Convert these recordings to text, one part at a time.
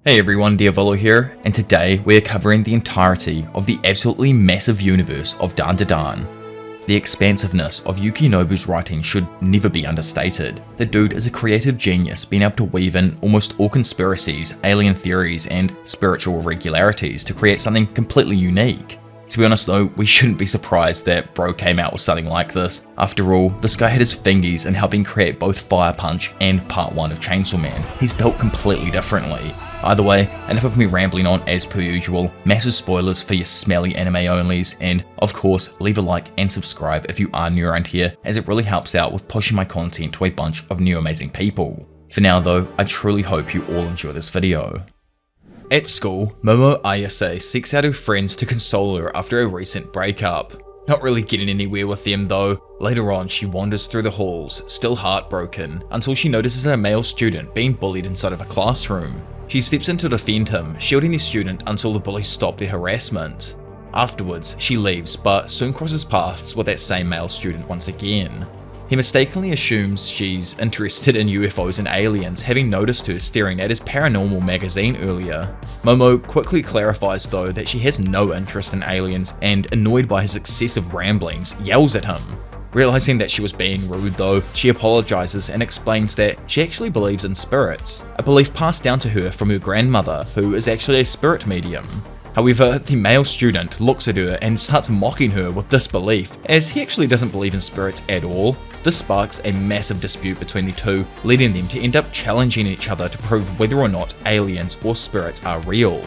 Hey everyone, Diavolo here, and today we are covering the entirety of the absolutely massive universe of Dandadan. The expansiveness of Yukinobu's writing should never be understated. The dude is a creative genius, being able to weave in almost all conspiracies, alien theories, and spiritual irregularities to create something completely unique. To be honest though, we shouldn't be surprised that bro came out with something like this. After all, this guy had his fingies in helping create both Fire Punch and Part 1 of Chainsaw Man. He's built completely differently. Either way, enough of me rambling on as per usual, massive spoilers for your smelly anime onlys, and of course leave a like and subscribe if you are new around here, as it really helps out with pushing my content to a bunch of new amazing people. For now though, I truly hope you all enjoy this video. At school, Momo Ayase seeks out her friends to console her after a recent breakup. Not really getting anywhere with them though. Later on, she wanders through the halls, still heartbroken, until she notices a male student being bullied inside of a classroom. She steps in to defend him, shielding the student until the bullies stop their harassment. Afterwards, she leaves, but soon crosses paths with that same male student once again. He mistakenly assumes she's interested in UFOs and aliens, having noticed her staring at his paranormal magazine earlier. Momo quickly clarifies though that she has no interest in aliens, and annoyed by his excessive ramblings, yells at him. Realizing that she was being rude though, she apologizes and explains that she actually believes in spirits, a belief passed down to her from her grandmother, who is actually a spirit medium. However, the male student looks at her and starts mocking her with this belief, as he actually doesn't believe in spirits at all. This sparks a massive dispute between the two, leading them to end up challenging each other to prove whether or not aliens or spirits are real.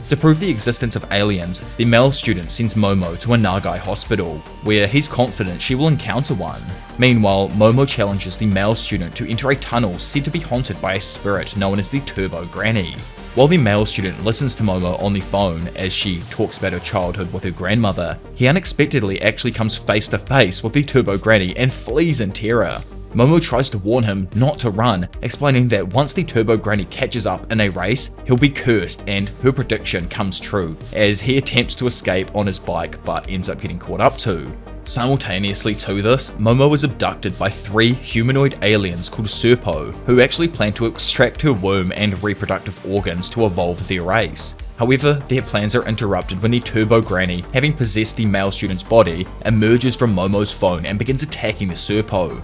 To prove the existence of aliens, the male student sends Momo to a Nagai hospital, where he's confident she will encounter one. Meanwhile, Momo challenges the male student to enter a tunnel said to be haunted by a spirit known as the Turbo Granny. While the male student listens to Momo on the phone as she talks about her childhood with her grandmother, he unexpectedly actually comes face to face with the Turbo Granny and flees in terror. Momo tries to warn him not to run, explaining that once the Turbo Granny catches up in a race, he'll be cursed, and her prediction comes true, as he attempts to escape on his bike but ends up getting caught up too. Simultaneously to this, Momo is abducted by 3 humanoid aliens called Serpo, who actually plan to extract her womb and reproductive organs to evolve their race. However, their plans are interrupted when the Turbo Granny, having possessed the male student's body, emerges from Momo's phone and begins attacking the Serpo.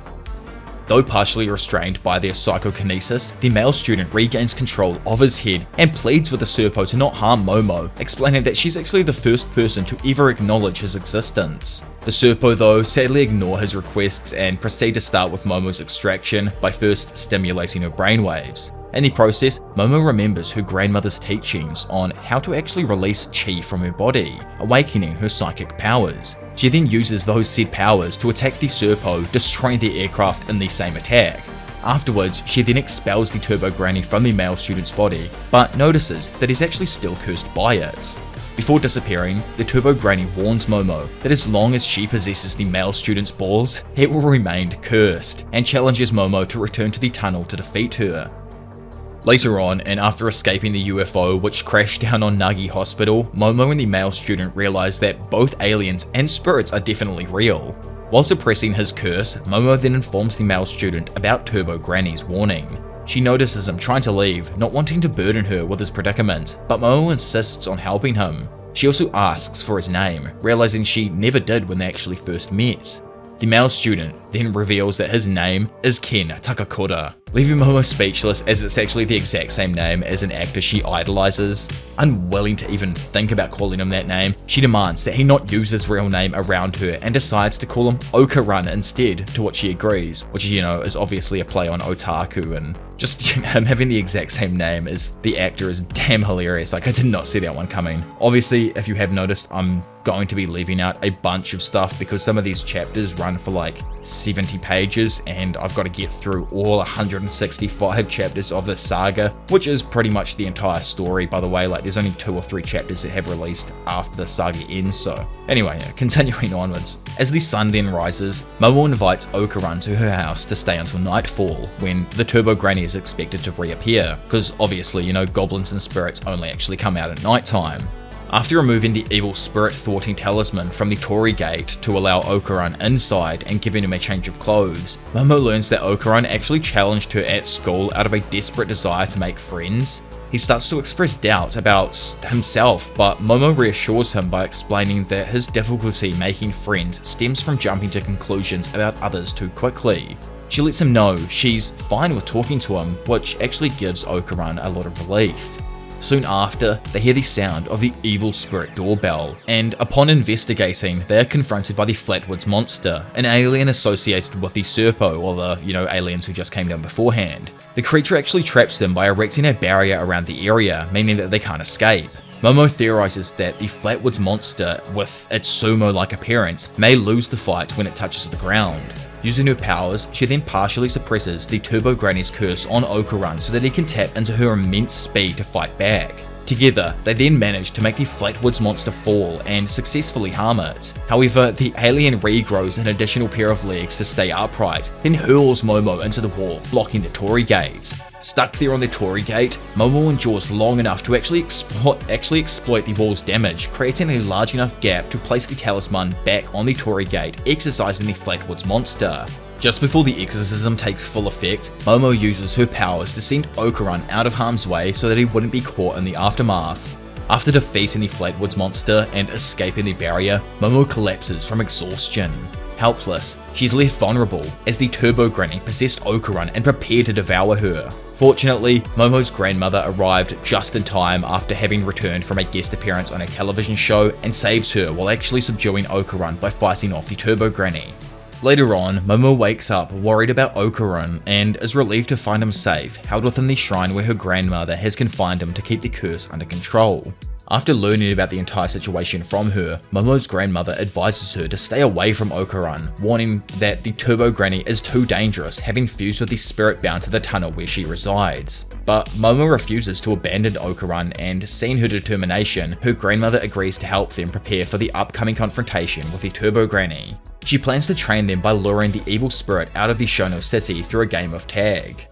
Though partially restrained by their psychokinesis, the male student regains control of his head and pleads with the Serpo to not harm Momo, explaining that she's actually the first person to ever acknowledge his existence. The Serpo though sadly ignore his requests and proceed to start with Momo's extraction by first stimulating her brainwaves. In the process, Momo remembers her grandmother's teachings on how to actually release chi from her body, awakening her psychic powers. She then uses those said powers to attack the Serpo, destroying the aircraft in the same attack. Afterwards, she then expels the Turbo Granny from the male student's body, but notices that he's actually still cursed by it. Before disappearing, the Turbo Granny warns Momo that as long as she possesses the male student's balls, it will remain cursed, and challenges Momo to return to the tunnel to defeat her. Later on, and after escaping the UFO which crashed down on Nagi Hospital, Momo and the male student realize that both aliens and spirits are definitely real. While suppressing his curse, Momo then informs the male student about Turbo Granny's warning. She notices him trying to leave, not wanting to burden her with his predicament, but Momo insists on helping him. She also asks for his name, realizing she never did when they actually first met. The male student then reveals that his name is Ken Takakura, leaving Momo speechless as it's actually the exact same name as an actor she idolizes. Unwilling to even think about calling him that name, she demands that he not use his real name around her and decides to call him Okarun instead, to which he agrees, which is obviously a play on otaku, and just him having the exact same name as the actor is damn hilarious. Like, I did not see that one coming. Obviously, if you have noticed, I'm going to be leaving out a bunch of stuff because some of these chapters run for like 70 pages and I've got to get through all 165 chapters of this saga, which is pretty much the entire story, by the way. Like, there's only 2 or 3 chapters that have released after the saga ends. So anyway, continuing onwards. As the sun then rises, Momo invites Okarun to her house to stay until nightfall, when the Turbo Granny is expected to reappear, because obviously, goblins and spirits only actually come out at nighttime. After removing the evil spirit thwarting talisman from the Torii gate to allow Okarun inside and giving him a change of clothes, Momo learns that Okarun actually challenged her at school out of a desperate desire to make friends. He starts to express doubt about himself, but Momo reassures him by explaining that his difficulty making friends stems from jumping to conclusions about others too quickly. She lets him know she's fine with talking to him, which actually gives Okuran a lot of relief. Soon after, they hear the sound of the evil spirit doorbell, and upon investigating, they are confronted by the Flatwoods monster, an alien associated with the Serpo, or the, aliens who just came down beforehand. The creature actually traps them by erecting a barrier around the area, meaning that they can't escape. Momo theorizes that the Flatwoods monster, with its sumo-like appearance, may lose the fight when it touches the ground. Using her powers, she then partially suppresses the Turbo Granny's curse on Okuran so that he can tap into her immense speed to fight back. Together, they then manage to make the Flatwoods monster fall and successfully harm it. However, the alien regrows an additional pair of legs to stay upright, then hurls Momo into the wall, blocking the Torii Gate. Stuck there on the Torii Gate, Momo endures long enough to actually exploit the wall's damage, creating a large enough gap to place the talisman back on the Torii Gate, exorcising the Flatwoods monster. Just before the exorcism takes full effect, Momo uses her powers to send Okuran out of harm's way so that he wouldn't be caught in the aftermath. After defeating the Flatwoods monster and escaping the barrier, Momo collapses from exhaustion. Helpless, she's left vulnerable as the Turbo Granny possessed Okuran and prepared to devour her. Fortunately, Momo's grandmother arrived just in time after having returned from a guest appearance on a television show and saves her while actually subduing Okuran by fighting off the Turbo Granny. Later on, Momo wakes up worried about Okuran and is relieved to find him safe, held within the shrine where her grandmother has confined him to keep the curse under control. After learning about the entire situation from her, Momo's grandmother advises her to stay away from Okuran, warning that the Turbo Granny is too dangerous, having fused with the spirit bound to the tunnel where she resides. But Momo refuses to abandon Okuran, and seeing her determination, her grandmother agrees to help them prepare for the upcoming confrontation with the Turbo Granny. She plans to train them by luring the evil spirit out of the Shono City through a game of tag.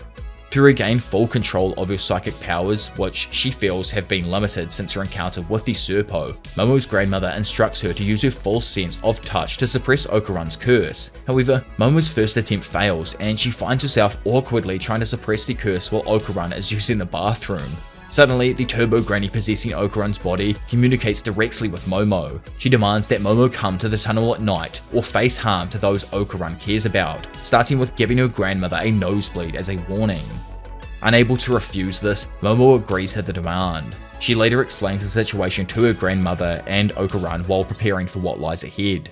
To regain full control of her psychic powers, which she feels have been limited since her encounter with the Serpo, Momo's grandmother instructs her to use her full sense of touch to suppress Okuran's curse. However, Momo's first attempt fails, and she finds herself awkwardly trying to suppress the curse while Okuran is using the bathroom. Suddenly, the Turbo Granny possessing Okuran's body communicates directly with Momo. She demands that Momo come to the tunnel at night or face harm to those Okuran cares about, starting with giving her grandmother a nosebleed as a warning. Unable to refuse this, Momo agrees to the demand. She later explains the situation to her grandmother and Okuran while preparing for what lies ahead.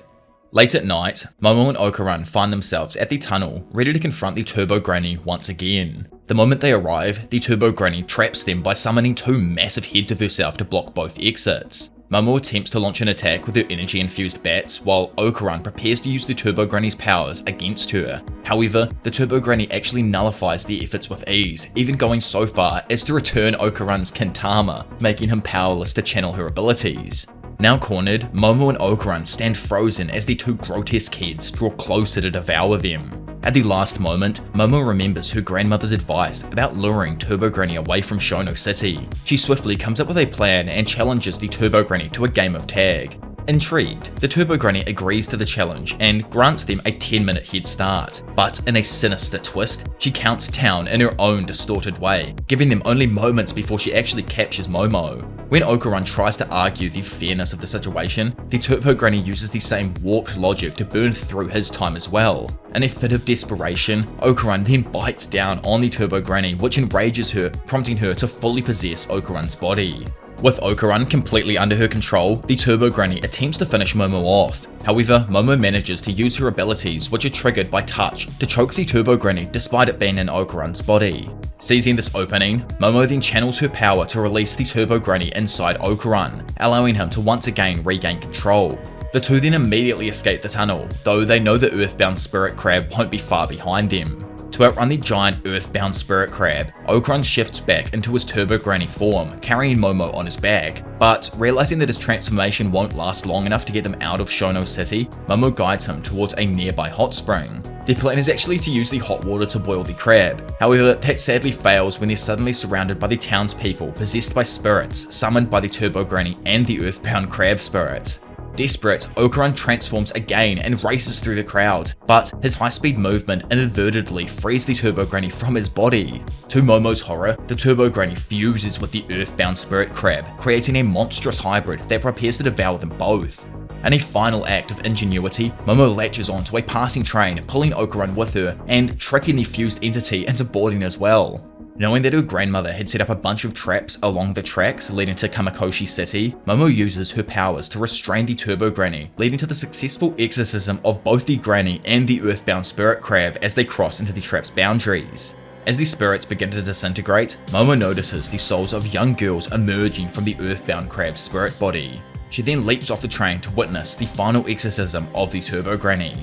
Late at night, Momo and Okuran find themselves at the tunnel, ready to confront the Turbo Granny once again. The moment they arrive, the Turbo Granny traps them by summoning two massive heads of herself to block both exits. Momo attempts to launch an attack with her energy-infused bats, while Okuran prepares to use the Turbo Granny's powers against her. However, the Turbo Granny actually nullifies the efforts with ease, even going so far as to return Okuran's Kintama, making him powerless to channel her abilities. Now cornered, Momo and Okuran stand frozen as the two grotesque heads draw closer to devour them. At the last moment, Momo remembers her grandmother's advice about luring Turbo Granny away from Shono City. She swiftly comes up with a plan and challenges the Turbo Granny to a game of tag. Intrigued, the Turbo Granny agrees to the challenge and grants them a 10-minute head start, but in a sinister twist, she counts down in her own distorted way, giving them only moments before she actually captures Momo. When Okuran tries to argue the fairness of the situation, the Turbo Granny uses the same warped logic to burn through his time as well. In a fit of desperation, Okuran then bites down on the Turbo Granny, which enrages her, prompting her to fully possess Okuran's body. With Okuran completely under her control, the Turbo Granny attempts to finish Momo off. However, Momo manages to use her abilities, which are triggered by touch, to choke the Turbo Granny despite it being in Okuran's body. Seizing this opening, Momo then channels her power to release the Turbo Granny inside Okuran, allowing him to once again regain control. The two then immediately escape the tunnel, though they know the earthbound spirit crab won't be far behind them. To outrun the giant earthbound spirit crab, Okuran shifts back into his Turbo Granny form, carrying Momo on his back. But realizing that his transformation won't last long enough to get them out of Shono City, Momo guides him towards a nearby hot spring. Their plan is actually to use the hot water to boil the crab. However, that sadly fails when they're suddenly surrounded by the townspeople possessed by spirits summoned by the Turbo Granny and the earthbound crab spirit. Desperate, Okuran transforms again and races through the crowd, but his high-speed movement inadvertently frees the Turbo Granny from his body. To Momo's horror, the Turbo Granny fuses with the earthbound spirit crab, creating a monstrous hybrid that prepares to devour them both. In a final act of ingenuity, Momo latches onto a passing train, pulling Okuran with her and tricking the fused entity into boarding as well. Knowing that her grandmother had set up a bunch of traps along the tracks leading to Kamakoshi City, Momo uses her powers to restrain the Turbo Granny, leading to the successful exorcism of both the Granny and the earthbound spirit crab as they cross into the trap's boundaries. As the spirits begin to disintegrate, Momo notices the souls of young girls emerging from the earthbound crab's spirit body. She then leaps off the train to witness the final exorcism of the Turbo Granny.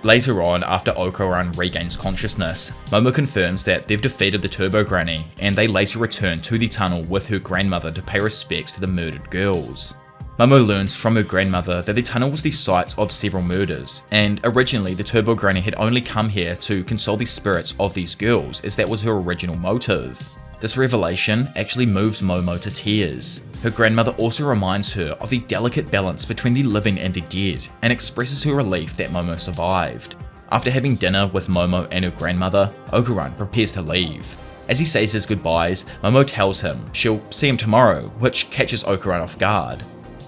Later on, after Okuran regains consciousness, Momo confirms that they've defeated the Turbo Granny, and they later return to the tunnel with her grandmother to pay respects to the murdered girls. Momo learns from her grandmother that the tunnel was the site of several murders, and originally the Turbo Granny had only come here to console the spirits of these girls, as that was her original motive. This revelation actually moves Momo to tears. Her grandmother also reminds her of the delicate balance between the living and the dead, and expresses her relief that Momo survived. After having dinner with Momo and her grandmother, Okuran prepares to leave. As he says his goodbyes, Momo tells him she'll see him tomorrow, which catches Okuran off guard.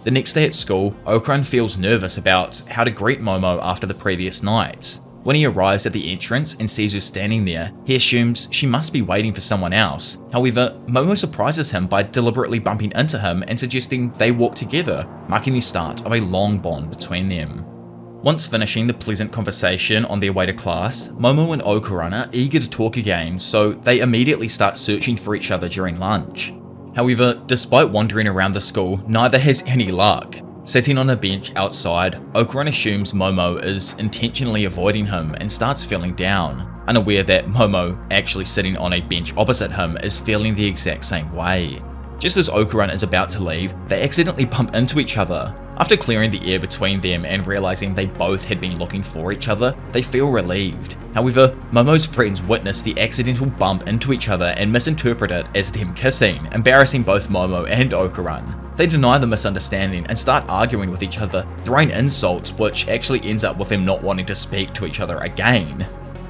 The next day at school, Okuran feels nervous about how to greet Momo after the previous night. When he arrives at the entrance and sees her standing there, he assumes she must be waiting for someone else. However, Momo surprises him by deliberately bumping into him and suggesting they walk together, marking the start of a long bond between them. Once finishing the pleasant conversation on their way to class, Momo and Okuran are eager to talk again, so they immediately start searching for each other during lunch. However, despite wandering around the school, neither has any luck. Sitting on a bench outside, Okuran assumes Momo is intentionally avoiding him and starts feeling down, unaware that Momo, actually sitting on a bench opposite him, is feeling the exact same way. Just as Okuran is about to leave, they accidentally bump into each other. After clearing the air between them and realizing they both had been looking for each other, they feel relieved. However, Momo's friends witness the accidental bump into each other and misinterpret it as them kissing, embarrassing both Momo and Okuran. They deny the misunderstanding and start arguing with each other, throwing insults, which actually ends up with them not wanting to speak to each other again.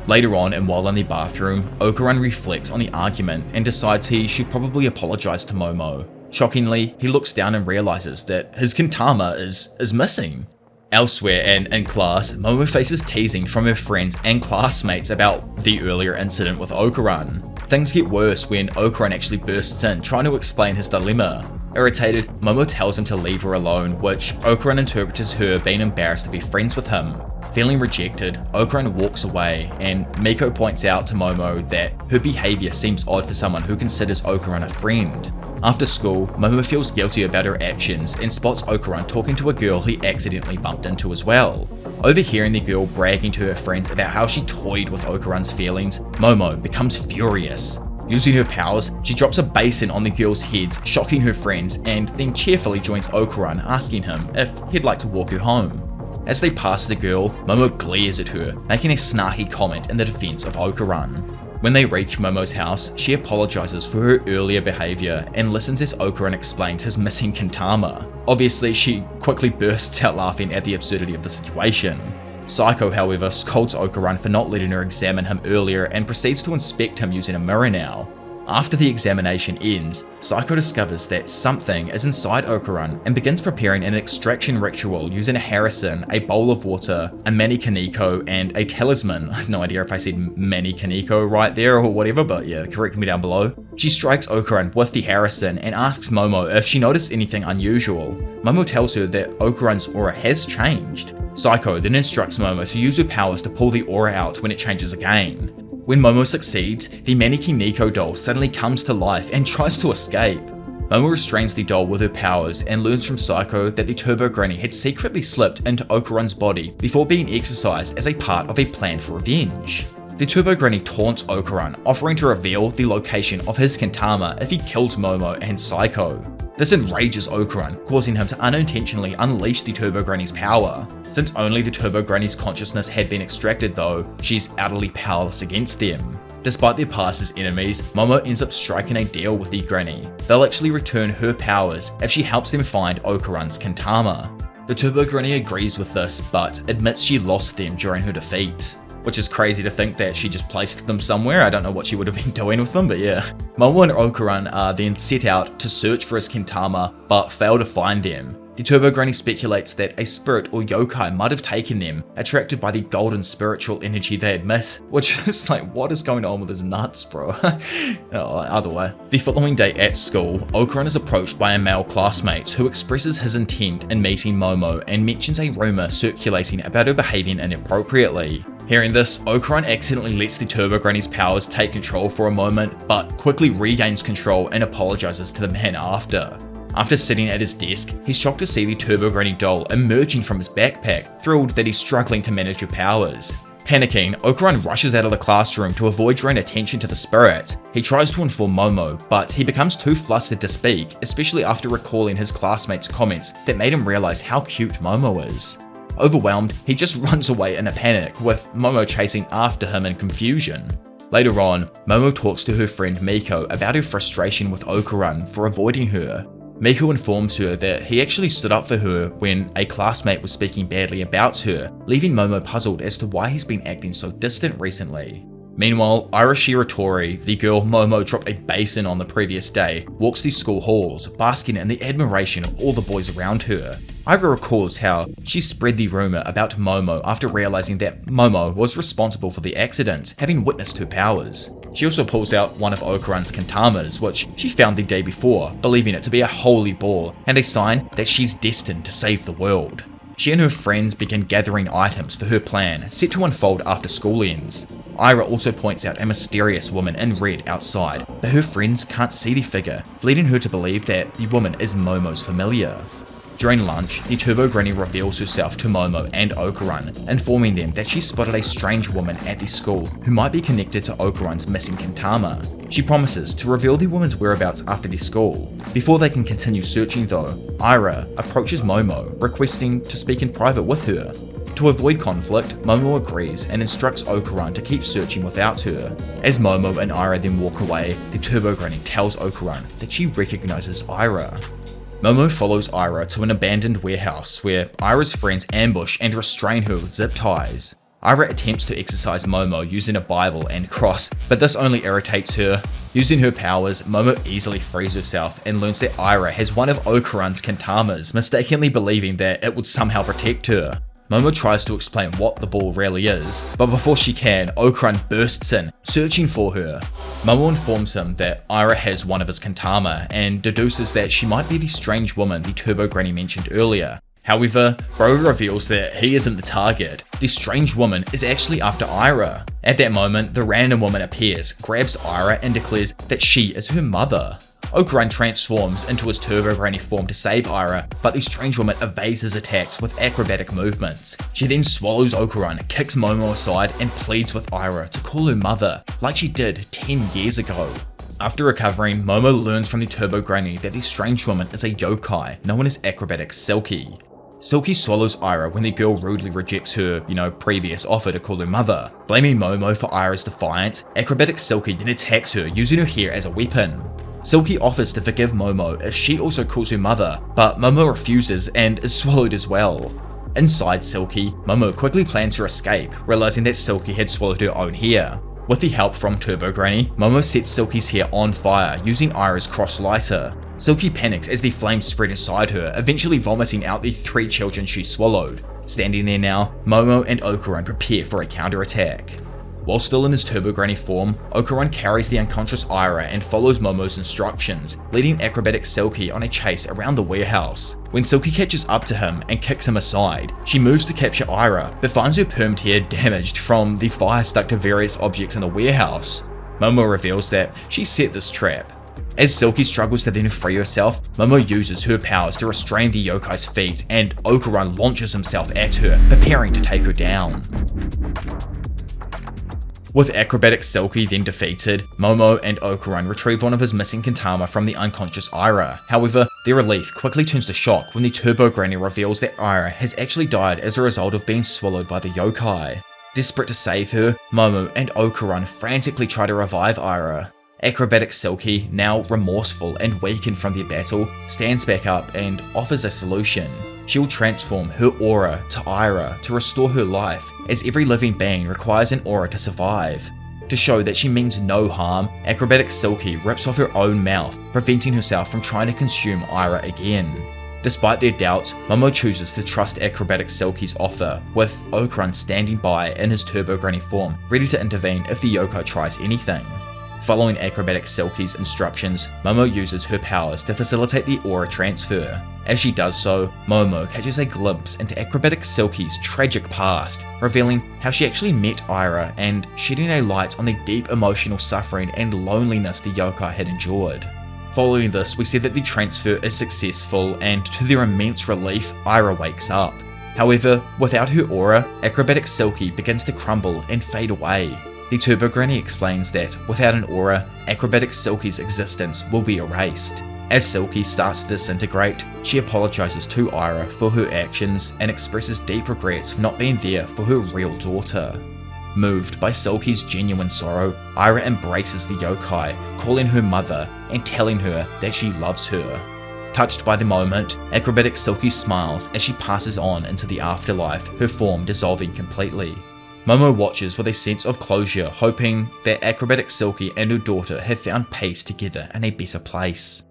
Later on, and while in the bathroom, Okuran reflects on the argument and decides he should probably apologize to Momo. Shockingly, he looks down and realizes that his Kintama is missing. Elsewhere and in class, Momo faces teasing from her friends and classmates about the earlier incident with Okuran. Things get worse when Okuran actually bursts in, trying to explain his dilemma. Irritated, Momo tells him to leave her alone, which Okuran interprets as her being embarrassed to be friends with him. Feeling rejected, Okuran walks away, and Miko points out to Momo that her behaviour seems odd for someone who considers Okuran a friend. After school, Momo feels guilty about her actions and spots Okuran talking to a girl he accidentally bumped into as well. Overhearing the girl bragging to her friends about how she toyed with Okuran's feelings, Momo becomes furious. Using her powers, she drops a basin on the girls' heads, shocking her friends, and then cheerfully joins Okuran, asking him if he'd like to walk her home. As they pass the girl, Momo glares at her, making a snarky comment in the defense of Okuran. When they reach Momo's house, she apologizes for her earlier behavior and listens as Okuran explains his missing Kintama. Obviously, she quickly bursts out laughing at the absurdity of the situation. Psycho, however, scolds Okuran for not letting her examine him earlier and proceeds to inspect him using a mirror now. After the examination ends, Psycho discovers that something is inside Okuran and begins preparing an extraction ritual using a harrison, a bowl of water, a mani kaneko, and a talisman. I have no idea if I said mani kaneko right there or whatever, but yeah, correct me down below. She strikes Okuran with the harrison and asks Momo if she noticed anything unusual. Momo tells her that Okuran's aura has changed. Psycho then instructs Momo to use her powers to pull the aura out when it changes again. When Momo succeeds, the Maneki Nico doll suddenly comes to life and tries to escape. Momo restrains the doll with her powers and learns from Psycho that the Turbo Granny had secretly slipped into Okuran's body before being exorcised as a part of a plan for revenge. The Turbo Granny taunts Okuran, offering to reveal the location of his Kintama if he killed Momo and Psycho. This enrages Okuran, causing him to unintentionally unleash the Turbo Granny's power. Since only the Turbo Granny's consciousness had been extracted though, she's utterly powerless against them. Despite their past as enemies, Momo ends up striking a deal with the Granny. They'll actually return her powers if she helps them find Okuran's Kintama. The Turbo Granny agrees with this, but admits she lost them during her defeat. Which is crazy to think that she just placed them somewhere. I don't know what she would have been doing with them, but yeah. Momo and Okuran then set out to search for his Kintama, but fail to find them. The Turbo Granny speculates that a spirit or yokai might have taken them, attracted by the golden spiritual energy they emit, which is like, what is going on with his nuts, bro? Either way. The following day at school, Okuran is approached by a male classmate who expresses his intent in meeting Momo and mentions a rumor circulating about her behaving inappropriately. Hearing this, Okuran accidentally lets the Turbo Granny's powers take control for a moment, but quickly regains control and apologizes to the man after. After sitting at his desk, he's shocked to see the Turbo Granny doll emerging from his backpack, thrilled that he's struggling to manage her powers. Panicking, Okuran rushes out of the classroom to avoid drawing attention to the spirit. He tries to inform Momo, but he becomes too flustered to speak, especially after recalling his classmates' comments that made him realize how cute Momo is. Overwhelmed, he just runs away in a panic, with Momo chasing after him in confusion. Later on, Momo talks to her friend Miko about her frustration with Okuran for avoiding her. Miko informs her that he actually stood up for her when a classmate was speaking badly about her, leaving Momo puzzled as to why he's been acting so distant recently. Meanwhile, Ira Shiratori, the girl Momo dropped a basin on the previous day, walks the school halls, basking in the admiration of all the boys around her. Ira recalls how she spread the rumor about Momo after realizing that Momo was responsible for the accident, having witnessed her powers. She also pulls out one of Okuran's Kintamas, which she found the day before, believing it to be a holy ball and a sign that she's destined to save the world. She and her friends begin gathering items for her plan, set to unfold after school ends. Ira also points out a mysterious woman in red outside, but her friends can't see the figure, leading her to believe that the woman is Momo's familiar. During lunch, the Turbo Granny reveals herself to Momo and Okuran, informing them that she spotted a strange woman at the school who might be connected to Okuran's missing Kintama. She promises to reveal the woman's whereabouts after the school. Before they can continue searching though, Ira approaches Momo, requesting to speak in private with her. To avoid conflict, Momo agrees and instructs Okuran to keep searching without her. As Momo and Ira then walk away, the Turbo Granny tells Okuran that she recognizes Ira. Momo follows Ira to an abandoned warehouse where Ira's friends ambush and restrain her with zip ties. Ira attempts to exorcise Momo using a Bible and cross, but this only irritates her. Using her powers, Momo easily frees herself and learns that Ira has one of Okuran's Kintamas, mistakenly believing that it would somehow protect her. Momo tries to explain what the ball really is, but before she can, Okuran bursts in, searching for her. Momo informs him that Ira has one of his Kintama and deduces that she might be the strange woman the Turbo Granny mentioned earlier. However, Bro reveals that he isn't the target. The strange woman is actually after Ira. At that moment, the random woman appears, grabs Ira and declares that she is her mother. Okuran transforms into his Turbo Granny form to save Ira, but the strange woman evades his attacks with acrobatic movements. She then swallows Okuran, kicks Momo aside, and pleads with Ira to call her mother, like she did 10 years ago. After recovering, Momo learns from the Turbo Granny that the strange woman is a yokai known as Acrobatic Silky. Silky swallows Ira when the girl rudely rejects her, previous offer to call her mother. Blaming Momo for Ira's defiance, Acrobatic Silky then attacks her using her hair as a weapon. Silky offers to forgive Momo if she also calls her mother, but Momo refuses and is swallowed as well. Inside Silky, Momo quickly plans her escape, realizing that Silky had swallowed her own hair. With the help from Turbo Granny, Momo sets Silky's hair on fire using Ira's cross lighter. Silky panics as the flames spread inside her, eventually vomiting out the 3 children she swallowed. Standing there now, Momo and Okuran prepare for a counterattack. While still in his Turbo Granny form, Okuran carries the unconscious Ira and follows Momo's instructions, leading Acrobatic Silky on a chase around the warehouse. When Silky catches up to him and kicks him aside, she moves to capture Ira, but finds her permed hair damaged from the fire stuck to various objects in the warehouse. Momo reveals that she set this trap. As Silky struggles to then free herself, Momo uses her powers to restrain the yokai's feet, and Okuran launches himself at her, preparing to take her down. With Acrobatic Silky then defeated, Momo and Okuran retrieve one of his missing Kintama from the unconscious Ira. However, their relief quickly turns to shock when the Turbo Granny reveals that Ira has actually died as a result of being swallowed by the yokai. Desperate to save her, Momo and Okuran frantically try to revive Ira. Acrobatic Silky, now remorseful and weakened from their battle, stands back up and offers a solution. she will transform her aura to Aira to restore her life, as every living being requires an aura to survive. To show that she means no harm, Acrobatic Silky rips off her own mouth, preventing herself from trying to consume Aira again. Despite their doubts, Momo chooses to trust Acrobatic Silky's offer, with Okarun standing by in his Turbo Granny form, ready to intervene if the yokai tries anything. Following Acrobatic Silky's instructions, Momo uses her powers to facilitate the aura transfer. As she does so, Momo catches a glimpse into Acrobatic Silky's tragic past, revealing how she actually met Aira and shedding a light on the deep emotional suffering and loneliness the yokai had endured. Following this, we see that the transfer is successful, and to their immense relief, Aira wakes up. However, without her aura, Acrobatic Silky begins to crumble and fade away. The Turbo Granny explains that without an aura, Acrobatic Silky's existence will be erased. As Silky starts to disintegrate, she apologizes to Aira for her actions and expresses deep regrets for not being there for her real daughter. Moved by Silky's genuine sorrow, Aira embraces the yokai, calling her mother and telling her that she loves her. Touched by the moment, Acrobatic Silky smiles as she passes on into the afterlife, her form dissolving completely. Momo watches with a sense of closure, hoping that Acrobatic Silky and her daughter have found peace together in a better place.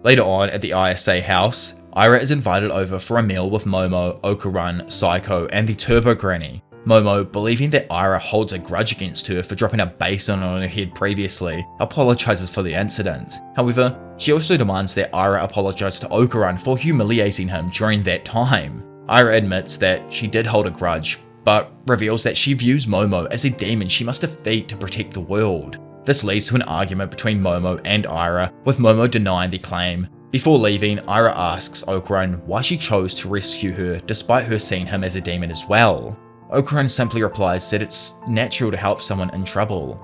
Later on at the ISA house, Aira is invited over for a meal with Momo, Okarun, Psycho, and the Turbo Granny. Momo, believing that Aira holds a grudge against her for dropping a basin on her head previously, apologizes for the incident. However, she also demands that Aira apologize to Okarun for humiliating him during that time. Aira admits that she did hold a grudge, but reveals that she views Momo as a demon she must defeat to protect the world. This leads to an argument between Momo and Aira, with Momo denying the claim. Before leaving, Aira asks Okarun why she chose to rescue her despite her seeing him as a demon as well. Okarun simply replies that it's natural to help someone in trouble.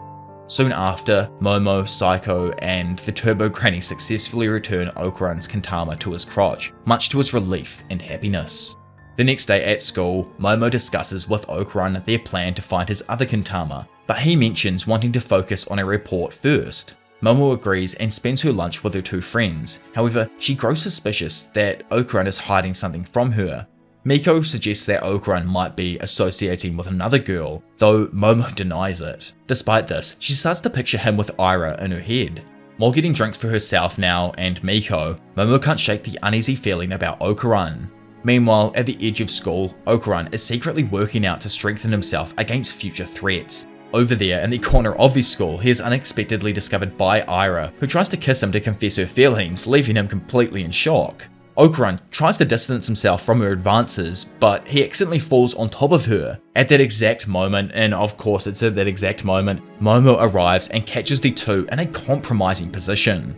Soon after, Momo, Psycho, and the Turbo Granny successfully return Okarun's Kintama to his crotch, much to his relief and happiness. The next day at school, Momo discusses with Okarun their plan to find his other Kintama, but he mentions wanting to focus on a report first. Momo agrees and spends her lunch with her two friends. However, she grows suspicious that Okarun is hiding something from her. Miko suggests that Okarun might be associating with another girl, though Momo denies it. Despite this, she starts to picture him with Aira in her head. While getting drinks for herself now and Miko, Momo can't shake the uneasy feeling about Okarun. Meanwhile, at the edge of school, Okarun is secretly working out to strengthen himself against future threats. Over there in the corner of the school, he is unexpectedly discovered by Aira, who tries to kiss him to confess her feelings, leaving him completely in shock. Okarun tries to distance himself from her advances, but he accidentally falls on top of her. At that exact moment, and of course it's at that exact moment, Momo arrives and catches the two in a compromising position.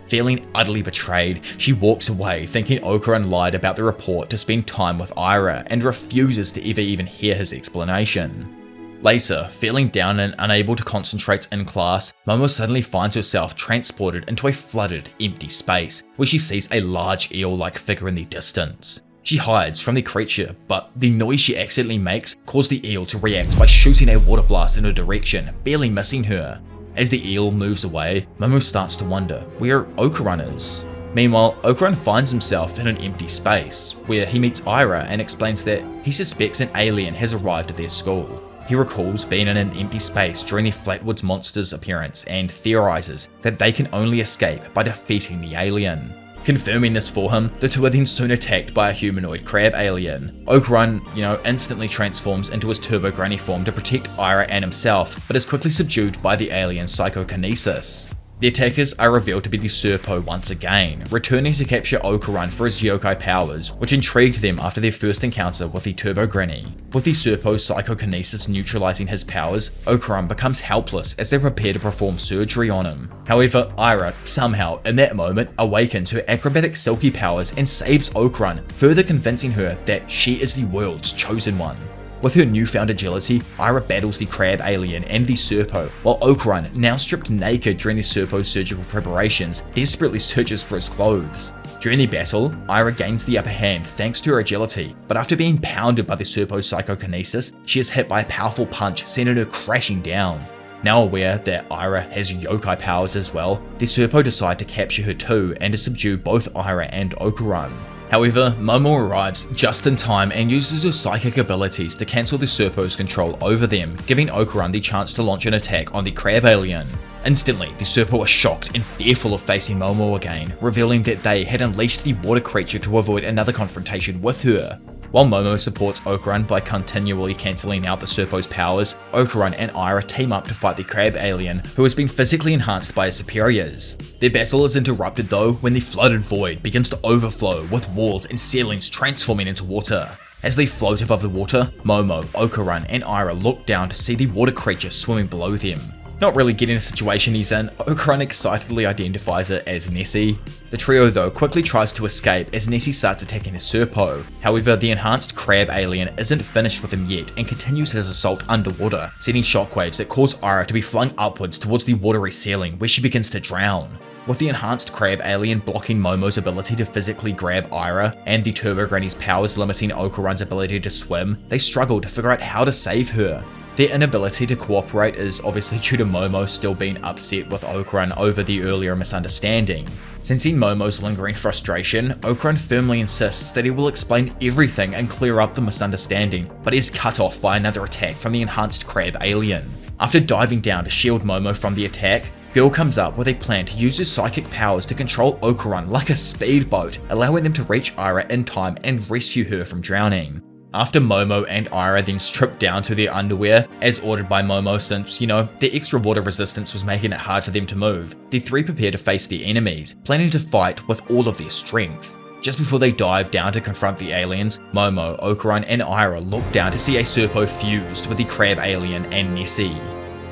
Feeling utterly betrayed, she walks away thinking Okarun lied about the report to spend time with Aira and refuses to ever even hear his explanation. Later, feeling down and unable to concentrate in class, Momo suddenly finds herself transported into a flooded, empty space, where she sees a large eel-like figure in the distance. She hides from the creature, but the noise she accidentally makes causes the eel to react by shooting a water blast in her direction, barely missing her. As the eel moves away, Momo starts to wonder where Okarun is. Meanwhile, Okarun finds himself in an empty space, where he meets Aira and explains that he suspects an alien has arrived at their school. He recalls being in an empty space during the Flatwoods monster's appearance and theorizes that they can only escape by defeating the alien. Confirming this for him, the two are then soon attacked by a humanoid crab alien. Okarun, instantly transforms into his Turbo Granny form to protect Aira and himself, but is quickly subdued by the alien's psychokinesis. The attackers are revealed to be the Serpo once again, returning to capture Okarun for his yokai powers, which intrigued them after their first encounter with the Turbo Granny. With the Serpo's psychokinesis neutralizing his powers, Okarun becomes helpless as they prepare to perform surgery on him. However, Aira, somehow, in that moment, awakens her acrobatic silky powers and saves Okarun, further convincing her that she is the world's chosen one. With her newfound agility, Aira battles the crab alien and the Serpo, while Okarun, now stripped naked during the Serpo's surgical preparations, desperately searches for his clothes. During the battle, Aira gains the upper hand thanks to her agility, but after being pounded by the Serpo's psychokinesis, she is hit by a powerful punch, sending her crashing down. Now aware that Aira has yokai powers as well, the Serpo decide to capture her too and to subdue both Aira and Okarun. However, Momo arrives just in time and uses her psychic abilities to cancel the Serpo's control over them, giving Okuran the chance to launch an attack on the crab alien. Instantly, the Serpo are shocked and fearful of facing Momo again, revealing that they had unleashed the water creature to avoid another confrontation with her. While Momo supports Okuran by continually cancelling out the Serpo's powers, Okuran and Aira team up to fight the crab alien, who has been physically enhanced by his superiors. Their battle is interrupted though when the flooded void begins to overflow, with walls and ceilings transforming into water. As they float above the water, Momo, Okuran and Aira look down to see the water creature swimming below them. Not really getting the situation he's in, Okuran excitedly identifies it as Nessie. The trio though quickly tries to escape as Nessie starts attacking the Serpo. However, the enhanced crab alien isn't finished with him yet and continues his assault underwater, sending shockwaves that cause Aira to be flung upwards towards the watery ceiling where she begins to drown. With the enhanced crab alien blocking Momo's ability to physically grab Aira and the Turbo Granny's powers limiting Okuran's ability to swim, they struggle to figure out how to save her. Their inability to cooperate is obviously due to Momo still being upset with Okuran over the earlier misunderstanding. Sensing Momo's lingering frustration, Okuran firmly insists that he will explain everything and clear up the misunderstanding, but is cut off by another attack from the enhanced crab alien. After diving down to shield Momo from the attack, Girl comes up with a plan to use her psychic powers to control Okuran like a speedboat, allowing them to reach Aira in time and rescue her from drowning. After Momo and Aira then strip down to their underwear, as ordered by Momo since, their extra water resistance was making it hard for them to move, the three prepare to face their enemies, planning to fight with all of their strength. Just before they dive down to confront the aliens, Momo, Okuran and Aira look down to see a Serpo fused with the crab alien and Nessie.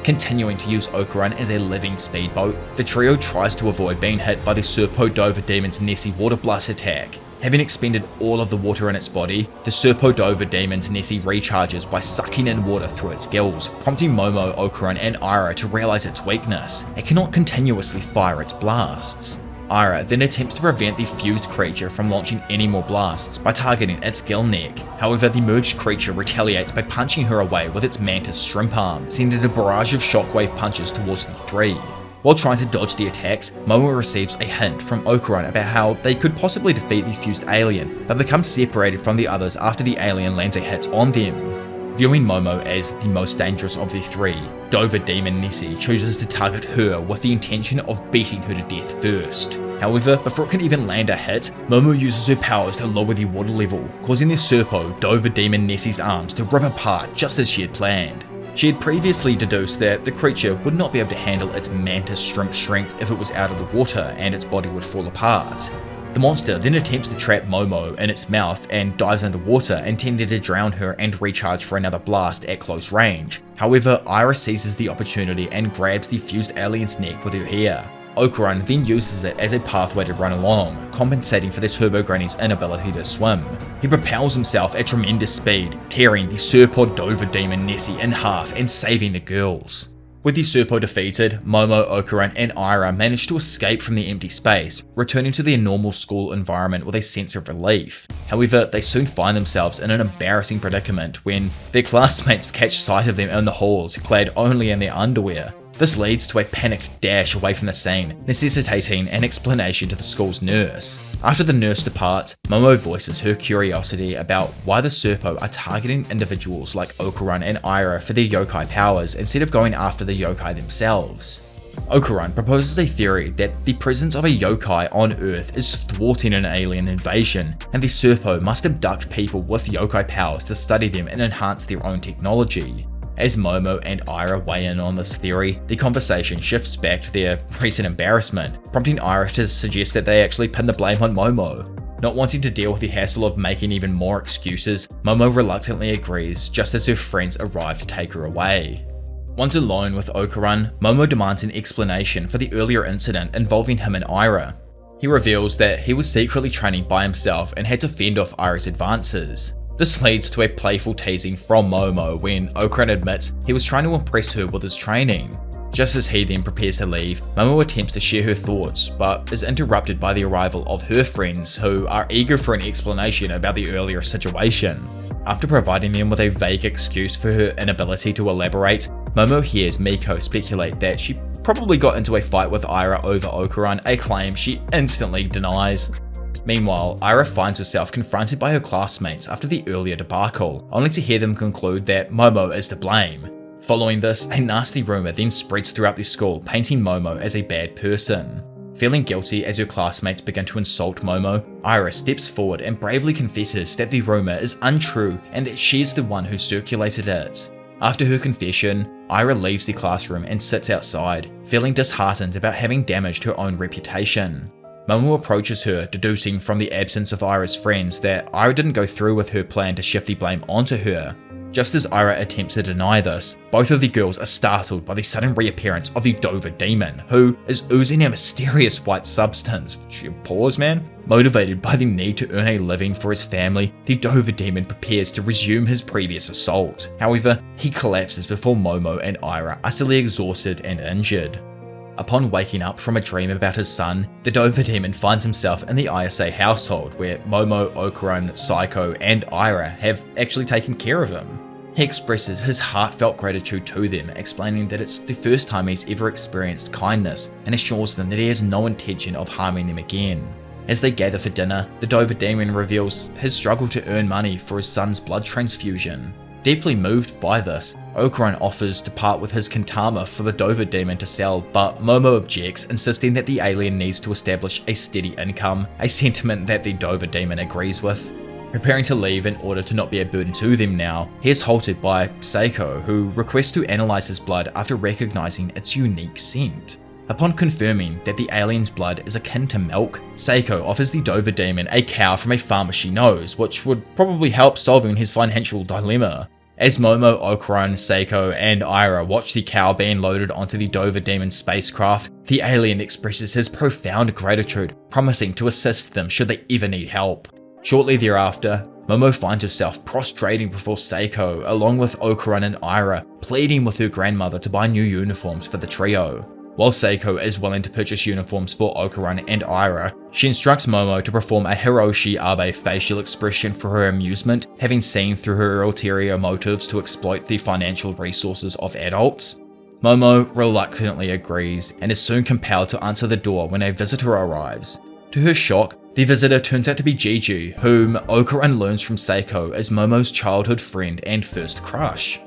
Continuing to use Okuran as a living speedboat, the trio tries to avoid being hit by the Serpo Dover Demon's Nessie water blast attack. Having expended all of the water in its body, the Serpo Dover Demon's Nessie recharges by sucking in water through its gills, prompting Momo, Okuran and Aira to realize its weakness. It cannot continuously fire its blasts. Aira then attempts to prevent the fused creature from launching any more blasts by targeting its gill neck. However, the merged creature retaliates by punching her away with its mantis shrimp arm, sending a barrage of shockwave punches towards the three. While trying to dodge the attacks, Momo receives a hint from Okuran about how they could possibly defeat the fused alien, but become separated from the others after the alien lands a hit on them. Viewing Momo as the most dangerous of the three, Dover Demon Nessie chooses to target her with the intention of beating her to death first. However, before it can even land a hit, Momo uses her powers to lower the water level, causing the Serpo Dover Demon Nessie's arms to rip apart just as she had planned. She had previously deduced that the creature would not be able to handle its mantis shrimp strength if it was out of the water and its body would fall apart. The monster then attempts to trap Momo in its mouth and dives underwater, intending to drown her and recharge for another blast at close range. However, Aira seizes the opportunity and grabs the fused alien's neck with her hair. Okuran then uses it as a pathway to run along, compensating for the Turbo Granny's inability to swim. He propels himself at tremendous speed, tearing the Serpo Dover Demon Nessie in half and saving the girls. With the Serpo defeated, Momo, Okuran and Aira manage to escape from the empty space, returning to their normal school environment with a sense of relief. However, they soon find themselves in an embarrassing predicament when their classmates catch sight of them in the halls, clad only in their underwear. This leads to a panicked dash away from the scene, necessitating an explanation to the school's nurse. After the nurse departs, Momo voices her curiosity about why the Serpo are targeting individuals like Okuran and Aira for their yokai powers instead of going after the yokai themselves. Okuran proposes a theory that the presence of a yokai on Earth is thwarting an alien invasion, and the Serpo must abduct people with yokai powers to study them and enhance their own technology. As Momo and Aira weigh in on this theory, the conversation shifts back to their recent embarrassment, prompting Aira to suggest that they actually pin the blame on Momo. Not wanting to deal with the hassle of making even more excuses, Momo reluctantly agrees just as her friends arrive to take her away. Once alone with Okuran, Momo demands an explanation for the earlier incident involving him and Aira. He reveals that he was secretly training by himself and had to fend off Aira's advances. This leads to a playful teasing from Momo when Okuran admits he was trying to impress her with his training. Just as he then prepares to leave, Momo attempts to share her thoughts, but is interrupted by the arrival of her friends who are eager for an explanation about the earlier situation. After providing them with a vague excuse for her inability to elaborate, Momo hears Miko speculate that she probably got into a fight with Aira over Okuran, a claim she instantly denies. Meanwhile, Ira finds herself confronted by her classmates after the earlier debacle, only to hear them conclude that Momo is to blame. Following this, a nasty rumour then spreads throughout the school, painting Momo as a bad person. Feeling guilty as her classmates begin to insult Momo, Ira steps forward and bravely confesses that the rumour is untrue and that she is the one who circulated it. After her confession, Ira leaves the classroom and sits outside, feeling disheartened about having damaged her own reputation. Momo approaches her, deducing from the absence of Ira's friends that Ira didn't go through with her plan to shift the blame onto her. Just as Ira attempts to deny this, both of the girls are startled by the sudden reappearance of the Dover Demon, who is oozing a mysterious white substance. Pause, man. Motivated by the need to earn a living for his family, the Dover Demon prepares to resume his previous assault. However, he collapses before Momo and Ira, utterly exhausted and injured. Upon waking up from a dream about his son, the Dover Demon finds himself in the ISA household where Momo, Okuran, Saiko, and Ira have actually taken care of him. He expresses his heartfelt gratitude to them, explaining that it's the first time he's ever experienced kindness and assures them that he has no intention of harming them again. As they gather for dinner, the Dover Demon reveals his struggle to earn money for his son's blood transfusion. Deeply moved by this, Okuran offers to part with his Kintama for the Dover Demon to sell, but Momo objects, insisting that the alien needs to establish a steady income, a sentiment that the Dover Demon agrees with. Preparing to leave in order to not be a burden to them now, he is halted by Seiko, who requests to analyze his blood after recognizing its unique scent. Upon confirming that the alien's blood is akin to milk, Seiko offers the Dover Demon a cow from a farmer she knows, which would probably help solving his financial dilemma. As Momo, Okuran, Seiko, and Ira watch the cow being loaded onto the Dover Demon spacecraft, the alien expresses his profound gratitude, promising to assist them should they ever need help. Shortly thereafter, Momo finds herself prostrating before Seiko along with Okuran and Ira, pleading with her grandmother to buy new uniforms for the trio. While Seiko is willing to purchase uniforms for Okuran and Ira, she instructs Momo to perform a Hiroshi Abe facial expression for her amusement, having seen through her ulterior motives to exploit the financial resources of adults. Momo reluctantly agrees and is soon compelled to answer the door when a visitor arrives. To her shock, the visitor turns out to be Gigi, whom Okuran learns from Seiko as Momo's childhood friend and first crush.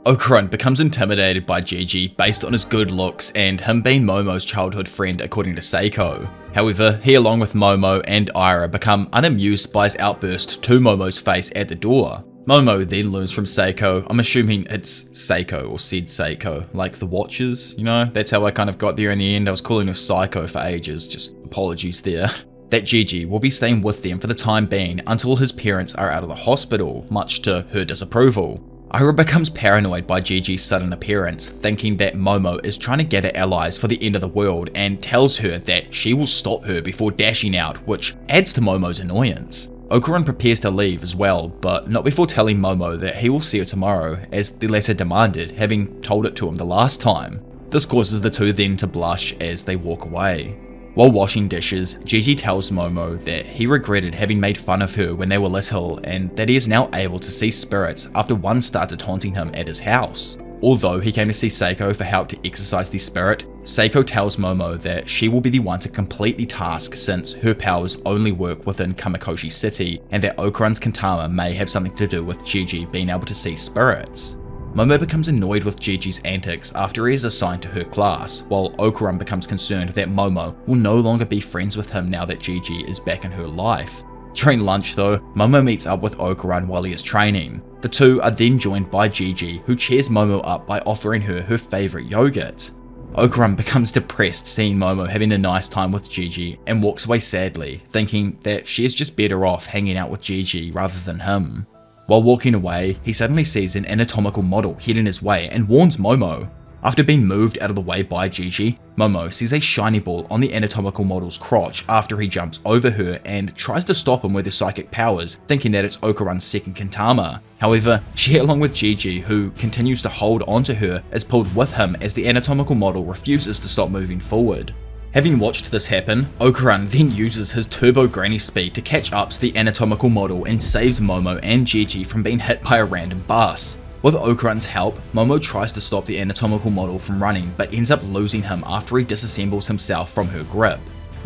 Okuran becomes intimidated by Gigi based on his good looks and him being Momo's childhood friend according to Seiko. However, he along with Momo and Ira become unamused by his outburst to Momo's face at the door. Momo then learns from Seiko, I'm assuming it's Seiko or said Seiko, like the watches, you know? That's how I kind of got there in the end. I was calling her Psycho for ages, just apologies there. That Gigi will be staying with them for the time being until his parents are out of the hospital, much to her disapproval. Ira becomes paranoid by Gigi's sudden appearance, thinking that Momo is trying to gather allies for the end of the world and tells her that she will stop her before dashing out, which adds to Momo's annoyance. Okuran prepares to leave as well, but not before telling Momo that he will see her tomorrow, as the latter demanded, having told it to him the last time. This causes the two then to blush as they walk away. While washing dishes, Gigi tells Momo that he regretted having made fun of her when they were little and that he is now able to see spirits after one started taunting him at his house. Although he came to see Seiko for help to exorcise the spirit, Seiko tells Momo that she will be the one to complete the task since her powers only work within Kamikoshi City and that Okuran's Kintama may have something to do with Gigi being able to see spirits. Momo becomes annoyed with Gigi's antics after he is assigned to her class, while Okuran becomes concerned that Momo will no longer be friends with him now that Gigi is back in her life. During lunch though, Momo meets up with Okuran while he is training. The two are then joined by Gigi, who cheers Momo up by offering her favourite yogurt. Okuran becomes depressed seeing Momo having a nice time with Gigi and walks away sadly, thinking that she is just better off hanging out with Gigi rather than him. While walking away, he suddenly sees an anatomical model heading his way and warns Momo. After being moved out of the way by Gigi, Momo sees a shiny ball on the anatomical model's crotch after he jumps over her and tries to stop him with her psychic powers, thinking that it's Okuran's second Kintama. However, she along with Gigi, who continues to hold onto her, is pulled with him as the anatomical model refuses to stop moving forward. Having watched this happen, Okuran then uses his turbo granny speed to catch up to the anatomical model and saves Momo and Gigi from being hit by a random bus. With Okuran's help, Momo tries to stop the anatomical model from running but ends up losing him after he disassembles himself from her grip.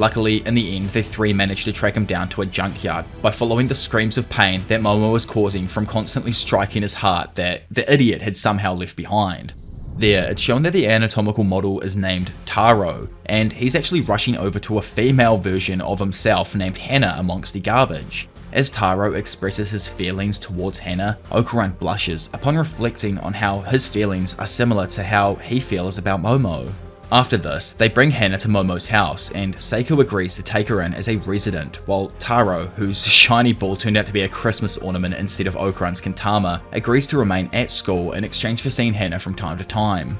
Luckily, in the end, the three managed to track him down to a junkyard by following the screams of pain that Momo was causing from constantly striking his heart that the idiot had somehow left behind. There, it's shown that the anatomical model is named Taro, and he's actually rushing over to a female version of himself named Hannah amongst the garbage. As Taro expresses his feelings towards Hannah, Okuran blushes upon reflecting on how his feelings are similar to how he feels about Momo. After this, they bring Hannah to Momo's house, and Seiko agrees to take her in as a resident, while Taro, whose shiny ball turned out to be a Christmas ornament instead of Okuran's Kintama, agrees to remain at school in exchange for seeing Hannah from time to time.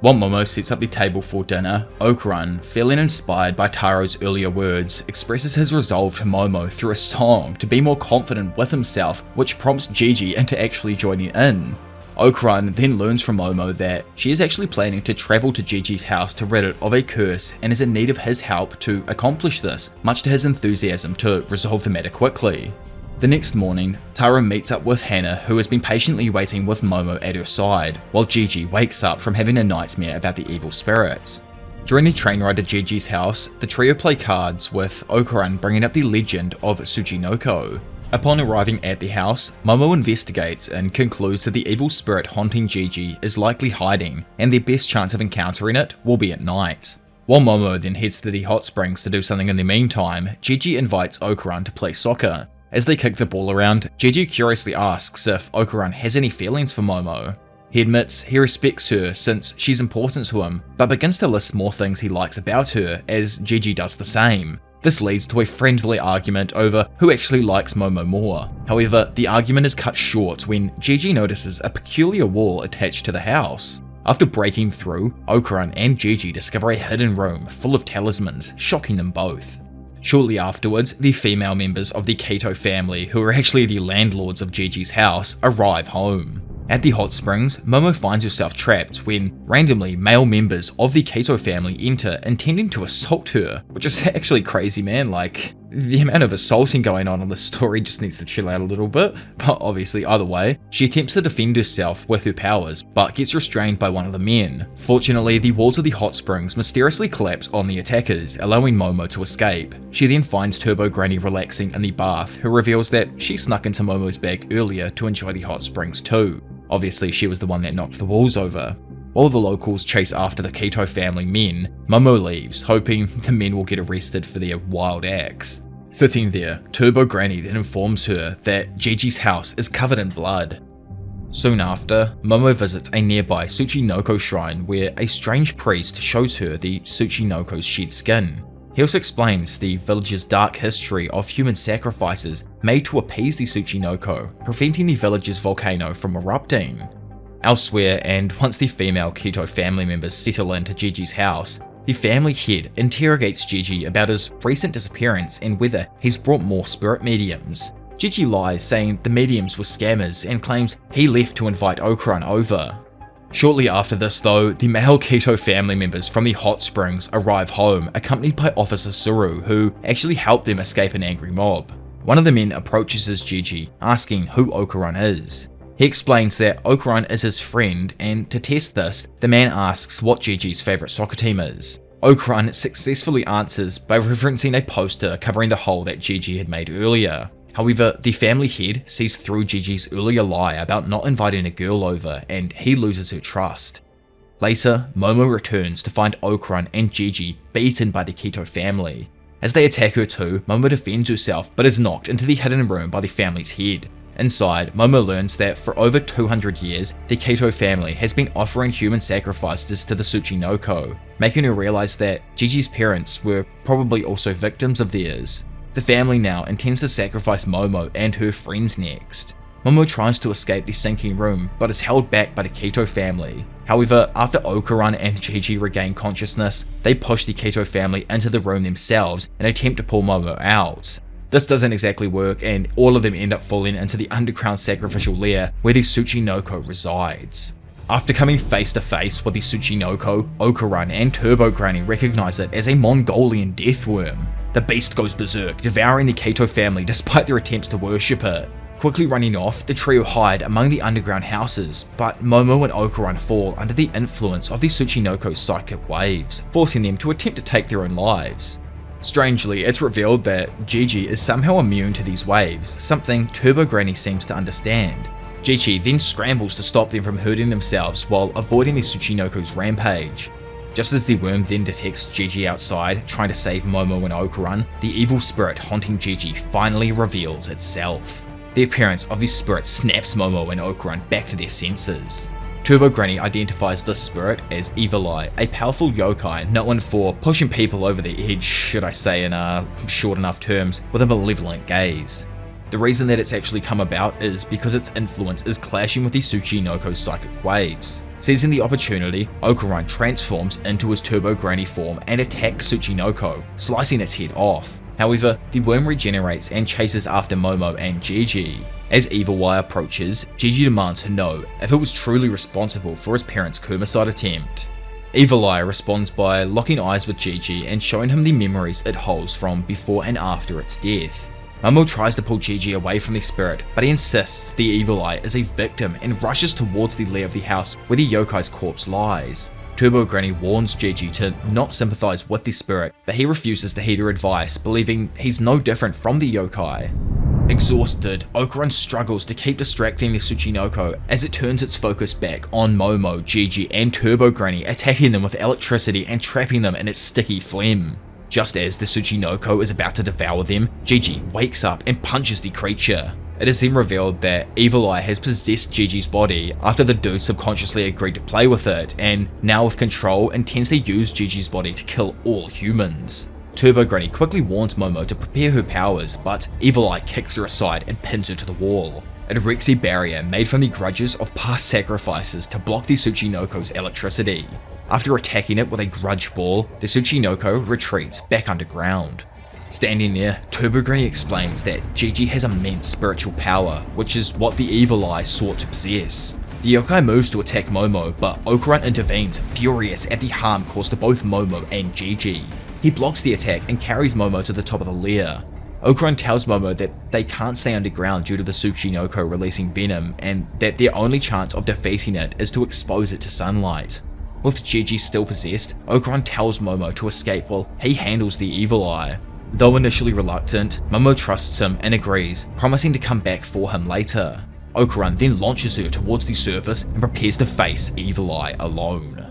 While Momo sets up the table for dinner, Okuran, feeling inspired by Taro's earlier words, expresses his resolve to Momo through a song to be more confident with himself, which prompts Gigi into actually joining in. Okuran then learns from Momo that she is actually planning to travel to Gigi's house to rid it of a curse and is in need of his help to accomplish this, much to his enthusiasm to resolve the matter quickly. The next morning, Taro meets up with Hannah, who has been patiently waiting with Momo at her side, while Gigi wakes up from having a nightmare about the evil spirits. During the train ride to Gigi's house, the trio play cards, with Okuran bringing up the legend of Tsuchinoko. Upon arriving at the house, Momo investigates and concludes that the evil spirit haunting Gigi is likely hiding, and their best chance of encountering it will be at night. While Momo then heads to the hot springs to do something in the meantime, Gigi invites Okuran to play soccer. As they kick the ball around, Gigi curiously asks if Okuran has any feelings for Momo. He admits he respects her since she's important to him, but begins to list more things he likes about her, as Gigi does the same. This leads to a friendly argument over who actually likes Momo more. However, the argument is cut short when Gigi notices a peculiar wall attached to the house. After breaking through, Okuran and Gigi discover a hidden room full of talismans, shocking them both. Shortly afterwards, the female members of the Kaito family, who are actually the landlords of Gigi's house, arrive home. At the hot springs, Momo finds herself trapped when, randomly, male members of the Kaito family enter intending to assault her, which is actually crazy, man. Like, the amount of assaulting going on in this story just needs to chill out a little bit, but obviously either way, she attempts to defend herself with her powers, but gets restrained by one of the men. Fortunately, the walls of the hot springs mysteriously collapse on the attackers, allowing Momo to escape. She then finds Turbo Granny relaxing in the bath, who reveals that she snuck into Momo's bag earlier to enjoy the hot springs too. Obviously, she was the one that knocked the walls over. While the locals chase after the Kaito family men, Momo leaves, hoping the men will get arrested for their wild acts. Sitting there, Turbo Granny then informs her that Gigi's house is covered in blood. Soon after, Momo visits a nearby Tsuchinoko shrine where a strange priest shows her the Tsuchinoko's shed skin. He also explains the village's dark history of human sacrifices made to appease the Tsuchinoko, preventing the village's volcano from erupting. Elsewhere, and once the female Kaito family members settle into Gigi's house, the family head interrogates Gigi about his recent disappearance and whether he's brought more spirit mediums. Gigi lies, saying the mediums were scammers, and claims he left to invite Okuran over. Shortly after this though, the male Kaito family members from the hot springs arrive home, accompanied by Officer Suru, who actually helped them escape an angry mob. One of the men approaches Gigi, asking who Okuran is. He explains that Okuran is his friend, and to test this, the man asks what Gigi's favourite soccer team is. Okuran successfully answers by referencing a poster covering the hole that Gigi had made earlier. However, the family head sees through Gigi's earlier lie about not inviting a girl over, and he loses her trust. Later, Momo returns to find Okuran and Gigi beaten by the Kaito family. As they attack her too, Momo defends herself but is knocked into the hidden room by the family's head. Inside, Momo learns that for over 200 years, the Kaito family has been offering human sacrifices to the Tsuchinoko, making her realize that Gigi's parents were probably also victims of theirs. The family now intends to sacrifice Momo and her friends next. Momo tries to escape the sinking room, but is held back by the Kaito family. However, after Okuran and Gigi regain consciousness, they push the Kaito family into the room themselves and attempt to pull Momo out. This doesn't exactly work, and all of them end up falling into the underground sacrificial lair where the Tsuchinoko resides. After coming face to face with the Tsuchinoko, Okuran and Turbo Granny recognize it as a Mongolian deathworm. The beast goes berserk, devouring the Kaito family despite their attempts to worship it. Quickly running off, the trio hide among the underground houses, but Momo and Okuran fall under the influence of the Tsuchinoko's psychic waves, forcing them to attempt to take their own lives. Strangely, it's revealed that Gigi is somehow immune to these waves, something Turbo Granny seems to understand. Gigi then scrambles to stop them from hurting themselves while avoiding the Tsuchinoko's rampage. Just as the worm then detects Gigi outside, trying to save Momo and Okarun, the evil spirit haunting Gigi finally reveals itself. The appearance of this spirit snaps Momo and Okarun back to their senses. Turbo Granny identifies this spirit as Evil Eye, a powerful yokai known for pushing people over the edge, should I say in short enough terms, with a malevolent gaze. The reason that it's actually come about is because its influence is clashing with the Tsuchinoko's psychic waves. Seizing the opportunity, Okarun transforms into his Turbo Granny form and attacks Tsuchinoko, slicing its head off. However, the worm regenerates and chases after Momo and Gigi. As Evil Eye approaches, Gigi demands to know if it was truly responsible for his parents' Kumicide attempt. Evil Eye responds by locking eyes with Gigi and showing him the memories it holds from before and after its death. Momo tries to pull Gigi away from the spirit, but he insists the Evil Eye is a victim and rushes towards the lair of the house where the yokai's corpse lies. Turbo Granny warns Gigi to not sympathize with the spirit, but he refuses to heed her advice, believing he's no different from the yokai. Exhausted, Okarun struggles to keep distracting the Tsuchinoko as it turns its focus back on Momo, Gigi, and Turbo Granny, attacking them with electricity and trapping them in its sticky phlegm. Just as the Tsuchinoko is about to devour them, Gigi wakes up and punches the creature. It is then revealed that Evil Eye has possessed Gigi's body after the dude subconsciously agreed to play with it, and now with control intends to use Gigi's body to kill all humans. Turbo Granny quickly warns Momo to prepare her powers, but Evil Eye kicks her aside and pins her to the wall. It erects a barrier made from the grudges of past sacrifices to block the Tsuchinoko's electricity. After attacking it with a grudge ball, the Tsuchinoko retreats back underground. Standing there, Turbo Granny explains that Gigi has immense spiritual power, which is what the Evil Eye sought to possess. The yokai moves to attack Momo, but Okarun intervenes, furious at the harm caused to both Momo and Gigi. He blocks the attack and carries Momo to the top of the lair. Okarun tells Momo that they can't stay underground due to the Tsuchinoko releasing venom, and that their only chance of defeating it is to expose it to sunlight. With Gigi still possessed, Okarun tells Momo to escape while he handles the Evil Eye. Though initially reluctant, Momo trusts him and agrees, promising to come back for him later. Okarun then launches her towards the surface and prepares to face Evil Eye alone.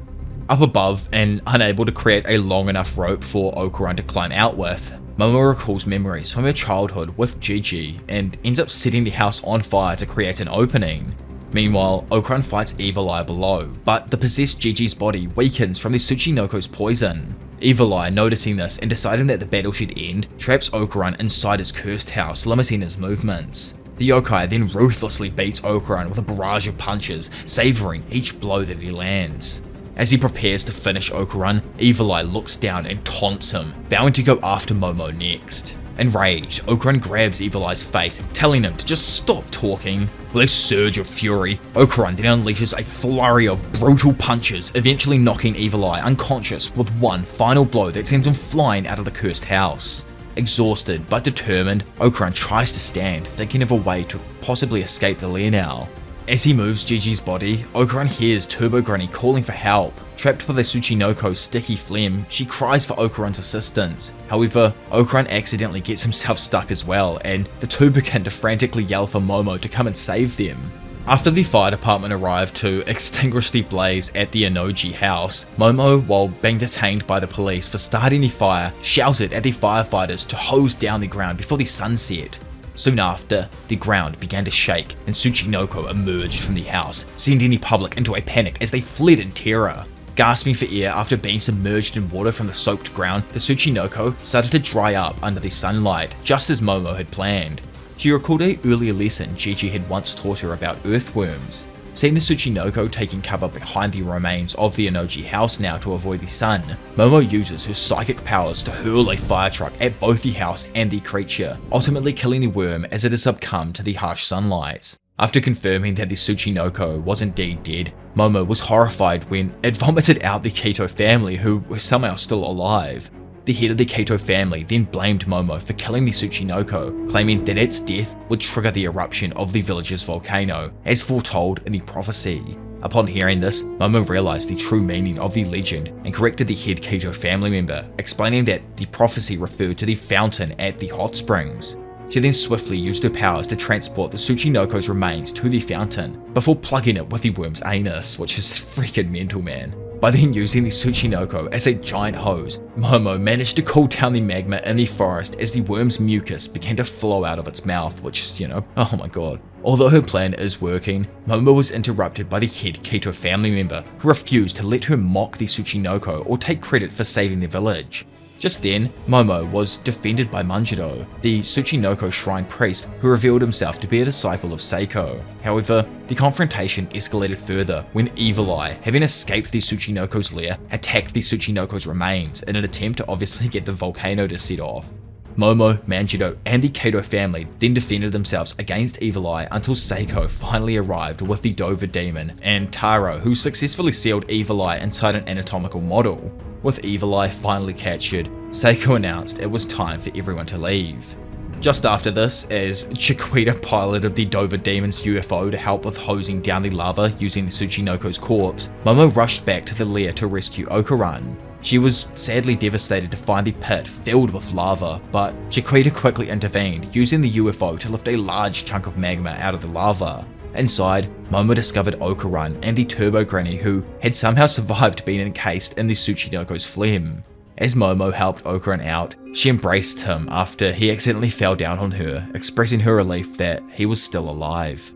Up above, and unable to create a long enough rope for Okarun to climb out with, Momo recalls memories from her childhood with Gigi and ends up setting the house on fire to create an opening. Meanwhile, Okarun fights Evil Eye below, but the possessed Gigi's body weakens from the Tsuchinoko's poison. Evil Eye, noticing this and deciding that the battle should end, traps Okarun inside his cursed house, limiting his movements. The yokai then ruthlessly beats Okarun with a barrage of punches, savoring each blow that he lands. As he prepares to finish Okarun, Evil Eye looks down and taunts him, vowing to go after Momo next. Enraged, Okarun grabs Evil Eye's face, telling him to just stop talking. With a surge of fury, Okarun then unleashes a flurry of brutal punches, eventually knocking Evil Eye unconscious with one final blow that sends him flying out of the cursed house. Exhausted but determined, Okarun tries to stand, thinking of a way to possibly escape the lair now. As he moves Gigi's body, Okarun hears Turbo Granny calling for help. Trapped by the Tsuchinoko's sticky phlegm, she cries for Okarun's assistance. However, Okarun accidentally gets himself stuck as well, and the two begin to frantically yell for Momo to come and save them. After the fire department arrive to extinguish the blaze at the Inoji house, Momo, while being detained by the police for starting the fire, shouted at the firefighters to hose down the ground before the sun set. Soon after, the ground began to shake and Tsuchinoko emerged from the house, sending the public into a panic as they fled in terror. Gasping for air after being submerged in water from the soaked ground, the Tsuchinoko started to dry up under the sunlight, just as Momo had planned. She recalled an earlier lesson Gigi had once taught her about earthworms. Seeing the Tsuchinoko taking cover behind the remains of the Inoji house now to avoid the sun, Momo uses her psychic powers to hurl a fire truck at both the house and the creature, ultimately killing the worm as it has succumbed to the harsh sunlight. After confirming that the Tsuchinoko was indeed dead, Momo was horrified when it vomited out the Kaito family, who were somehow still alive. The head of the Kaito family then blamed Momo for killing the Tsuchinoko, claiming that its death would trigger the eruption of the village's volcano, as foretold in the prophecy. Upon hearing this, Momo realized the true meaning of the legend and corrected the head Kaito family member, explaining that the prophecy referred to the fountain at the hot springs. She then swiftly used her powers to transport the Tsuchinoko's remains to the fountain, before plugging it with the worm's anus, which is freaking mental, man. By then using the Tsuchinoko as a giant hose, Momo managed to cool down the magma in the forest as the worm's mucus began to flow out of its mouth, which is, oh my god. Although her plan is working, Momo was interrupted by the head Kaito family member, who refused to let her mock the Tsuchinoko or take credit for saving the village. Just then, Momo was defended by Manjiro, the Tsuchinoko shrine priest who revealed himself to be a disciple of Seiko. However, the confrontation escalated further when Evil Eye, having escaped the Tsuchinoko's lair, attacked the Tsuchinoko's remains in an attempt to obviously get the volcano to set off. Momo, Manjiro, and the Kaito family then defended themselves against Evil Eye until Seiko finally arrived with the Dover Demon and Taro, who successfully sealed Evil Eye inside an anatomical model. With Evil Eye finally captured, Seiko announced it was time for everyone to leave. Just after this, as Chiquita piloted the Dover Demon's UFO to help with hosing down the lava using the Tsuchinoko's corpse, Momo rushed back to the lair to rescue Okuran. She was sadly devastated to find the pit filled with lava, but Chiquita quickly intervened, using the UFO to lift a large chunk of magma out of the lava. Inside, Momo discovered Okuran and the Turbo Granny, who had somehow survived being encased in the Tsuchinoko's phlegm. As Momo helped Okuran out, she embraced him after he accidentally fell down on her, expressing her relief that he was still alive.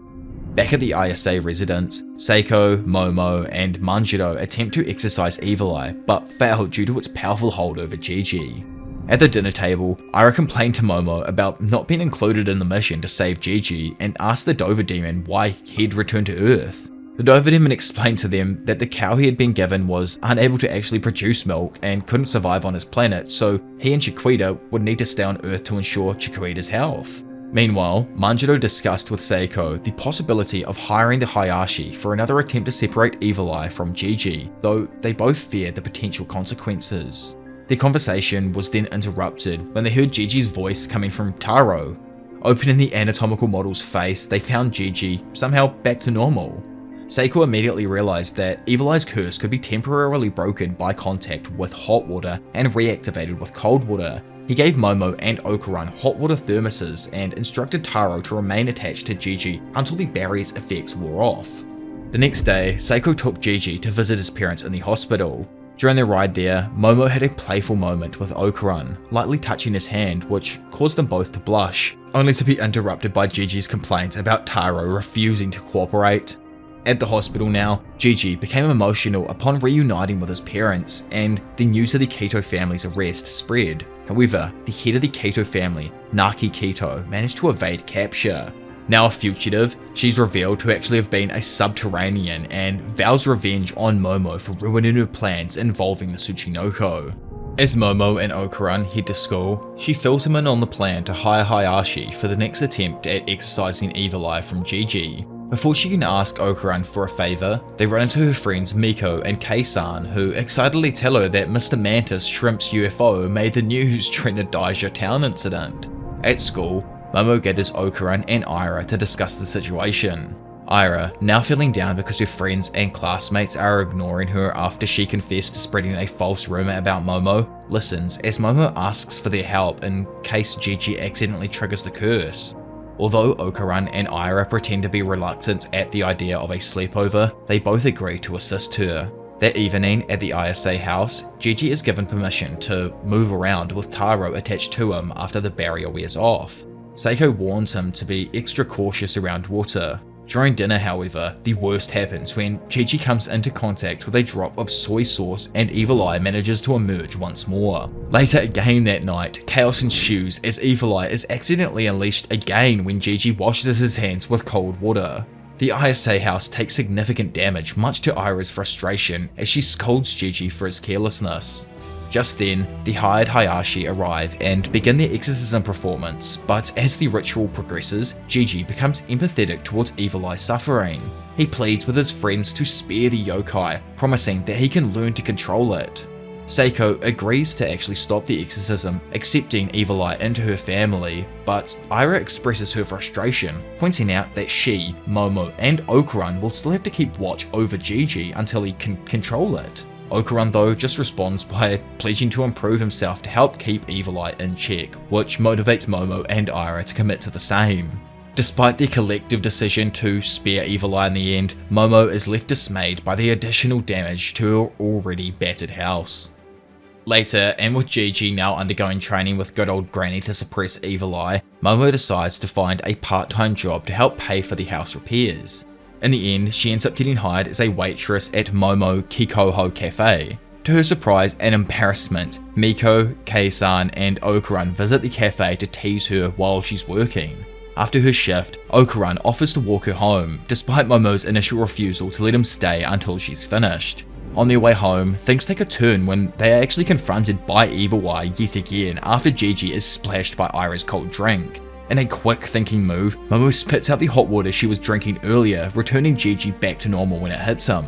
Back at the ISA residence, Seiko, Momo, and Manjiro attempt to exorcise Evil Eye, but fail due to its powerful hold over Gigi. At the dinner table, Ira complained to Momo about not being included in the mission to save Gigi and asked the Dover Demon why he'd returned to Earth. The Dover Demon explained to them that the cow he had been given was unable to actually produce milk and couldn't survive on his planet, so he and Chiquita would need to stay on Earth to ensure Chiquita's health. Meanwhile, Manjiro discussed with Seiko the possibility of hiring the Hayashi for another attempt to separate Evil Eye from Gigi, though they both feared the potential consequences. Their conversation was then interrupted when they heard Gigi's voice coming from Taro. Opening the anatomical model's face, they found Gigi somehow back to normal. Seiko immediately realized that Evil Eye's curse could be temporarily broken by contact with hot water and reactivated with cold water. He gave Momo and Okuran hot water thermoses and instructed Taro to remain attached to Gigi until the barrier's effects wore off. The next day, Seiko took Gigi to visit his parents in the hospital. During their ride there, Momo had a playful moment with Okuran, lightly touching his hand, which caused them both to blush, only to be interrupted by Gigi's complaints about Taro refusing to cooperate. At the hospital now, Gigi became emotional upon reuniting with his parents, and the news of the Kaito family's arrest spread. However, the head of the Kaito family, Naki Kaito, managed to evade capture. Now a fugitive, she's revealed to actually have been a subterranean and vows revenge on Momo for ruining her plans involving the Tsuchinoko. As Momo and Okuran head to school, she fills him in on the plan to hire Hayashi for the next attempt at exorcising Evil Eye from Gigi. Before she can ask Okuran for a favour, they run into her friends Miko and Kei-san, who excitedly tell her that Mr. Mantis Shrimp's UFO made the news during the Daija Town incident. At school, Momo gathers Okuran and Ira to discuss the situation. Ira, now feeling down because her friends and classmates are ignoring her after she confessed to spreading a false rumour about Momo, listens as Momo asks for their help in case Gigi accidentally triggers the curse. Although Okuran and Ira pretend to be reluctant at the idea of a sleepover, they both agree to assist her. That evening at the ISA house, Gigi is given permission to move around with Taro attached to him after the barrier wears off. Seiko warns him to be extra cautious around water. During dinner, however, the worst happens when Gigi comes into contact with a drop of soy sauce and Evil Eye manages to emerge once more. Later again that night, chaos ensues as Evil Eye is accidentally unleashed again when Gigi washes his hands with cold water. The ISA house takes significant damage, much to Ira's frustration as she scolds Gigi for his carelessness. Just then, the hired Hayashi arrive and begin their exorcism performance, but as the ritual progresses, Gigi becomes empathetic towards Evil Eye's suffering. He pleads with his friends to spare the yokai, promising that he can learn to control it. Seiko agrees to actually stop the exorcism, accepting Evil Eye into her family, but Aira expresses her frustration, pointing out that she, Momo, and Okuran will still have to keep watch over Gigi until he can control it. Okuran though just responds by pledging to improve himself to help keep Evil Eye in check, which motivates Momo and Aira to commit to the same. Despite their collective decision to spare Evil Eye in the end, Momo is left dismayed by the additional damage to her already battered house. Later, and with Gigi now undergoing training with good old Granny to suppress Evil Eye, Momo decides to find a part-time job to help pay for the house repairs. In the end, she ends up getting hired as a waitress at Momo Kikoho Cafe. To her surprise and embarrassment, Miko, Kei-san, and Okuran visit the cafe to tease her while she's working. After her shift, Okuran offers to walk her home, despite Momo's initial refusal to let him stay until she's finished. On their way home, things take a turn when they are actually confronted by Evil Eye yet again after Gigi is splashed by Aira's cold drink. In a quick thinking move, Momo spits out the hot water she was drinking earlier, returning Gigi back to normal when it hits him.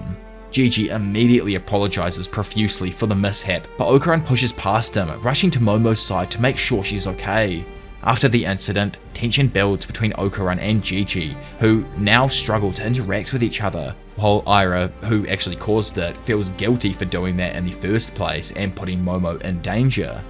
Gigi immediately apologizes profusely for the mishap, but Okuran pushes past him, rushing to Momo's side to make sure she's okay. After the incident, tension builds between Okuran and Gigi, who now struggle to interact with each other, while Aira, who actually caused it, feels guilty for doing that in the first place and putting Momo in danger.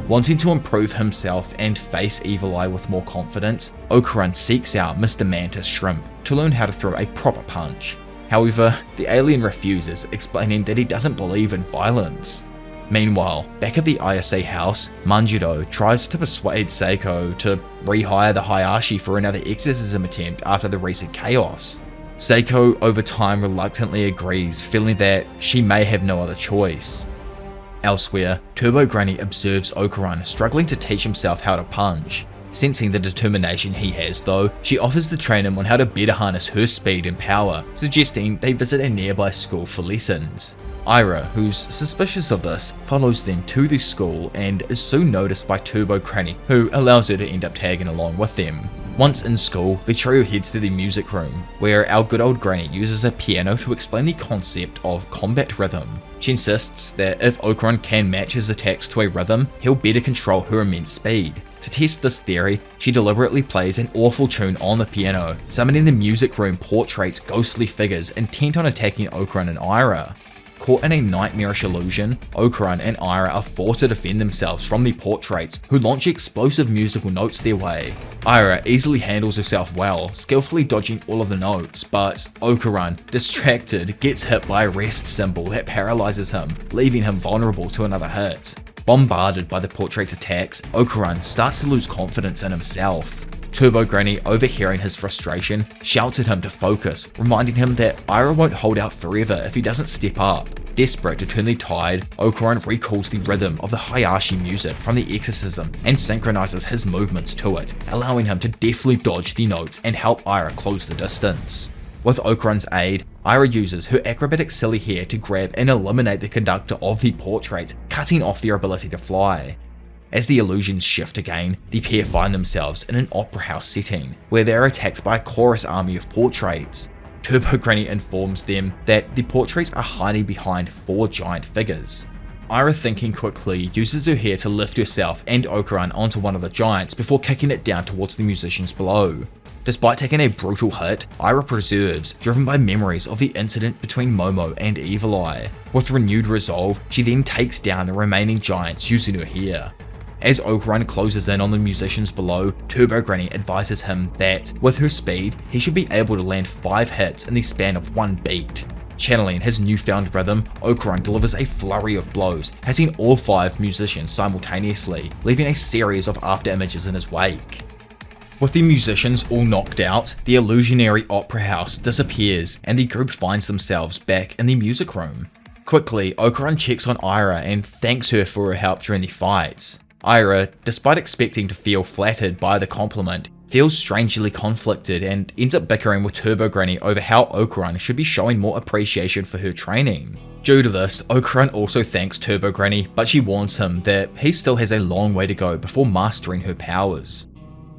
Wanting to improve himself and face Evil Eye with more confidence, Okuran seeks out Mr. Mantis Shrimp to learn how to throw a proper punch. However, the alien refuses, explaining that he doesn't believe in violence. Meanwhile, back at the ISA house, Manjiro tries to persuade Seiko to rehire the Hayashi for another exorcism attempt after the recent chaos. Seiko over time reluctantly agrees, feeling that she may have no other choice. Elsewhere, Turbo Granny observes Okuran struggling to teach himself how to punch. Sensing the determination he has though, she offers to train him on how to better harness her speed and power, suggesting they visit a nearby school for lessons. Aira, who's suspicious of this, follows them to the school and is soon noticed by Turbo Granny, who allows her to end up tagging along with them. Once in school, the trio heads to the music room, where our good old Granny uses a piano to explain the concept of combat rhythm. She insists that if Okuran can match his attacks to a rhythm, he'll better control her immense speed. To test this theory, she deliberately plays an awful tune on the piano, summoning the music room portraits ghostly figures intent on attacking Okuran and Aira. Caught in a nightmarish illusion, Okuran and Aira are forced to defend themselves from the portraits, who launch explosive musical notes their way. Aira easily handles herself well, skillfully dodging all of the notes, but Okuran, distracted, gets hit by a rest symbol that paralyzes him, leaving him vulnerable to another hit. Bombarded by the portrait's attacks, Okuran starts to lose confidence in himself. Turbo Granny, overhearing his frustration, shouts at him to focus, reminding him that Aira won't hold out forever if he doesn't step up. Desperate to turn the tide, Okuran recalls the rhythm of the Hayashi music from the exorcism and synchronizes his movements to it, allowing him to deftly dodge the notes and help Aira close the distance. With Okuran's aid, Aira uses her acrobatic silly hair to grab and eliminate the conductor of the portrait, cutting off their ability to fly. As the illusions shift again, the pair find themselves in an opera house setting, where they are attacked by a chorus army of portraits. Turbo Granny informs them that the portraits are hiding behind 4 giant figures. Aira, thinking quickly, uses her hair to lift herself and Okuran onto one of the giants before kicking it down towards the musicians below. Despite taking a brutal hit, Aira preserves, driven by memories of the incident between Momo and Evil Eye. With renewed resolve, she then takes down the remaining giants using her hair. As Okuran closes in on the musicians below, Turbo Granny advises him that, with her speed, he should be able to land 5 hits in the span of 1 beat. Channeling his newfound rhythm, Okuran delivers a flurry of blows, hitting all 5 musicians simultaneously, leaving a series of after images in his wake. With the musicians all knocked out, the illusionary opera house disappears and the group finds themselves back in the music room. Quickly, Okuran checks on Aira and thanks her for her help during the fights. Aira, despite expecting to feel flattered by the compliment, feels strangely conflicted and ends up bickering with Turbo Granny over how Okuran should be showing more appreciation for her training. Due to this, Okuran also thanks Turbo Granny, but she warns him that he still has a long way to go before mastering her powers.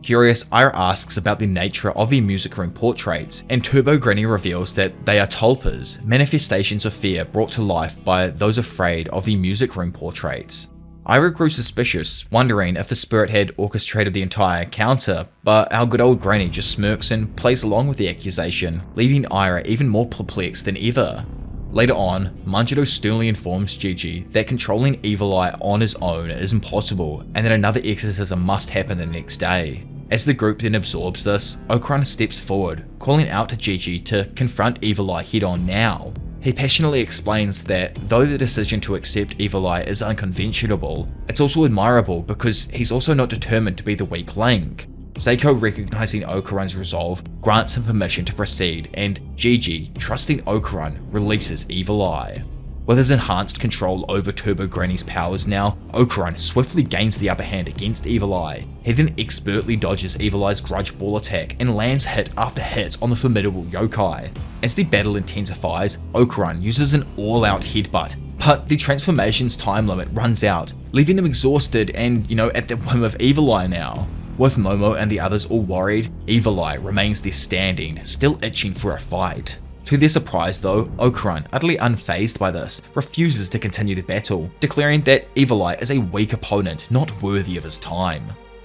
Curious, Ira asks about the nature of the music room portraits, and Turbo Granny reveals that they are tulpas, manifestations of fear brought to life by those afraid of the music room portraits. Ira grew suspicious, wondering if the spirit had orchestrated the entire encounter, but our good old Granny just smirks and plays along with the accusation, leaving Ira even more perplexed than ever. Later on, Manjiro sternly informs Gigi that controlling Evil Eye on his own is impossible and that another exorcism must happen the next day. As the group then absorbs this, Okuran steps forward, calling out to Gigi to confront Evil Eye head on now. He passionately explains that though the decision to accept Evil Eye is unconventional, it's also admirable because he's also not determined to be the weak link. Seiko, recognizing Okuran's resolve, grants him permission to proceed, and Gigi, trusting Okuran, releases Evil Eye. With his enhanced control over Turbo Granny's powers now, Okuran swiftly gains the upper hand against Evil Eye. He then expertly dodges Evil Eye's grudge ball attack and lands hit after hit on the formidable yokai. As the battle intensifies, Okuran uses an all-out headbutt, but the transformation's time limit runs out, leaving him exhausted and, at the whim of Evil Eye now. With Momo and the others all worried, Evil Eye remains there standing, still itching for a fight. To their surprise though, Okuran, utterly unfazed by this, refuses to continue the battle, declaring that Evil Eye is a weak opponent not worthy of his time.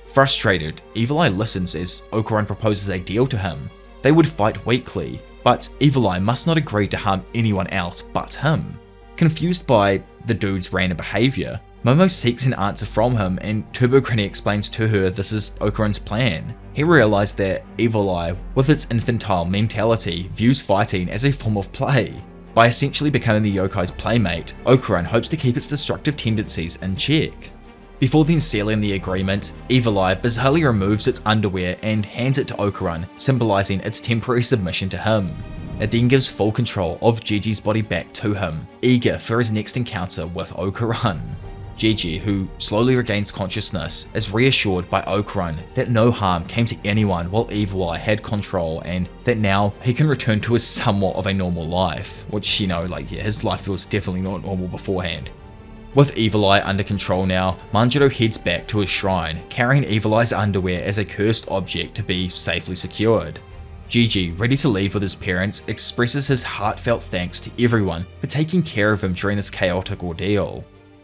Frustrated, Evil Eye listens as Okuran proposes a deal to him. They would fight weekly, but Evil Eye must not agree to harm anyone else but him. Confused by the dude's random behaviour, Momo seeks an answer from him and Turbo Granny explains to her this is Okuran's plan. He realised that Evil Eye, with its infantile mentality, views fighting as a form of play. By essentially becoming the yokai's playmate, Okuran hopes to keep its destructive tendencies in check. Before then sealing the agreement, Evil Eye bizarrely removes its underwear and hands it to Okuran, symbolising its temporary submission to him. It then gives full control of Gigi's body back to him, eager for his next encounter with Okuran. Gigi, who slowly regains consciousness, is reassured by Okuran that no harm came to anyone while Evil Eye had control and that now he can return to his somewhat of a normal life, which, his life was definitely not normal beforehand. With Evil Eye under control now, Manjiro heads back to his shrine, carrying Evil Eye's underwear as a cursed object to be safely secured. Gigi, ready to leave with his parents, expresses his heartfelt thanks to everyone for taking care of him during this chaotic ordeal.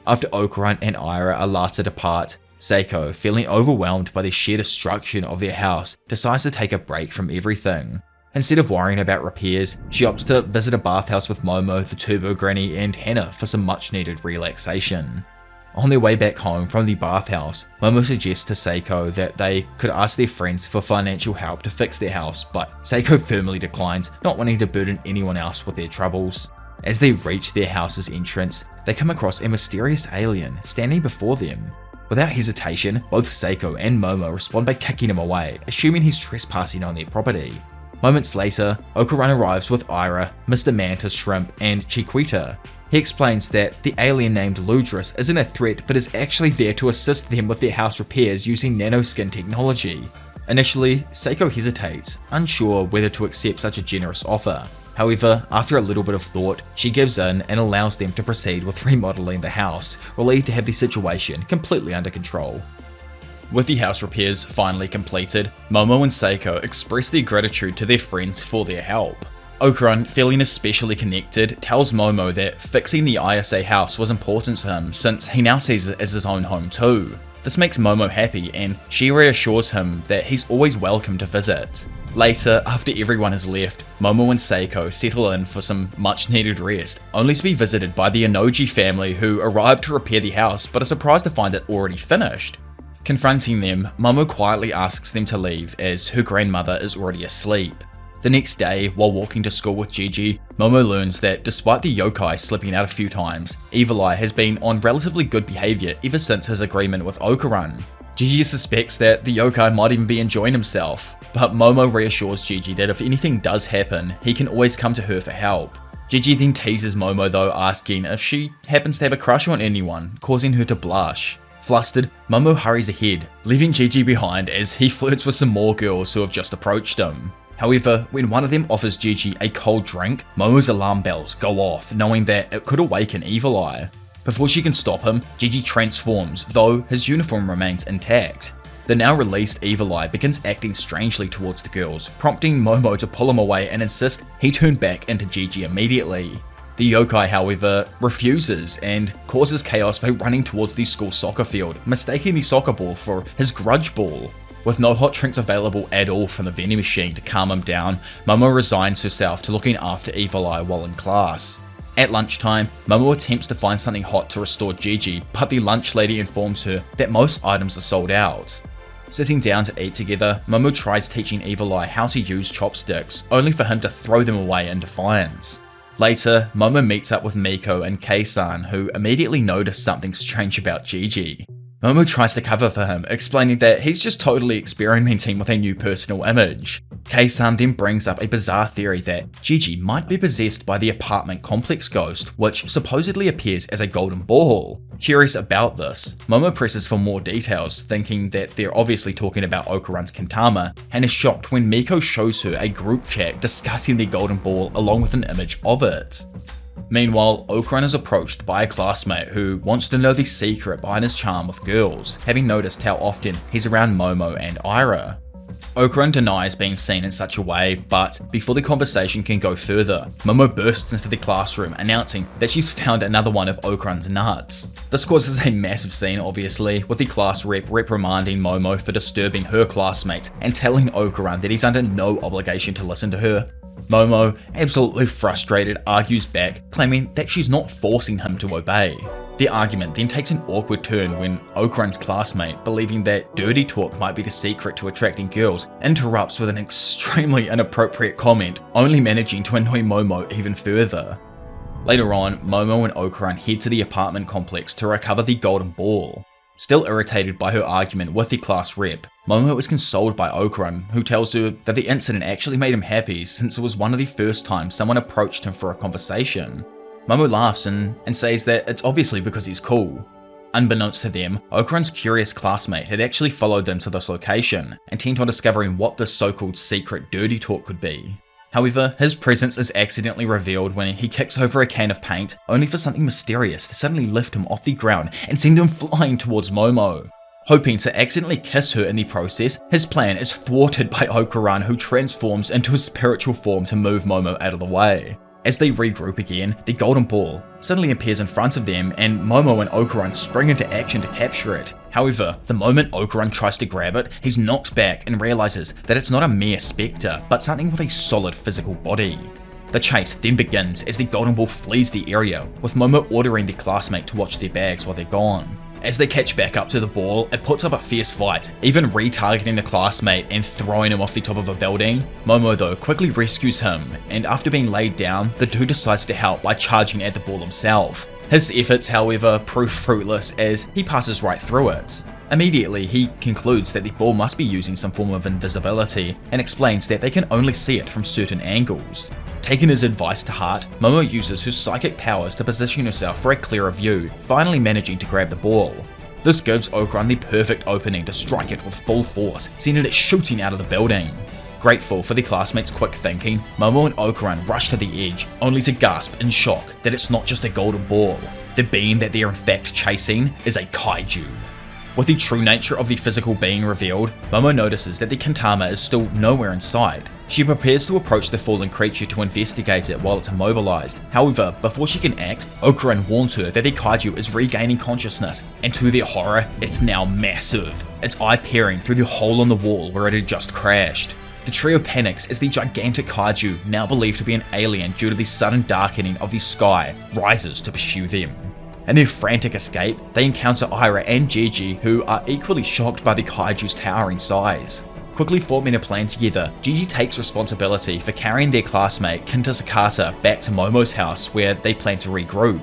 After Okuran and Ira are last to depart, Seiko, feeling overwhelmed by the sheer destruction of their house, decides to take a break from everything. Instead of worrying about repairs, she opts to visit a bathhouse with Momo, the Turbo Granny, and Hannah for some much needed relaxation. On their way back home from the bathhouse, Momo suggests to Seiko that they could ask their friends for financial help to fix their house, but Seiko firmly declines, not wanting to burden anyone else with their troubles. As they reach their house's entrance, they come across a mysterious alien standing before them. Without hesitation, both Seiko and Momo respond by kicking him away, assuming he's trespassing on their property. Moments later, Okuran arrives with Ira, Mr. Mantis Shrimp, and Chiquita. He explains that the alien named Ludris isn't a threat but is actually there to assist them with their house repairs using nanoskin technology. Initially, Seiko hesitates, unsure whether to accept such a generous offer. However, after a little bit of thought, she gives in and allows them to proceed with remodeling the house, relieved to have the situation completely under control. With the house repairs finally completed, Momo and Seiko express their gratitude to their friends for their help. Okuran, feeling especially connected, tells Momo that fixing the ISA house was important to him since he now sees it as his own home too. This makes Momo happy and she reassures him that he's always welcome to visit. Later, after everyone has left, Momo and Seiko settle in for some much needed rest, only to be visited by the Inoji family who arrive to repair the house but are surprised to find it already finished. Confronting them, Momo quietly asks them to leave as her grandmother is already asleep. The next day, while walking to school with Gigi, Momo learns that despite the yokai slipping out a few times, Evil Eye has been on relatively good behaviour ever since his agreement with Okuran. Gigi suspects that the yokai might even be enjoying himself, but Momo reassures Gigi that if anything does happen, he can always come to her for help. Gigi then teases Momo though, asking if she happens to have a crush on anyone, causing her to blush. Flustered, Momo hurries ahead, leaving Gigi behind as he flirts with some more girls who have just approached him. However, when one of them offers Gigi a cold drink, Momo's alarm bells go off, knowing that it could awaken Evil Eye. Before she can stop him, Gigi transforms, though his uniform remains intact. The now released Evil Eye begins acting strangely towards the girls, prompting Momo to pull him away and insist he turn back into Gigi immediately. The yokai, however, refuses and causes chaos by running towards the school soccer field, mistaking the soccer ball for his grudge ball. With no hot drinks available at all from the vending machine to calm him down, Momo resigns herself to looking after Evil Eye while in class. At lunchtime, Momo attempts to find something hot to restore Gigi, but the lunch lady informs her that most items are sold out. Sitting down to eat together, Momo tries teaching Evil Eye how to use chopsticks, only for him to throw them away in defiance. Later, Momo meets up with Miko and Kei-san, who immediately notice something strange about Gigi. Momo tries to cover for him, explaining that he's just totally experimenting with a new personal image. Kei-san then brings up a bizarre theory that Gigi might be possessed by the apartment complex ghost, which supposedly appears as a golden ball. Curious about this, Momo presses for more details, thinking that they're obviously talking about Okuran's Kintama, and is shocked when Miko shows her a group chat discussing the golden ball along with an image of it. Meanwhile, Okuran is approached by a classmate who wants to know the secret behind his charm with girls, having noticed how often he's around Momo and Aira. Okuran denies being seen in such a way, but before the conversation can go further, Momo bursts into the classroom announcing that she's found another one of Okuran's nuts. This causes a massive scene obviously, with the class rep reprimanding Momo for disturbing her classmates and telling Okuran that he's under no obligation to listen to her. Momo, absolutely frustrated, argues back, claiming that she's not forcing him to obey. The argument then takes an awkward turn when Okuran's classmate, believing that dirty talk might be the secret to attracting girls, interrupts with an extremely inappropriate comment, only managing to annoy Momo even further. Later on, Momo and Okuran head to the apartment complex to recover the golden ball. Still irritated by her argument with the class rep, Momo is consoled by Okuran, who tells her that the incident actually made him happy since it was one of the first times someone approached him for a conversation. Momo laughs and says that it's obviously because he's cool. Unbeknownst to them, Okuran's curious classmate had actually followed them to this location, intent on discovering what this so-called secret dirty talk could be. However, his presence is accidentally revealed when he kicks over a can of paint, only for something mysterious to suddenly lift him off the ground and send him flying towards Momo. Hoping to accidentally kiss her in the process, his plan is thwarted by Okuran, who transforms into a spiritual form to move Momo out of the way. As they regroup again, the golden ball suddenly appears in front of them and Momo and Okuran spring into action to capture it. However, the moment Okuran tries to grab it, he's knocked back and realizes that it's not a mere spectre, but something with a solid physical body. The chase then begins as the golden ball flees the area, with Momo ordering the classmate to watch their bags while they're gone. As they catch back up to the ball, it puts up a fierce fight, even retargeting the classmate and throwing him off the top of a building. Momo though quickly rescues him, and after being laid down, the dude decides to help by charging at the ball himself. His efforts, however, prove fruitless as he passes right through it. Immediately, he concludes that the ball must be using some form of invisibility, and explains that they can only see it from certain angles. Taking his advice to heart, Momo uses her psychic powers to position herself for a clearer view, finally managing to grab the ball. This gives Okuran the perfect opening to strike it with full force, sending it shooting out of the building. Grateful for the classmates' quick thinking, Momo and Okuran rush to the edge, only to gasp in shock that it's not just a golden ball. The being that they're in fact chasing is a kaiju. With the true nature of the physical being revealed, Momo notices that the Kintama is still nowhere in sight. She prepares to approach the fallen creature to investigate it while it's immobilized. However, before she can act, Okuran warns her that the kaiju is regaining consciousness, and to their horror, it's now massive, its eye peering through the hole in the wall where it had just crashed. The trio panics as the gigantic kaiju, now believed to be an alien due to the sudden darkening of the sky, rises to pursue them. In their frantic escape, they encounter Aira and Gigi, who are equally shocked by the kaiju's towering size. Quickly forming a plan together, Gigi takes responsibility for carrying their classmate Kintasakata back to Momo's house where they plan to regroup.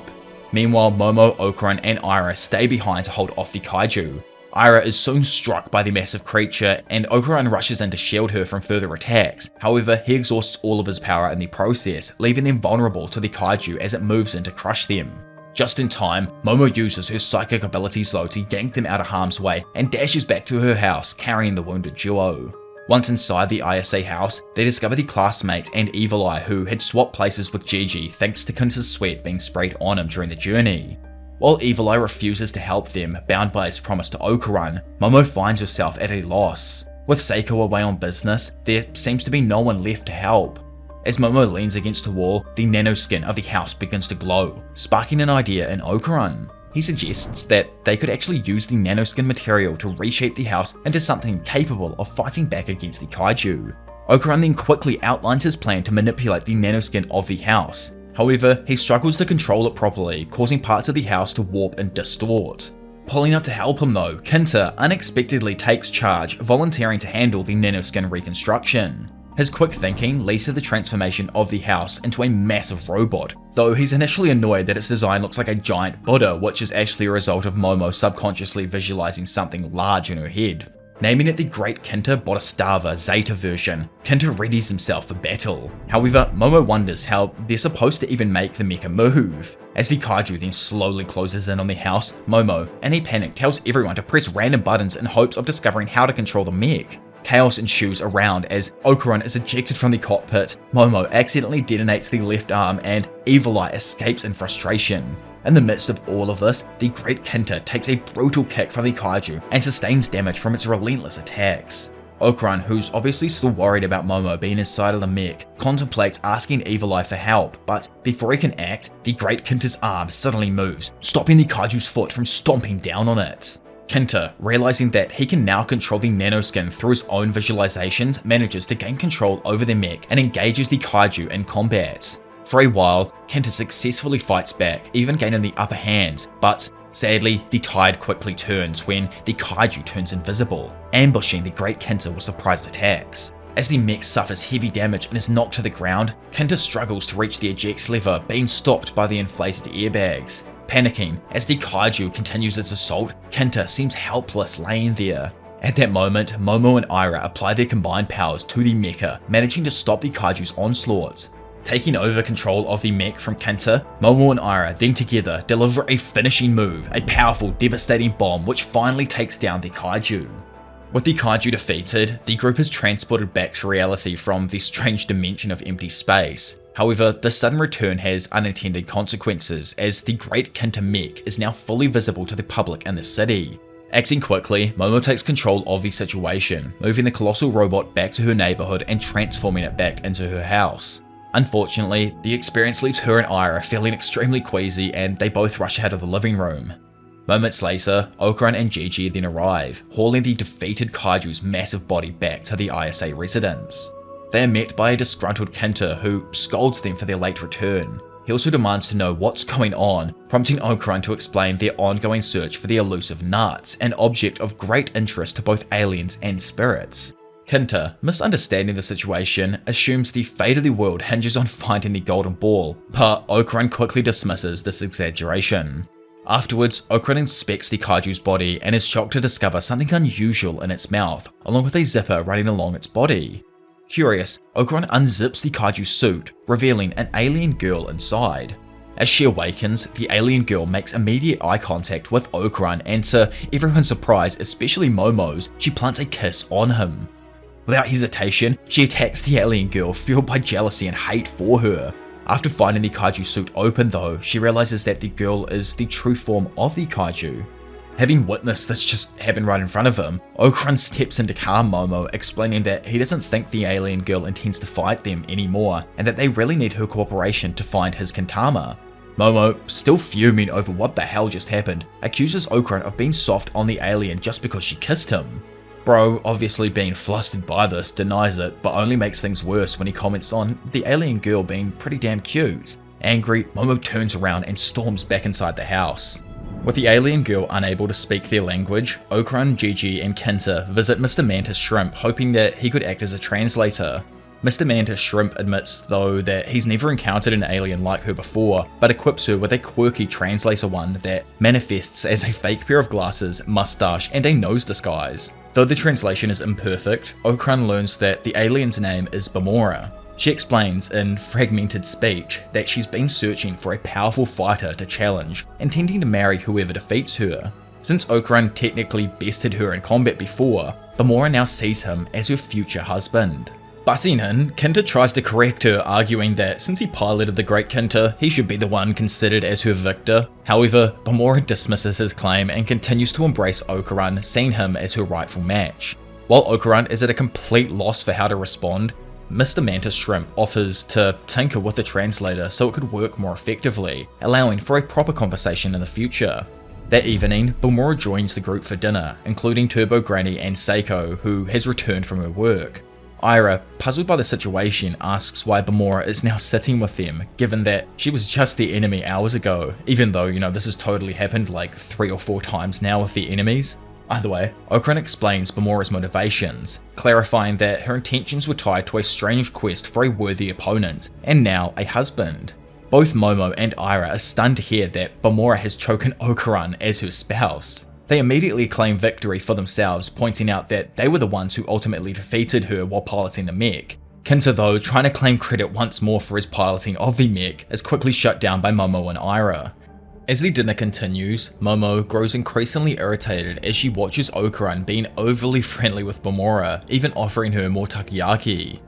Meanwhile, Momo, Okuran and Aira stay behind to hold off the kaiju. Aira is soon struck by the massive creature and Okuran rushes in to shield her from further attacks. However, he exhausts all of his power in the process, leaving them vulnerable to the kaiju as it moves in to crush them. Just in time, Momo uses her psychic abilities though to yank them out of harm's way and dashes back to her house carrying the wounded duo. Once inside the ISA house, they discover the classmate and Evil Eye who had swapped places with Gigi thanks to Kinta's sweat being sprayed on him during the journey. While Evil Eye refuses to help them, bound by his promise to Okuran, Momo finds herself at a loss. With Seiko away on business, there seems to be no one left to help. As Momo leans against the wall, the nanoskin of the house begins to glow, sparking an idea in Okuran. He suggests that they could actually use the nanoskin material to reshape the house into something capable of fighting back against the kaiju. Okuran then quickly outlines his plan to manipulate the nanoskin of the house. However, he struggles to control it properly, causing parts of the house to warp and distort. Pulling up to help him though, Kinta unexpectedly takes charge, volunteering to handle the nanoskin reconstruction. His quick thinking leads to the transformation of the house into a massive robot, though he's initially annoyed that its design looks like a giant Buddha, which is actually a result of Momo subconsciously visualizing something large in her head. Naming it the Great Kinta Bodhisattva Zeta version, Kinta readies himself for battle. However, Momo wonders how they're supposed to even make the mecha move. As the kaiju then slowly closes in on the house, Momo, in a panic, tells everyone to press random buttons in hopes of discovering how to control the mech. Chaos ensues around as Okuran is ejected from the cockpit, Momo accidentally detonates the left arm, and Evil Eye escapes in frustration. In the midst of all of this, the Great Kinta takes a brutal kick from the kaiju and sustains damage from its relentless attacks. Okuran, who's obviously still worried about Momo being inside of the mech, contemplates asking Evil Eye for help, but before he can act, the Great Kinta's arm suddenly moves, stopping the kaiju's foot from stomping down on it. Kinta, realizing that he can now control the nanoskin through his own visualizations, manages to gain control over the mech and engages the kaiju in combat. For a while, Kinta successfully fights back, even gaining the upper hand, but sadly, the tide quickly turns when the kaiju turns invisible, ambushing the Great Kinta with surprise attacks. As the mech suffers heavy damage and is knocked to the ground, Kinta struggles to reach the eject lever, being stopped by the inflated airbags. Panicking, as the kaiju continues its assault, Kinta seems helpless laying there. At that moment, Momo and Aira apply their combined powers to the mecha, managing to stop the kaiju's onslaught. Taking over control of the mech from Kinta, Momo and Aira then together deliver a finishing move, a powerful, devastating bomb which finally takes down the kaiju. With the kaiju defeated, the group is transported back to reality from the strange dimension of empty space. However, the sudden return has unintended consequences, as the Great Kinta mech is now fully visible to the public in the city. Acting quickly, Momo takes control of the situation, moving the colossal robot back to her neighborhood and transforming it back into her house. Unfortunately, the experience leaves her and Aira feeling extremely queasy, and they both rush out of the living room. Moments later, Okuran and Gigi then arrive, hauling the defeated kaiju's massive body back to the ISA residence. They are met by a disgruntled Kinta who scolds them for their late return. He also demands to know what's going on, prompting Okuran to explain their ongoing search for the elusive nuts, an object of great interest to both aliens and spirits. Kinta, misunderstanding the situation, assumes the fate of the world hinges on finding the golden ball, but Okuran quickly dismisses this exaggeration. Afterwards, Okuran inspects the kaiju's body and is shocked to discover something unusual in its mouth, along with a zipper running along its body. Curious, Okuran unzips the kaiju's suit, revealing an alien girl inside. As she awakens, the alien girl makes immediate eye contact with Okuran, and to everyone's surprise, especially Momo's, she plants a kiss on him. Without hesitation, she attacks the alien girl, fueled by jealousy and hate for her. After finding the kaiju suit open though, she realizes that the girl is the true form of the kaiju. Having witnessed this just happen right in front of him, Okuran steps in to calm Momo, explaining that he doesn't think the alien girl intends to fight them anymore, and that they really need her cooperation to find his Kintama. Momo, still fuming over what the hell just happened, accuses Okuran of being soft on the alien just because she kissed him. Bro, obviously being flustered by this, denies it, but only makes things worse when he comments on the alien girl being pretty damn cute. Angry, Momo turns around and storms back inside the house. With the alien girl unable to speak their language, Okuran, Gigi, and Kinta visit Mr. Mantis Shrimp, hoping that he could act as a translator. Mr. Mantis Shrimp admits though that he's never encountered an alien like her before, but equips her with a quirky translator one that manifests as a fake pair of glasses, mustache, and a nose disguise. Though the translation is imperfect, Okuran learns that the alien's name is Bamora. She explains in fragmented speech that she's been searching for a powerful fighter to challenge, intending to marry whoever defeats her. Since Okuran technically bested her in combat before, Bamora now sees him as her future husband. Butting in, Kinta tries to correct her, arguing that since he piloted the Great Kinta, he should be the one considered as her victor. However, Bamora dismisses his claim and continues to embrace Okuran, seeing him as her rightful match. While Okuran is at a complete loss for how to respond, Mr. Mantis Shrimp offers to tinker with the translator so it could work more effectively, allowing for a proper conversation in the future. That evening, Bamora joins the group for dinner, including Turbo Granny and Seiko, who has returned from her work. Ira, puzzled by the situation, asks why Bamora is now sitting with them, given that she was just the enemy hours ago, even though, this has totally happened like 3 or 4 times now with the enemies. Either way, Okuran explains Bamora's motivations, clarifying that her intentions were tied to a strange quest for a worthy opponent, and now a husband. Both Momo and Ira are stunned to hear that Bamora has chosen Okuran as her spouse. They immediately claim victory for themselves, pointing out that they were the ones who ultimately defeated her while piloting the mech. Kinta, though, trying to claim credit once more for his piloting of the mech, is quickly shut down by Momo and Ira. As the dinner continues, Momo grows increasingly irritated as she watches Okuran being overly friendly with Bamora, even offering her more takoyaki.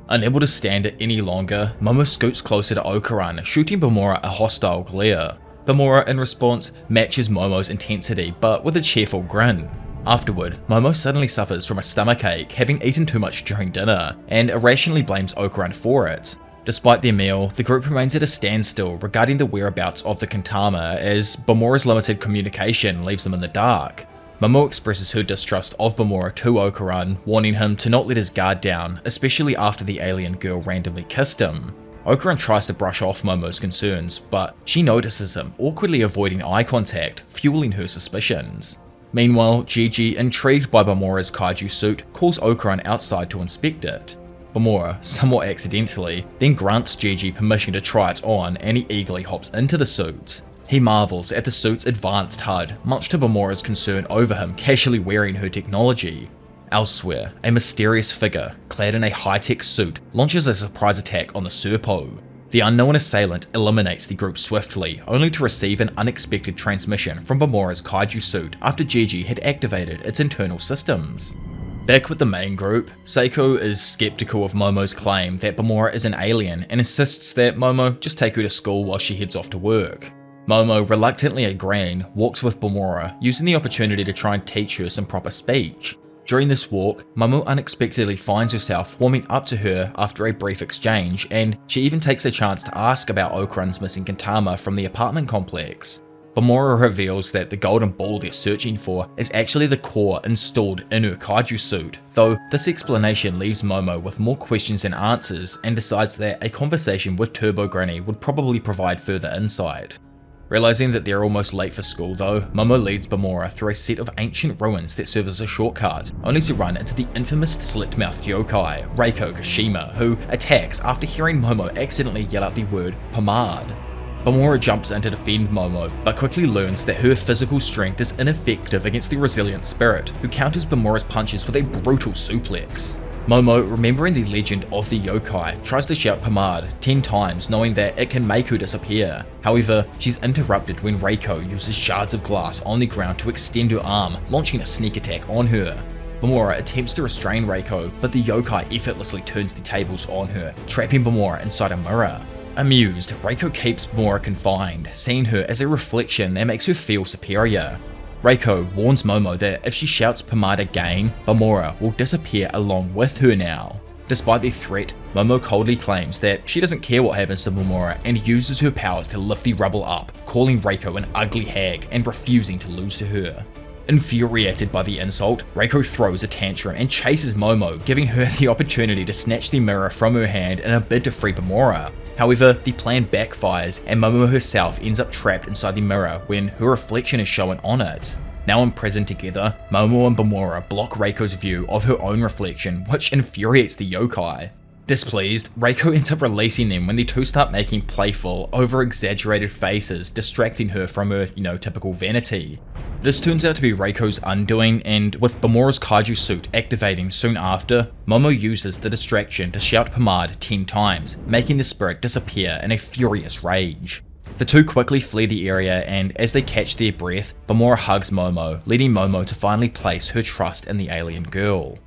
Unable to stand it any longer, Momo scoots closer to Okuran, shooting Bamora a hostile glare. Bamora, in response, matches Momo's intensity, but with a cheerful grin. Afterward, Momo suddenly suffers from a stomachache, having eaten too much during dinner, and irrationally blames Okuran for it. Despite their meal, the group remains at a standstill regarding the whereabouts of the Kintama, as Bamora's limited communication leaves them in the dark. Momo expresses her distrust of Bamora to Okuran, warning him to not let his guard down, especially after the alien girl randomly kissed him. Okuran tries to brush off Momo's concerns, but she notices him awkwardly avoiding eye contact, fueling her suspicions. Meanwhile, Gigi, intrigued by Bamora's kaiju suit, calls Okuran outside to inspect it. Bamora, somewhat accidentally, then grants Gigi permission to try it on, and he eagerly hops into the suit. He marvels at the suit's advanced HUD, much to Bamora's concern over him casually wearing her technology. Elsewhere, a mysterious figure, clad in a high-tech suit, launches a surprise attack on the Serpo. The unknown assailant eliminates the group swiftly, only to receive an unexpected transmission from Bamora's kaiju suit after Gigi had activated its internal systems. Back with the main group, Seiko is skeptical of Momo's claim that Bamora is an alien and insists that Momo just take her to school while she heads off to work. Momo, reluctantly agreeing, walks with Bamora, using the opportunity to try and teach her some proper speech. During this walk, Momo unexpectedly finds herself warming up to her after a brief exchange, and she even takes a chance to ask about Okuran's missing Kintama from the apartment complex. Bamora reveals that the golden ball they're searching for is actually the core installed in her kaiju suit, though this explanation leaves Momo with more questions than answers and decides that a conversation with Turbo Granny would probably provide further insight. Realizing that they're almost late for school though, Momo leads Bamora through a set of ancient ruins that serve as a shortcut, only to run into the infamous slit-mouthed yokai, Reiko Kashima, who attacks after hearing Momo accidentally yell out the word pomade. Bamora jumps in to defend Momo, but quickly learns that her physical strength is ineffective against the resilient spirit, who counters Bamora's punches with a brutal suplex. Momo, remembering the legend of the yokai, tries to shout pomade 10 times, knowing that it can make her disappear. However, she's interrupted when Reiko uses shards of glass on the ground to extend her arm, launching a sneak attack on her. Bamora attempts to restrain Reiko, but the yokai effortlessly turns the tables on her, trapping Bamora inside a mirror. Amused, Reiko keeps Bamora confined, seeing her as a reflection that makes her feel superior. Reiko warns Momo that if she shouts pomade again, Bamora will disappear along with her now. Despite the threat, Momo coldly claims that she doesn't care what happens to Bamora and uses her powers to lift the rubble up, calling Reiko an ugly hag and refusing to lose to her. Infuriated by the insult, Reiko throws a tantrum and chases Momo, giving her the opportunity to snatch the mirror from her hand in a bid to free Bamora. However, the plan backfires and Momo herself ends up trapped inside the mirror when her reflection is shown on it. Now imprisoned together, Momo and Bamora block Reiko's view of her own reflection, which infuriates the yokai. Displeased, Reiko ends up releasing them when the two start making playful, over-exaggerated faces, distracting her from her, typical vanity. This turns out to be Reiko's undoing, and with Bamora's kaiju suit activating soon after, Momo uses the distraction to shout pomade 10 times, making the spirit disappear in a furious rage. The two quickly flee the area, and as they catch their breath, Bamora hugs Momo, leading Momo to finally place her trust in the alien girl.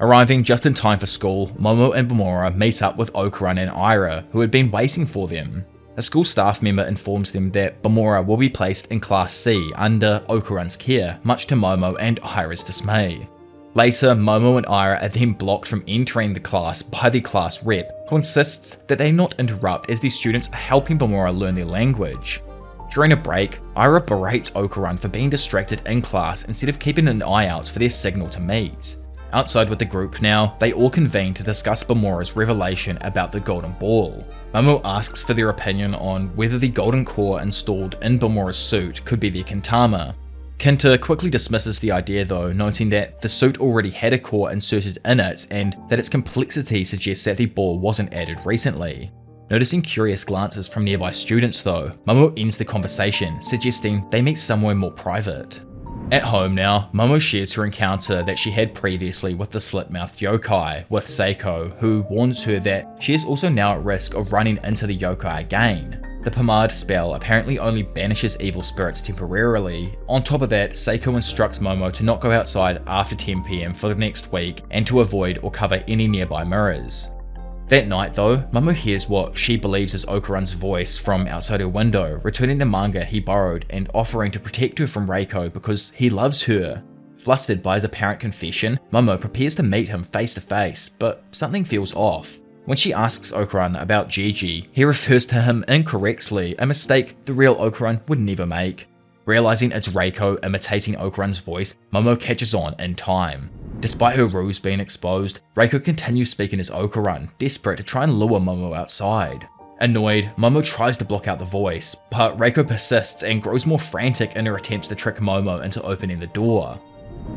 Arriving just in time for school, Momo and Bamora meet up with Okuran and Aira, who had been waiting for them. A school staff member informs them that Bamora will be placed in Class C under Okuran's care, much to Momo and Aira's dismay. Later, Momo and Aira are then blocked from entering the class by the class rep, who insists that they not interrupt as the students are helping Bamora learn their language. During a break, Aira berates Okuran for being distracted in class instead of keeping an eye out for their signal to meet. Outside with the group now, they all convene to discuss Bamora's revelation about the Golden Ball. Momo asks for their opinion on whether the golden core installed in Bamora's suit could be their Kintama. Kinta quickly dismisses the idea though, noting that the suit already had a core inserted in it and that its complexity suggests that the ball wasn't added recently. Noticing curious glances from nearby students though, Momo ends the conversation, suggesting they meet somewhere more private. At home now, Momo shares her encounter that she had previously with the slit-mouthed yokai, with Seiko, who warns her that she is also now at risk of running into the yokai again. The pomade spell apparently only banishes evil spirits temporarily. On top of that, Seiko instructs Momo to not go outside after 10 PM for the next week and to avoid or cover any nearby mirrors. That night though, Momo hears what she believes is Okuran's voice from outside her window, returning the manga he borrowed and offering to protect her from Reiko because he loves her. Flustered by his apparent confession, Momo prepares to meet him face to face, but something feels off. When she asks Okuran about Gigi, he refers to him incorrectly, a mistake the real Okuran would never make. Realizing it's Reiko imitating Okuran's voice, Momo catches on in time. Despite her ruse being exposed, Reiko continues speaking as Okuran, desperate to try and lure Momo outside. Annoyed, Momo tries to block out the voice, but Reiko persists and grows more frantic in her attempts to trick Momo into opening the door.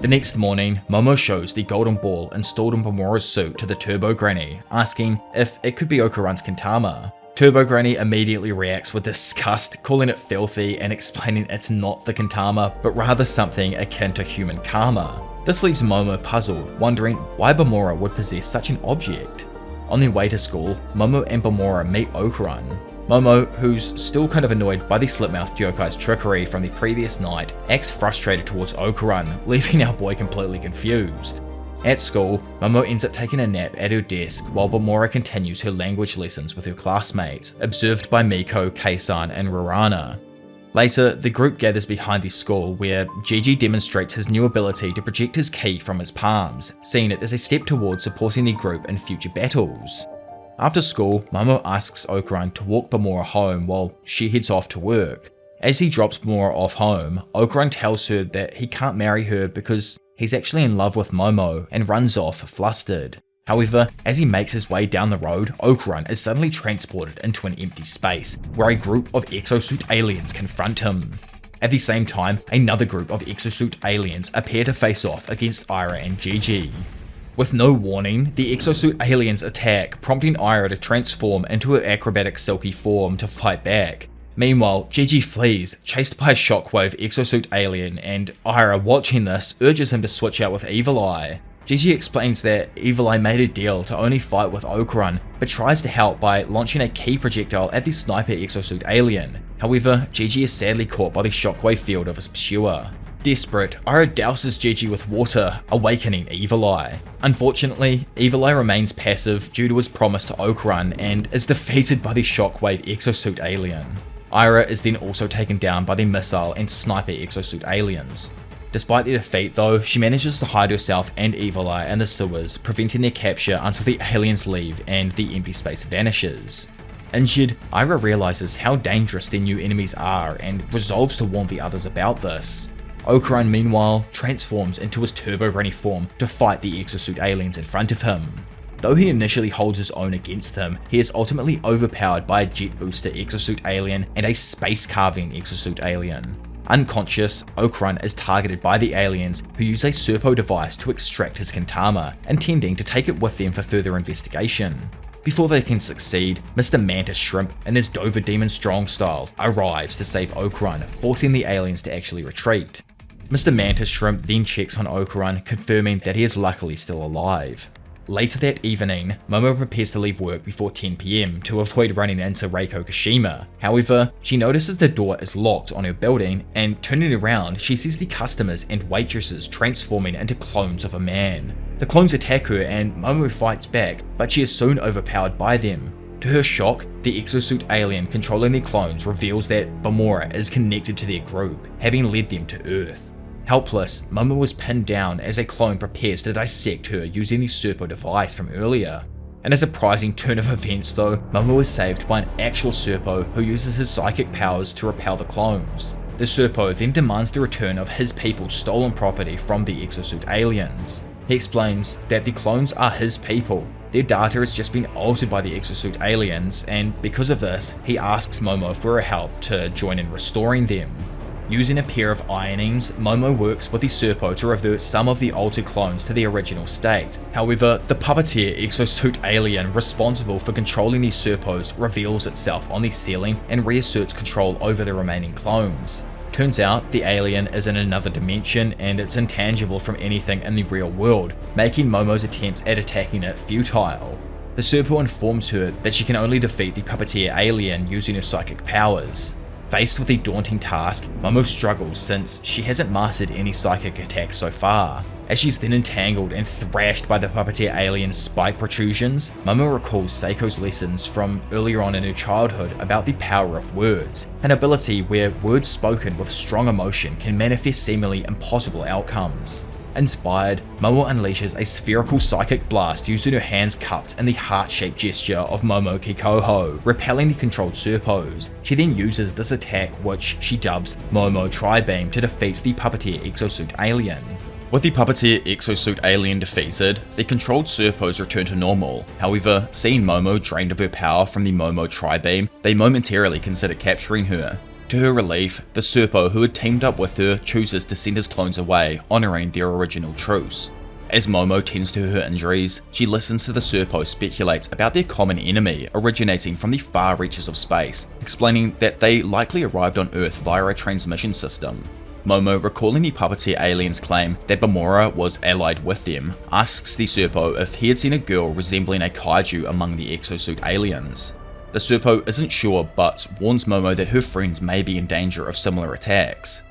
The next morning, Momo shows the golden ball installed in Bamora's suit to the Turbo Granny, asking if it could be Okuran's Kintama. Turbo Granny immediately reacts with disgust, calling it filthy and explaining it's not the Kintama, but rather something akin to human karma. This leaves Momo puzzled, wondering why Bamora would possess such an object. On their way to school, Momo and Bamora meet Okuran. Momo, who's still kind of annoyed by the slit-mouthed yokai's trickery from the previous night, acts frustrated towards Okuran, leaving our boy completely confused. At school, Momo ends up taking a nap at her desk while Bamora continues her language lessons with her classmates, observed by Miko, Kei-san and Rurana. Later, the group gathers behind the school where Gigi demonstrates his new ability to project his ki from his palms, seeing it as a step towards supporting the group in future battles. After school, Momo asks Okuran to walk Bamora home while she heads off to work. As he drops Bamora off home, Okuran tells her that he can't marry her because he's actually in love with Momo and runs off flustered. However, as he makes his way down the road, Okuran is suddenly transported into an empty space, where a group of exosuit aliens confront him. At the same time, another group of exosuit aliens appear to face off against Aira and Gigi. With no warning, the exosuit aliens attack, prompting Aira to transform into her acrobatic silky form to fight back. Meanwhile, Gigi flees, chased by a shockwave exosuit alien, and Aira, watching this, urges him to switch out with Evil Eye. Gigi explains that Evil Eye made a deal to only fight with Okuran, but tries to help by launching a key projectile at the sniper exosuit alien. However, Gigi is sadly caught by the shockwave field of his pursuer. Desperate, Aira douses Gigi with water, awakening Evil Eye. Unfortunately, Evil Eye remains passive due to his promise to Okuran and is defeated by the shockwave exosuit alien. Aira is then also taken down by the missile and sniper exosuit aliens. Despite their defeat though, she manages to hide herself and Evil Eye in the sewers, preventing their capture until the aliens leave and the empty space vanishes. Injured, Aira realizes how dangerous their new enemies are and resolves to warn the others about this. Okuran meanwhile transforms into his Turbo Granny form to fight the exosuit aliens in front of him. Though he initially holds his own against them, he is ultimately overpowered by a jet booster exosuit alien and a space carving exosuit alien. Unconscious, Okuran is targeted by the aliens who use a Serpo device to extract his Kintama, intending to take it with them for further investigation. Before they can succeed, Mr. Mantis Shrimp in his Dover Demon Strong style arrives to save Okuran, forcing the aliens to actually retreat. Mr. Mantis Shrimp then checks on Okuran, confirming that he is luckily still alive. Later that evening, Momo prepares to leave work before 10 PM to avoid running into Reiko Kashima. However, she notices the door is locked on her building, and turning around, she sees the customers and waitresses transforming into clones of a man. The clones attack her and Momo fights back, but she is soon overpowered by them. To her shock, the exosuit alien controlling the clones reveals that Bamora is connected to their group, having led them to Earth. Helpless, Momo was pinned down as a clone prepares to dissect her using the Serpo device from earlier. In a surprising turn of events though, Momo is saved by an actual Serpo who uses his psychic powers to repel the clones. The Serpo then demands the return of his people's stolen property from the exosuit aliens. He explains that the clones are his people. Their data has just been altered by the exosuit aliens, and because of this, he asks Momo for her help to join in restoring them. Using a pair of ironings, Momo works with the Serpo to revert some of the altered clones to the original state. However, the puppeteer exosuit alien responsible for controlling these Serpos reveals itself on the ceiling and reasserts control over the remaining clones. Turns out the alien is in another dimension and it's intangible from anything in the real world, making Momo's attempts at attacking it futile. The Serpo informs her that she can only defeat the puppeteer alien using her psychic powers. Faced with the daunting task, Momo struggles since she hasn't mastered any psychic attacks so far. As she's then entangled and thrashed by the puppeteer alien's spike protrusions, Momo recalls Seiko's lessons from earlier on in her childhood about the power of words, an ability where words spoken with strong emotion can manifest seemingly impossible outcomes. Inspired, Momo unleashes a spherical psychic blast using her hands cupped in the heart-shaped gesture of Momo Kikoho, repelling the controlled Serpos. She then uses this attack, which she dubs Momo Tri-Beam, to defeat the puppeteer exosuit alien. With the puppeteer exosuit alien defeated, the controlled Serpos return to normal. However, seeing Momo drained of her power from the Momo Tri-Beam, they momentarily consider capturing her. To her relief, the Serpo who had teamed up with her chooses to send his clones away, honouring their original truce. As Momo tends to her injuries, she listens to the Serpo speculate about their common enemy originating from the far reaches of space, explaining that they likely arrived on Earth via a transmission system. Momo, recalling the puppeteer alien's claim that Bamora was allied with them, asks the Serpo if he had seen a girl resembling a kaiju among the exosuit aliens. The Serpo isn't sure but warns Momo that her friends may be in danger of similar attacks.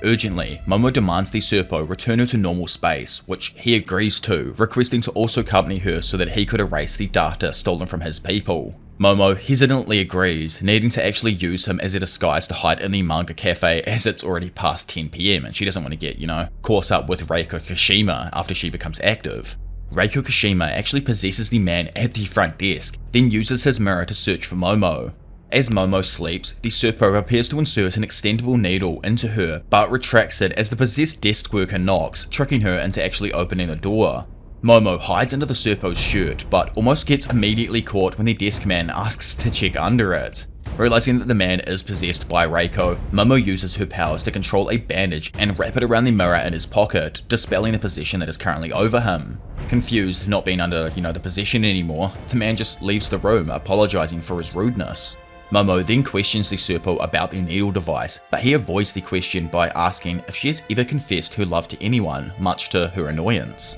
Urgently, Momo demands the Serpo return her to normal space, which he agrees to, requesting to also accompany her so that he could erase the data stolen from his people. Momo hesitantly agrees, needing to actually use him as a disguise to hide in the manga cafe as it's already past 10 PM and she doesn't want to get, caught up with Reiko Kashima after she becomes active. Reiko Kashima actually possesses the man at the front desk, then uses his mirror to search for Momo. As Momo sleeps, the Serpo appears to insert an extendable needle into her, but retracts it as the possessed desk worker knocks, tricking her into actually opening the door. Momo hides under the Serpo's shirt, but almost gets immediately caught when the desk man asks to check under it. Realizing that the man is possessed by Reiko, Momo uses her powers to control a bandage and wrap it around the mirror in his pocket, dispelling the possession that is currently over him. Confused, not being under, the possession anymore, the man just leaves the room, apologizing for his rudeness. Momo then questions the Serpo about the needle device, but he avoids the question by asking if she has ever confessed her love to anyone, much to her annoyance.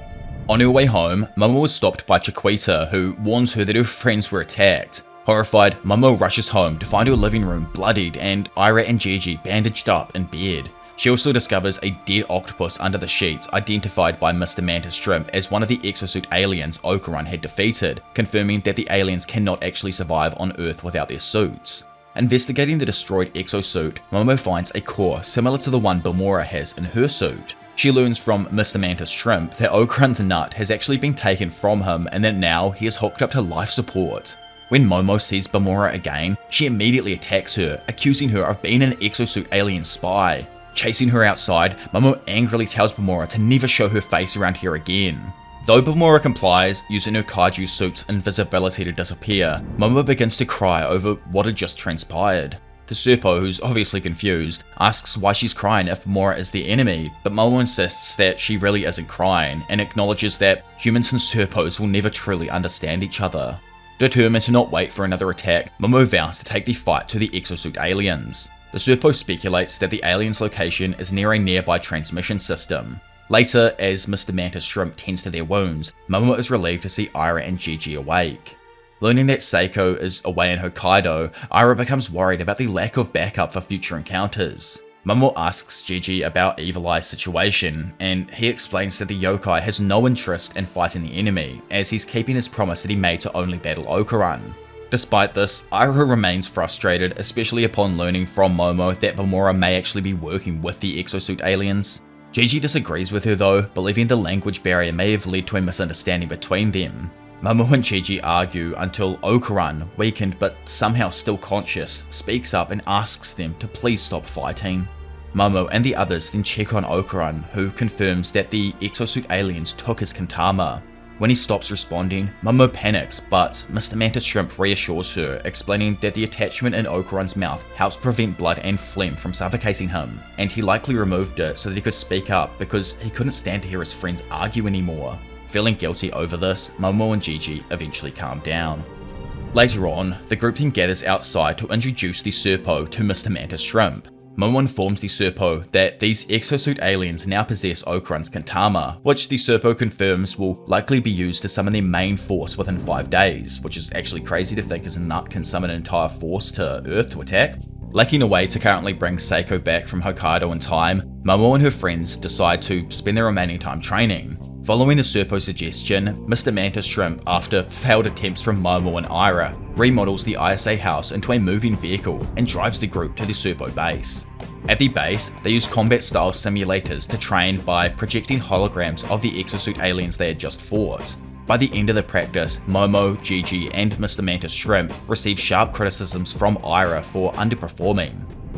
On her way home, Momo was stopped by Chiquita, who warns her that her friends were attacked. Horrified, Momo rushes home to find her living room bloodied and Ira and Gigi bandaged up in bed. She also discovers a dead octopus under the sheets, identified by Mr. Mantis Shrimp as one of the exosuit aliens Okarun had defeated, confirming that the aliens cannot actually survive on Earth without their suits. Investigating the destroyed exosuit, Momo finds a core similar to the one Bamora has in her suit. She learns from Mr. Mantis Shrimp that Okarun's nut has actually been taken from him and that now he is hooked up to life support. When Momo sees Bamora again, she immediately attacks her, accusing her of being an exosuit alien spy. Chasing her outside, Momo angrily tells Bamora to never show her face around here again. Though Bamora complies, using her kaiju suit's invisibility to disappear, Momo begins to cry over what had just transpired. The Serpo, who's obviously confused, asks why she's crying if Bamora is the enemy, but Momo insists that she really isn't crying, and acknowledges that humans and Serpos will never truly understand each other. Determined to not wait for another attack, Momo vows to take the fight to the exosuit aliens. The Serpo speculates that the aliens' location is near a nearby transmission system. Later, as Mr. Mantis Shrimp tends to their wounds, Momo is relieved to see Ira and Gigi awake. Learning that Seiko is away in Hokkaido, Ira becomes worried about the lack of backup for future encounters. Momo asks Gigi about Evil Eye's situation, and he explains that the yokai has no interest in fighting the enemy, as he's keeping his promise that he made to only battle Okuran. Despite this, Ira remains frustrated, especially upon learning from Momo that Vamora may actually be working with the exosuit aliens. Gigi disagrees with her though, believing the language barrier may have led to a misunderstanding between them. Momo and Gigi argue until Okuran, weakened but somehow still conscious, speaks up and asks them to please stop fighting. Momo and the others then check on Okuran, who confirms that the exosuit aliens took his Kintama. When he stops responding, Momo panics, but Mr. Mantis Shrimp reassures her, explaining that the attachment in Okuran's mouth helps prevent blood and phlegm from suffocating him, and he likely removed it so that he could speak up because he couldn't stand to hear his friends argue anymore. Feeling guilty over this, Momo and Gigi eventually calm down. Later on, the group then gathers outside to introduce the Serpo to Mr. Mantis Shrimp. Momo informs the Serpo that these exosuit aliens now possess Okuran's Kintama, which the Serpo confirms will likely be used to summon their main force within 5 days, which is actually crazy to think as a nut can summon an entire force to Earth to attack. Lacking a way to currently bring Seiko back from Hokkaido in time, Momo and her friends decide to spend their remaining time training. Following the Serpo's suggestion, Mr. Mantis Shrimp, after failed attempts from Momo and Ira, remodels the ISA house into a moving vehicle and drives the group to the Serpo base. At the base, they use combat-style simulators to train by projecting holograms of the exosuit aliens they had just fought. By the end of the practice, Momo, Gigi, and Mr. Mantis Shrimp receive sharp criticisms from Ira for underperforming.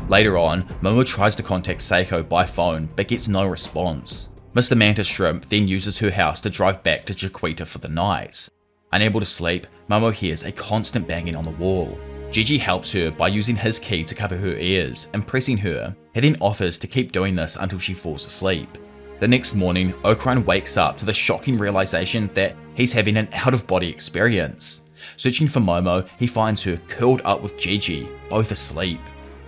Later on, Momo tries to contact Seiko by phone but gets no response. Mr. Mantis Shrimp then uses her house to drive back to Chiquita for the night. Unable to sleep, Momo hears a constant banging on the wall. Gigi helps her by using his key to cover her ears, impressing her. He then offers to keep doing this until she falls asleep. The next morning, Okuran wakes up to the shocking realization that he's having an out-of-body experience. Searching for Momo, he finds her curled up with Gigi, both asleep.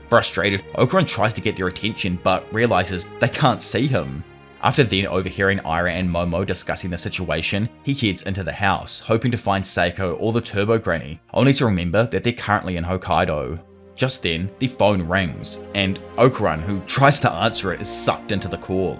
Frustrated, Okuran tries to get their attention but realizes they can't see him. After then overhearing Ira and Momo discussing the situation, he heads into the house, hoping to find Seiko or the Turbo Granny, only to remember that they're currently in Hokkaido. Just then, the phone rings, and Okuran, who tries to answer it, is sucked into the call.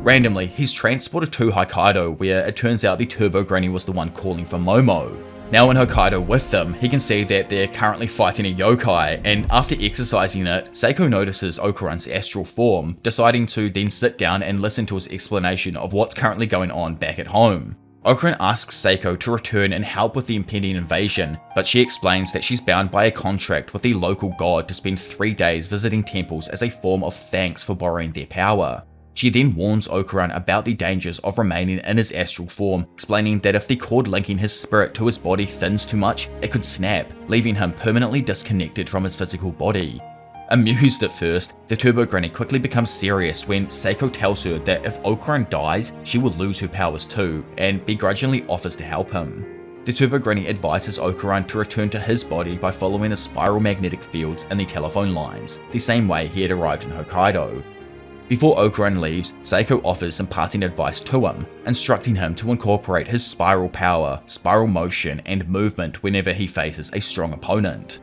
Randomly, he's transported to Hokkaido, where it turns out the Turbo Granny was the one calling for Momo. Now in Hokkaido with them, he can see that they're currently fighting a yokai, and after exercising it, Seiko notices Okuran's astral form, deciding to then sit down and listen to his explanation of what's currently going on back at home. Okuran asks Seiko to return and help with the impending invasion, but she explains that she's bound by a contract with the local god to spend 3 days visiting temples as a form of thanks for borrowing their power. She then warns Okuran about the dangers of remaining in his astral form, explaining that if the cord linking his spirit to his body thins too much, it could snap, leaving him permanently disconnected from his physical body. Amused at first, the Turbo Granny quickly becomes serious when Seiko tells her that if Okuran dies, she will lose her powers too, and begrudgingly offers to help him. The Turbo Granny advises Okuran to return to his body by following the spiral magnetic fields in the telephone lines, the same way he had arrived in Hokkaido. Before Okuran leaves, Seiko offers some parting advice to him, instructing him to incorporate his spiral power, spiral motion, and movement whenever he faces a strong opponent.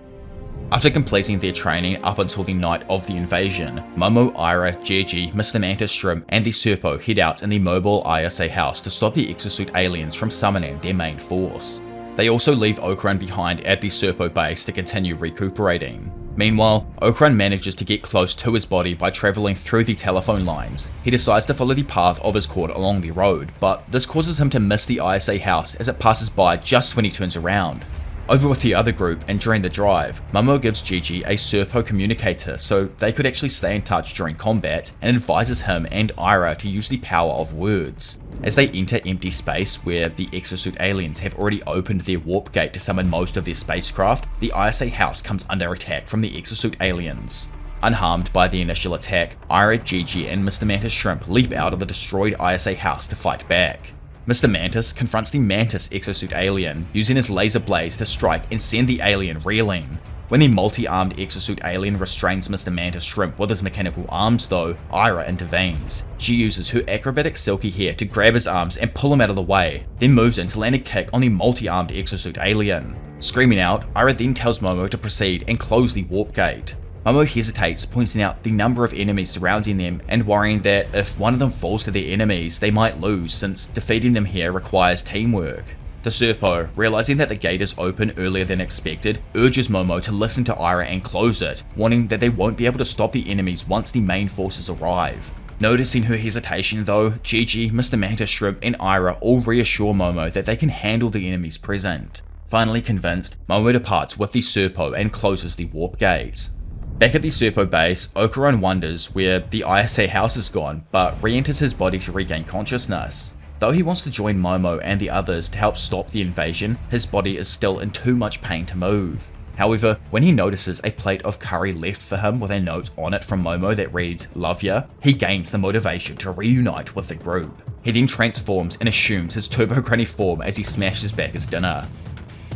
After completing their training up until the night of the invasion, Momo, Ira, Gigi, Mr. Mantis Shrimp, and the Serpo head out in the mobile ISA house to stop the exosuit aliens from summoning their main force. They also leave Okuran behind at the Serpo base to continue recuperating. Meanwhile, Okuran manages to get close to his body by travelling through the telephone lines. He decides to follow the path of his cord along the road, but this causes him to miss the ISA house as it passes by just when he turns around. Over with the other group, and during the drive, Momo gives Gigi a Serpo communicator so they could actually stay in touch during combat, and advises him and Ira to use the power of words. As they enter empty space where the exosuit aliens have already opened their warp gate to summon most of their spacecraft, the ISA house comes under attack from the exosuit aliens. Unharmed by the initial attack, Ira, Gigi, and Mr. Mantis Shrimp leap out of the destroyed ISA house to fight back. Mr. Mantis confronts the Mantis exosuit alien, using his laser blades to strike and send the alien reeling. When the multi-armed exosuit alien restrains Mr. Mantis Shrimp with his mechanical arms though, Ira intervenes. She uses her acrobatic silky hair to grab his arms and pull him out of the way, then moves in to land a kick on the multi-armed exosuit alien. Screaming out, Ira then tells Momo to proceed and close the warp gate. Momo hesitates, pointing out the number of enemies surrounding them and worrying that if one of them falls to their enemies, they might lose since defeating them here requires teamwork. The Serpo, realizing that the gate is open earlier than expected, urges Momo to listen to Ira and close it, warning that they won't be able to stop the enemies once the main forces arrive. Noticing her hesitation though, Gigi, Mr. Mantis Shrimp and Ira all reassure Momo that they can handle the enemies present. Finally convinced, Momo departs with the Serpo and closes the warp gates. Back at the Serpo base, Okuran wonders where the ISA house is gone, but re-enters his body to regain consciousness. Though he wants to join Momo and the others to help stop the invasion, his body is still in too much pain to move. However, when he notices a plate of curry left for him with a note on it from Momo that reads, "Love ya," he gains the motivation to reunite with the group. He then transforms and assumes his Turbo Granny form as he smashes back his dinner.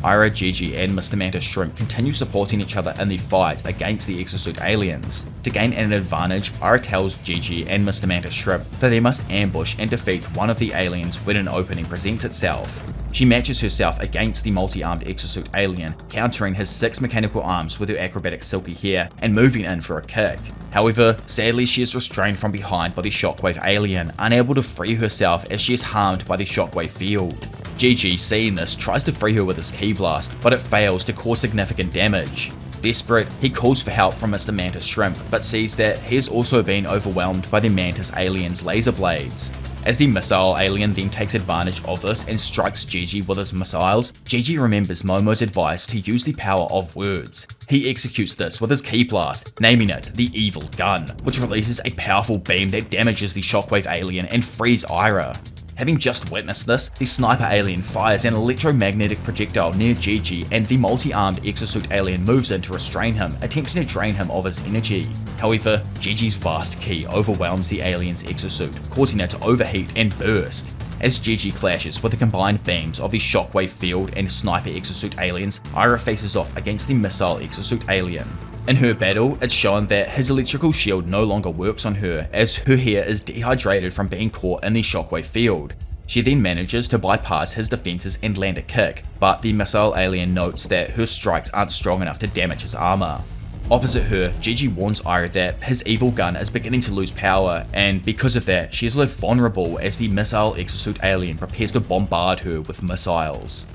Ira, Gigi, and Mr. Mantis Shrimp continue supporting each other in the fight against the exosuit aliens. To gain an advantage, Ira tells Gigi and Mr. Mantis Shrimp that they must ambush and defeat one of the aliens when an opening presents itself. She matches herself against the multi-armed exosuit alien, countering his 6 mechanical arms with her acrobatic silky hair and moving in for a kick. However, sadly she is restrained from behind by the shockwave alien, unable to free herself as she is harmed by the shockwave field. Gigi, seeing this, tries to free her with his ki blast, but it fails to cause significant damage. Desperate, he calls for help from Mr. Mantis Shrimp, but sees that he has also been overwhelmed by the Mantis alien's laser blades. As the missile alien then takes advantage of this and strikes Gigi with his missiles, Gigi remembers Momo's advice to use the power of words. He executes this with his ki blast, naming it the Evil Gun, which releases a powerful beam that damages the shockwave alien and frees Ira. Having just witnessed this, the sniper alien fires an electromagnetic projectile near Gigi and the multi-armed exosuit alien moves in to restrain him, attempting to drain him of his energy. However, Gigi's vast ki overwhelms the alien's exosuit, causing it to overheat and burst. As Gigi clashes with the combined beams of the shockwave field and sniper exosuit aliens, Ira faces off against the missile exosuit alien. In her battle, it's shown that his electrical shield no longer works on her as her hair is dehydrated from being caught in the shockwave field. She then manages to bypass his defenses and land a kick, but the missile alien notes that her strikes aren't strong enough to damage his armor. Opposite her, Gigi warns Ira that his evil gun is beginning to lose power, and because of that, she is left vulnerable as the missile exosuit alien prepares to bombard her with missiles.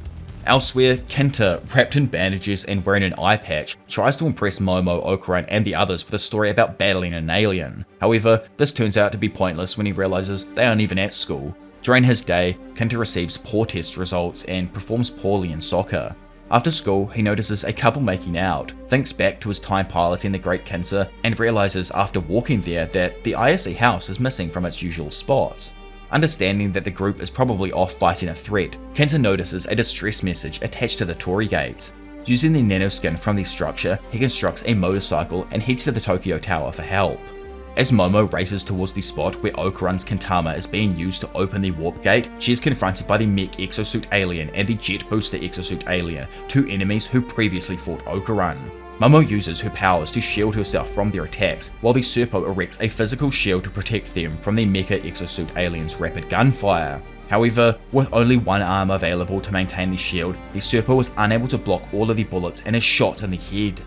Elsewhere, Kinta, wrapped in bandages and wearing an eye patch, tries to impress Momo, Okuran and the others with a story about battling an alien. However, this turns out to be pointless when he realizes they aren't even at school. During his day, Kinta receives poor test results and performs poorly in soccer. After school, he notices a couple making out, thinks back to his time piloting the Great Kinta, and realizes after walking there that the ISA house is missing from its usual spots. Understanding that the group is probably off fighting a threat, Kinta notices a distress message attached to the Torii gate. Using the nanoskin from the structure, he constructs a motorcycle and heads to the Tokyo Tower for help. As Momo races towards the spot where Okuran's Kintama is being used to open the warp gate, she is confronted by the mech exosuit alien and the jet booster exosuit alien, 2 enemies who previously fought Okuran. Momo uses her powers to shield herself from their attacks, while the Serpo erects a physical shield to protect them from the mecha exosuit alien's rapid gunfire. However, with only one arm available to maintain the shield, the Serpo is unable to block all of the bullets and is shot in the head.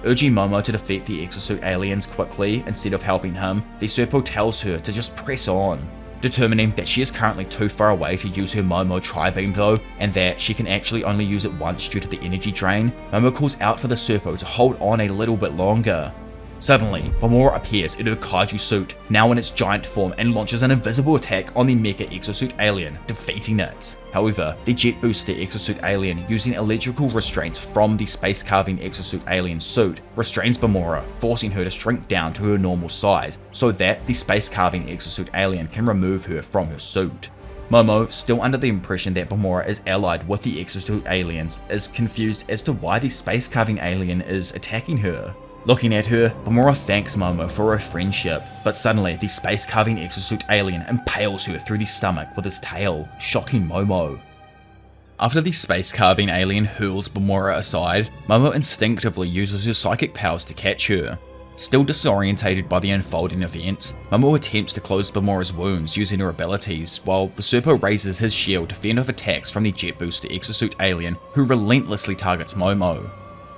Urging Momo to defeat the exosuit aliens quickly instead of helping him, the Serpo tells her to just press on. Determining that she is currently too far away to use her Momo Tri-Beam though, and that she can actually only use it once due to the energy drain, Momo calls out for the Serpo to hold on a little bit longer. Suddenly, Bamora appears in her kaiju suit, now in its giant form, and launches an invisible attack on the mecha exosuit alien, defeating it. However, the jet booster exosuit alien, using electrical restraints from the space carving exosuit alien suit, restrains Bamora, forcing her to shrink down to her normal size, so that the space carving exosuit alien can remove her from her suit. Momo, still under the impression that Bamora is allied with the exosuit aliens, is confused as to why the space carving alien is attacking her. Looking at her, Bamora thanks Momo for her friendship, but suddenly the space carving exosuit alien impales her through the stomach with his tail, shocking Momo. After the space carving alien hurls Bamora aside, Momo instinctively uses her psychic powers to catch her. Still disorientated by the unfolding events, Momo attempts to close Bamora's wounds using her abilities, while the Serpo raises his shield to fend off attacks from the jet booster exosuit alien who relentlessly targets Momo.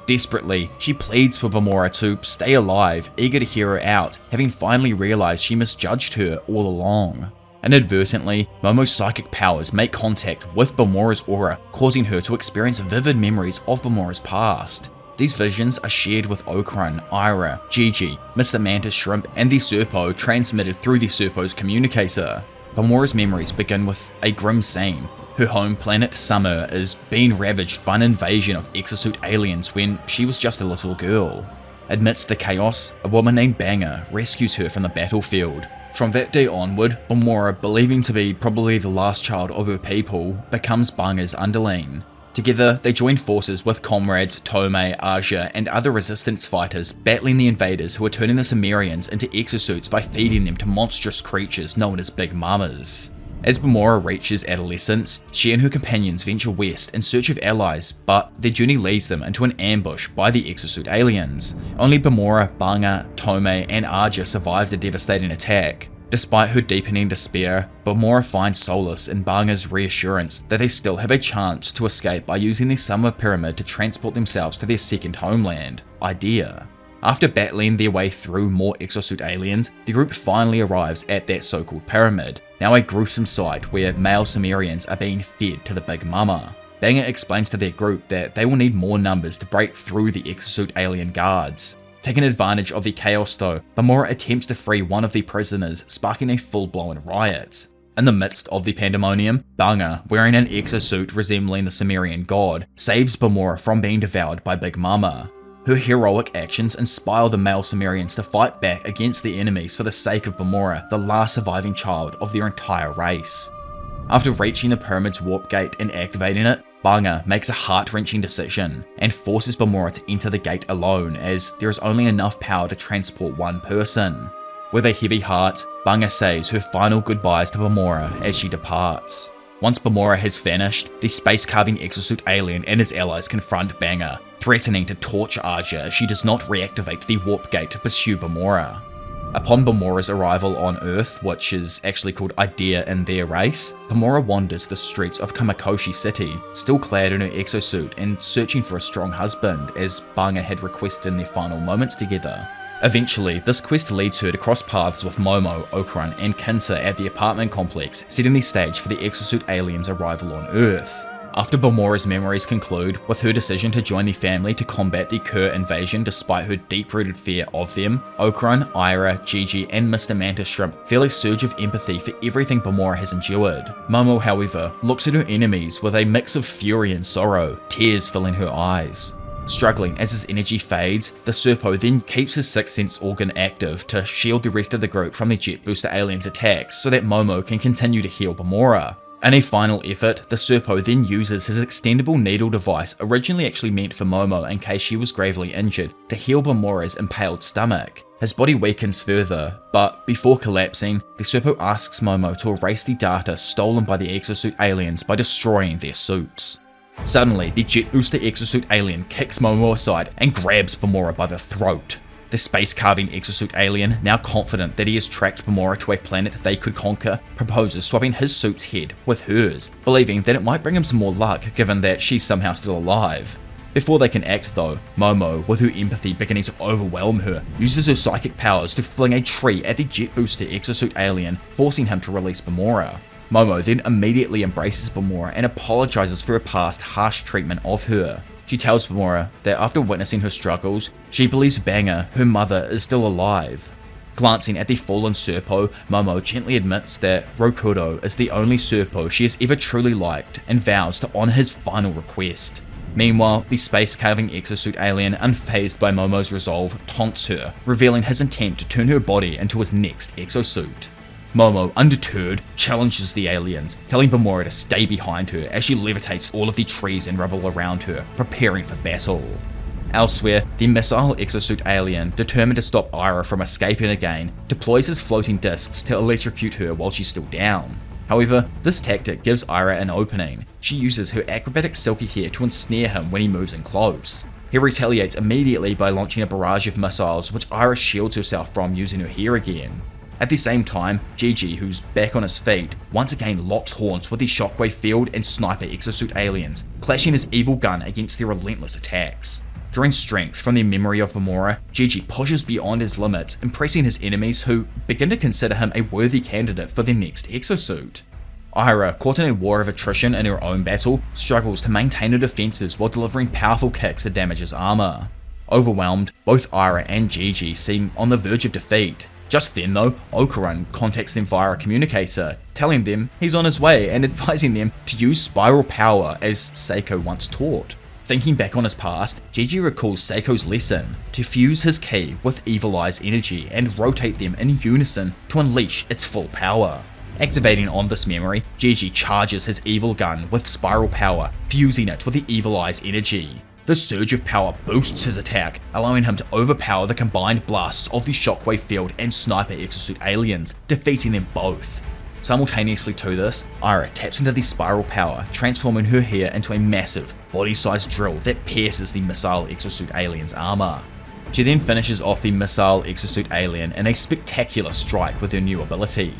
Desperately, she pleads for Bamora to stay alive, eager to hear her out, having finally realized she misjudged her all along. Inadvertently, Momo's psychic powers make contact with Bamora's aura, causing her to experience vivid memories of Bamora's past. These visions are shared with Okran, Ira, Gigi, Mr. Mantis Shrimp, and the Serpo, transmitted through the Serpo's communicator. Bamora's memories begin with a grim scene. Her home planet, Summer, is being ravaged by an invasion of exosuit aliens when she was just a little girl. Amidst the chaos, a woman named Banger rescues her from the battlefield. From that day onward, Bamora, believing to be probably the last child of her people, becomes Banga's underling. Together, they join forces with comrades Tomei, Aja, and other resistance fighters, battling the invaders who are turning the Sumerians into exosuits by feeding them to monstrous creatures known as Big Mamas. As Bamora reaches adolescence, she and her companions venture west in search of allies, but their journey leads them into an ambush by the exosuit aliens. Only Bamora, Banga, Tomei, and Aja survive the devastating attack. Despite her deepening despair, Bamora finds solace in Banga's reassurance that they still have a chance to escape by using the Summer Pyramid to transport themselves to their second homeland, Idea. After battling their way through more exosuit aliens, the group finally arrives at that so-called pyramid, now a gruesome sight where male Sumerians are being fed to the Big Mama. Banga explains to their group that they will need more numbers to break through the exosuit alien guards. Taking advantage of the chaos though, Bamora attempts to free one of the prisoners, sparking a full-blown riot. In the midst of the pandemonium, Banga, wearing an exosuit resembling the Sumerian god, saves Bamora from being devoured by Big Mama. Her heroic actions inspire the male Sumerians to fight back against the enemies for the sake of Bamora, the last surviving child of their entire race. After reaching the pyramid's warp gate and activating it, Banga makes a heart-wrenching decision and forces Bamora to enter the gate alone, as there is only enough power to transport one person. With a heavy heart, Banga says her final goodbyes to Bamora as she departs. Once Bamora has vanished, the space-carving exosuit alien and his allies confront Banga, threatening to torture Aja if she does not reactivate the warp gate to pursue Bamora. Upon Bamora's arrival on Earth, which is actually called Idea in their race, Bamora wanders the streets of Kamakoshi City, still clad in her exosuit and searching for a strong husband, as Banga had requested in their final moments together. Eventually, this quest leads her to cross paths with Momo, Okran, and Kinta at the apartment complex, setting the stage for the exosuit aliens' arrival on Earth. After Bamora's memories conclude, with her decision to join the family to combat the Kur invasion despite her deep-rooted fear of them, Okran, Ira, Gigi, and Mr. Mantis Shrimp feel a surge of empathy for everything Bamora has endured. Momo, however, looks at her enemies with a mix of fury and sorrow, tears filling her eyes. Struggling as his energy fades, the Serpo then keeps his sixth sense organ active to shield the rest of the group from the Jet Booster aliens' attacks so that Momo can continue to heal Bamora. In a final effort, the Serpo then uses his extendable needle device, originally actually meant for Momo in case she was gravely injured, to heal Bamora's impaled stomach. His body weakens further, but before collapsing, the Serpo asks Momo to erase the data stolen by the exosuit aliens by destroying their suits. Suddenly, the Jet Booster exosuit alien kicks Momo aside and grabs Bamora by the throat. The space-carving exosuit alien, now confident that he has tracked Bamora to a planet they could conquer, proposes swapping his suit's head with hers, believing that it might bring him some more luck given that she's somehow still alive. Before they can act though, Momo, with her empathy beginning to overwhelm her, uses her psychic powers to fling a tree at the Jet Booster exosuit alien, forcing him to release Bamora. Momo then immediately embraces Bamora and apologizes for her past harsh treatment of her. She tells Bamora that after witnessing her struggles, she believes Banga, her mother, is still alive. Glancing at the fallen Serpo, Momo gently admits that Rokuro is the only Serpo she has ever truly liked and vows to honor his final request. Meanwhile, the space-carving exosuit alien, unfazed by Momo's resolve, taunts her, revealing his intent to turn her body into his next exosuit. Momo, undeterred, challenges the aliens, telling Bamora to stay behind her as she levitates all of the trees and rubble around her, preparing for battle. Elsewhere, the missile exosuit alien, determined to stop Ira from escaping again, deploys his floating discs to electrocute her while she's still down. However, this tactic gives Ira an opening. She uses her acrobatic silky hair to ensnare him when he moves in close. He retaliates immediately by launching a barrage of missiles, which Ira shields herself from using her hair again. At the same time, Gigi, who's back on his feet, once again locks horns with the shockwave field and sniper exosuit aliens, clashing his evil gun against their relentless attacks. Drawing strength from the memory of Bamora, Gigi pushes beyond his limits, impressing his enemies who begin to consider him a worthy candidate for their next exosuit. Ira, caught in a war of attrition in her own battle, struggles to maintain her defenses while delivering powerful kicks that damage his armor. Overwhelmed, both Ira and Gigi seem on the verge of defeat. Just then though, Okuran contacts them via a communicator, telling them he's on his way and advising them to use spiral power as Seiko once taught. Thinking back on his past, Gigi recalls Seiko's lesson to fuse his ki with Evil Eye's energy and rotate them in unison to unleash its full power. Activating on this memory, Gigi charges his evil gun with spiral power, fusing it with the Evil Eye's energy. The surge of power boosts his attack, allowing him to overpower the combined blasts of the Shockwave Field and Sniper Exosuit aliens, defeating them both. Simultaneously to this, Ira taps into the spiral power, transforming her hair into a massive, body-sized drill that pierces the Missile Exosuit alien's armor. She then finishes off the Missile Exosuit alien in a spectacular strike with her new ability.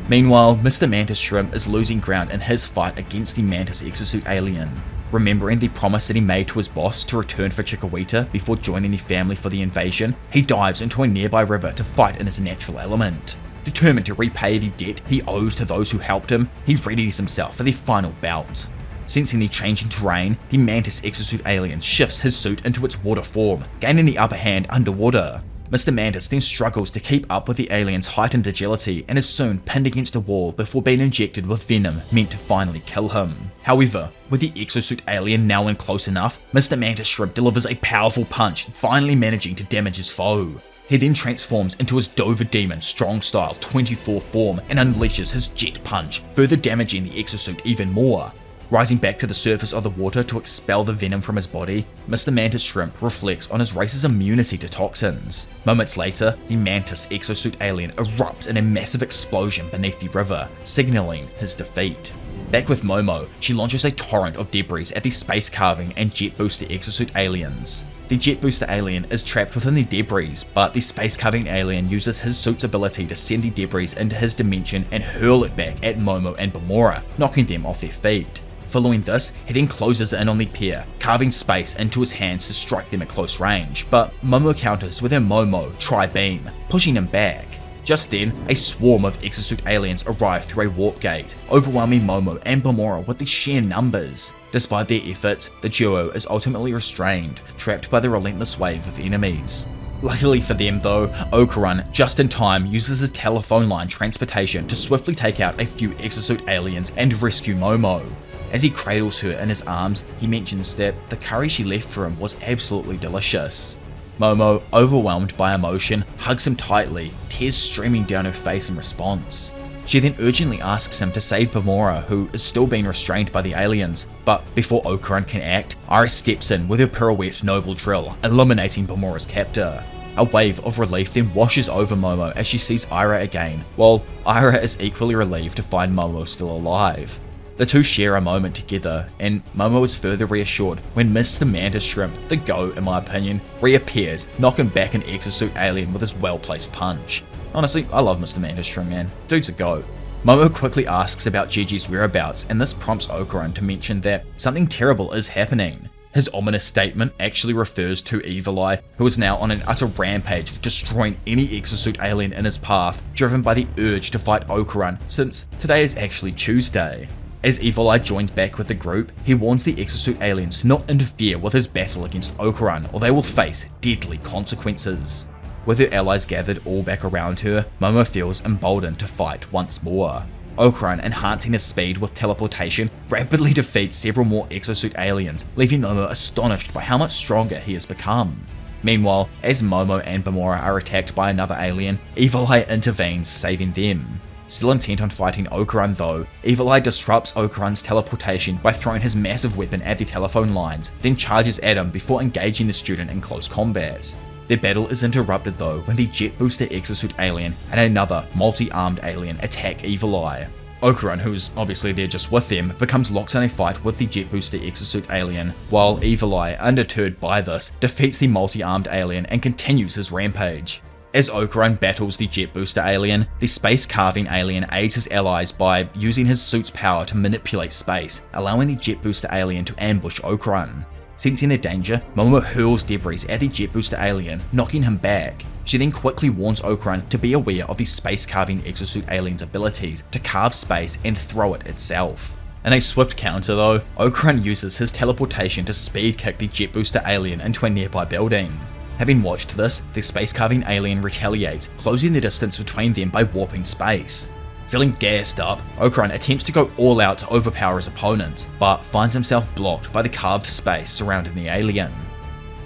Meanwhile, Mr. Mantis Shrimp is losing ground in his fight against the Mantis Exosuit alien. Remembering the promise that he made to his boss to return for Chikorita before joining the family for the invasion, he dives into a nearby river to fight in his natural element. Determined to repay the debt he owes to those who helped him, he readies himself for the final bout. Sensing the change in terrain, the Mantis Exosuit alien shifts his suit into its water form, gaining the upper hand underwater. Mr. Mantis then struggles to keep up with the alien's heightened agility and is soon pinned against a wall before being injected with venom meant to finally kill him. However, with the exosuit alien now in close enough, Mr. Mantis Shrimp delivers a powerful punch, finally managing to damage his foe. He then transforms into his Dover Demon Strong Style 24 form and unleashes his Jet Punch, further damaging the exosuit even more. Rising back to the surface of the water to expel the venom from his body, Mr. Mantis Shrimp reflects on his race's immunity to toxins. Moments later, the Mantis Exosuit alien erupts in a massive explosion beneath the river, signaling his defeat. Back with Momo, she launches a torrent of debris at the Space Carving and Jet Booster Exosuit aliens. The Jet Booster alien is trapped within the debris, but the Space Carving alien uses his suit's ability to send the debris into his dimension and hurl it back at Momo and Bamora, knocking them off their feet. Following this, he then closes in on the pair, carving space into his hands to strike them at close range, but Momo counters with her Momo Tri-Beam, pushing him back. Just then, a swarm of exosuit aliens arrive through a warp gate, overwhelming Momo and Bamora with the sheer numbers. Despite their efforts, the duo is ultimately restrained, trapped by the relentless wave of enemies. Luckily for them though, Okuran, just in time, uses his telephone line transportation to swiftly take out a few exosuit aliens and rescue Momo. As he cradles her in his arms, he mentions that the curry she left for him was absolutely delicious. Momo, overwhelmed by emotion, hugs him tightly, tears streaming down her face in response. She then urgently asks him to save Bamora, who is still being restrained by the aliens, but before Okuran can act, Iris steps in with her pirouette noble drill, eliminating Bamora's captor. A wave of relief then washes over Momo as she sees Ira again, while Ira is equally relieved to find Momo still alive. The two share a moment together, and Momo is further reassured when Mr. Mantis Shrimp, the GOAT in my opinion, reappears, knocking back an exosuit alien with his well-placed punch. Honestly, I love Mr. Mantis Shrimp, man. Dude's a GOAT. Momo quickly asks about Gigi's whereabouts, and this prompts Okuran to mention that something terrible is happening. His ominous statement actually refers to Evil Eye, who is now on an utter rampage, destroying any exosuit alien in his path, driven by the urge to fight Okuran, since today is actually Tuesday. As Evil Eye joins back with the group, he warns the exosuit aliens to not interfere with his battle against Okuran, or they will face deadly consequences. With her allies gathered all back around her, Momo feels emboldened to fight once more. Okuran, enhancing his speed with teleportation, rapidly defeats several more exosuit aliens, leaving Momo astonished by how much stronger he has become. Meanwhile, as Momo and Bamora are attacked by another alien, Evil Eye intervenes, saving them. Still intent on fighting Okuran though, Evil Eye disrupts Okuran's teleportation by throwing his massive weapon at the telephone lines, then charges at him before engaging the student in close combat. Their battle is interrupted though when the Jet Booster Exosuit alien and another multi-armed alien attack Evil Eye. Okuran, who's obviously there just with them, becomes locked in a fight with the Jet Booster Exosuit alien, while Evil Eye, undeterred by this, defeats the multi-armed alien and continues his rampage. As Okuran battles the Jet Booster alien, the Space Carving alien aids his allies by using his suit's power to manipulate space, allowing the Jet Booster alien to ambush Okuran. Sensing the danger, Momo hurls debris at the jet booster alien, knocking him back. She then quickly warns Okran to be aware of the space-carving exosuit alien's abilities to carve space and throw it itself. In a swift counter though, Okran uses his teleportation to speed kick the jet booster alien into a nearby building. Having watched this, the space-carving alien retaliates, closing the distance between them by warping space. Feeling gassed up, Okran attempts to go all out to overpower his opponent, but finds himself blocked by the carved space surrounding the alien.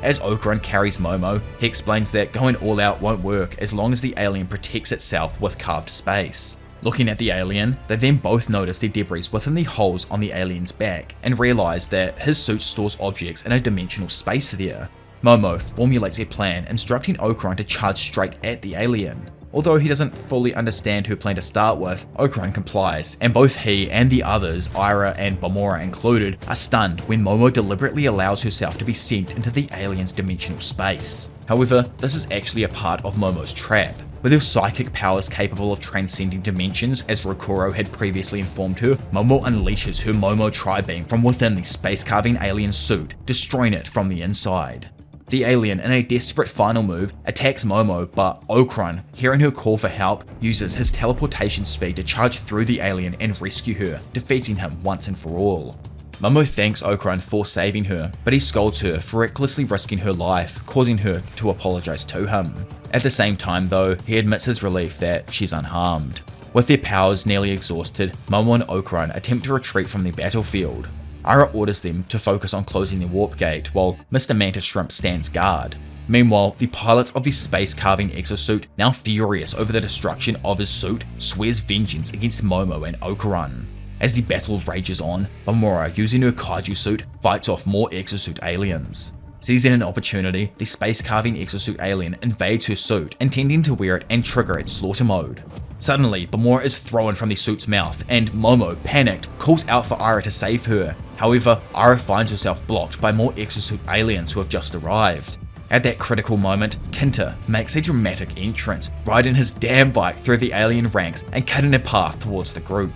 As Okran carries Momo, he explains that going all out won't work as long as the alien protects itself with carved space. Looking at the alien, they then both notice the debris within the holes on the alien's back and realise that his suit stores objects in a dimensional space there. Momo formulates a plan instructing Okran to charge straight at the alien. Although he doesn't fully understand her plan to start with, Okran complies, and both he and the others, Ira and Bamora included, are stunned when Momo deliberately allows herself to be sent into the alien's dimensional space. However, this is actually a part of Momo's trap. With her psychic powers capable of transcending dimensions, as Rokuro had previously informed her, Momo unleashes her Momo Tri-Beam from within the space-carving alien suit, destroying it from the inside. The alien, in a desperate final move, attacks Momo, but Okran, hearing her call for help, uses his teleportation speed to charge through the alien and rescue her, defeating him once and for all. Momo thanks Okran for saving her, but he scolds her for recklessly risking her life, causing her to apologize to him. At the same time though, he admits his relief that she's unharmed. With their powers nearly exhausted, Momo and Okran attempt to retreat from the battlefield. Ira orders them to focus on closing the warp gate while Mr. Mantis Shrimp stands guard. Meanwhile, the pilot of the space-carving exosuit, now furious over the destruction of his suit, swears vengeance against Momo and Okran. As the battle rages on, Bamora, using her kaiju suit, fights off more exosuit aliens. Seizing an opportunity, the space-carving exosuit alien invades her suit, intending to wear it and trigger its slaughter mode. Suddenly, Bamora is thrown from the suit's mouth, and Momo, panicked, calls out for Ira to save her. However, Ira finds herself blocked by more exosuit aliens who have just arrived. At that critical moment, Kinta makes a dramatic entrance, riding his damn bike through the alien ranks and cutting a path towards the group.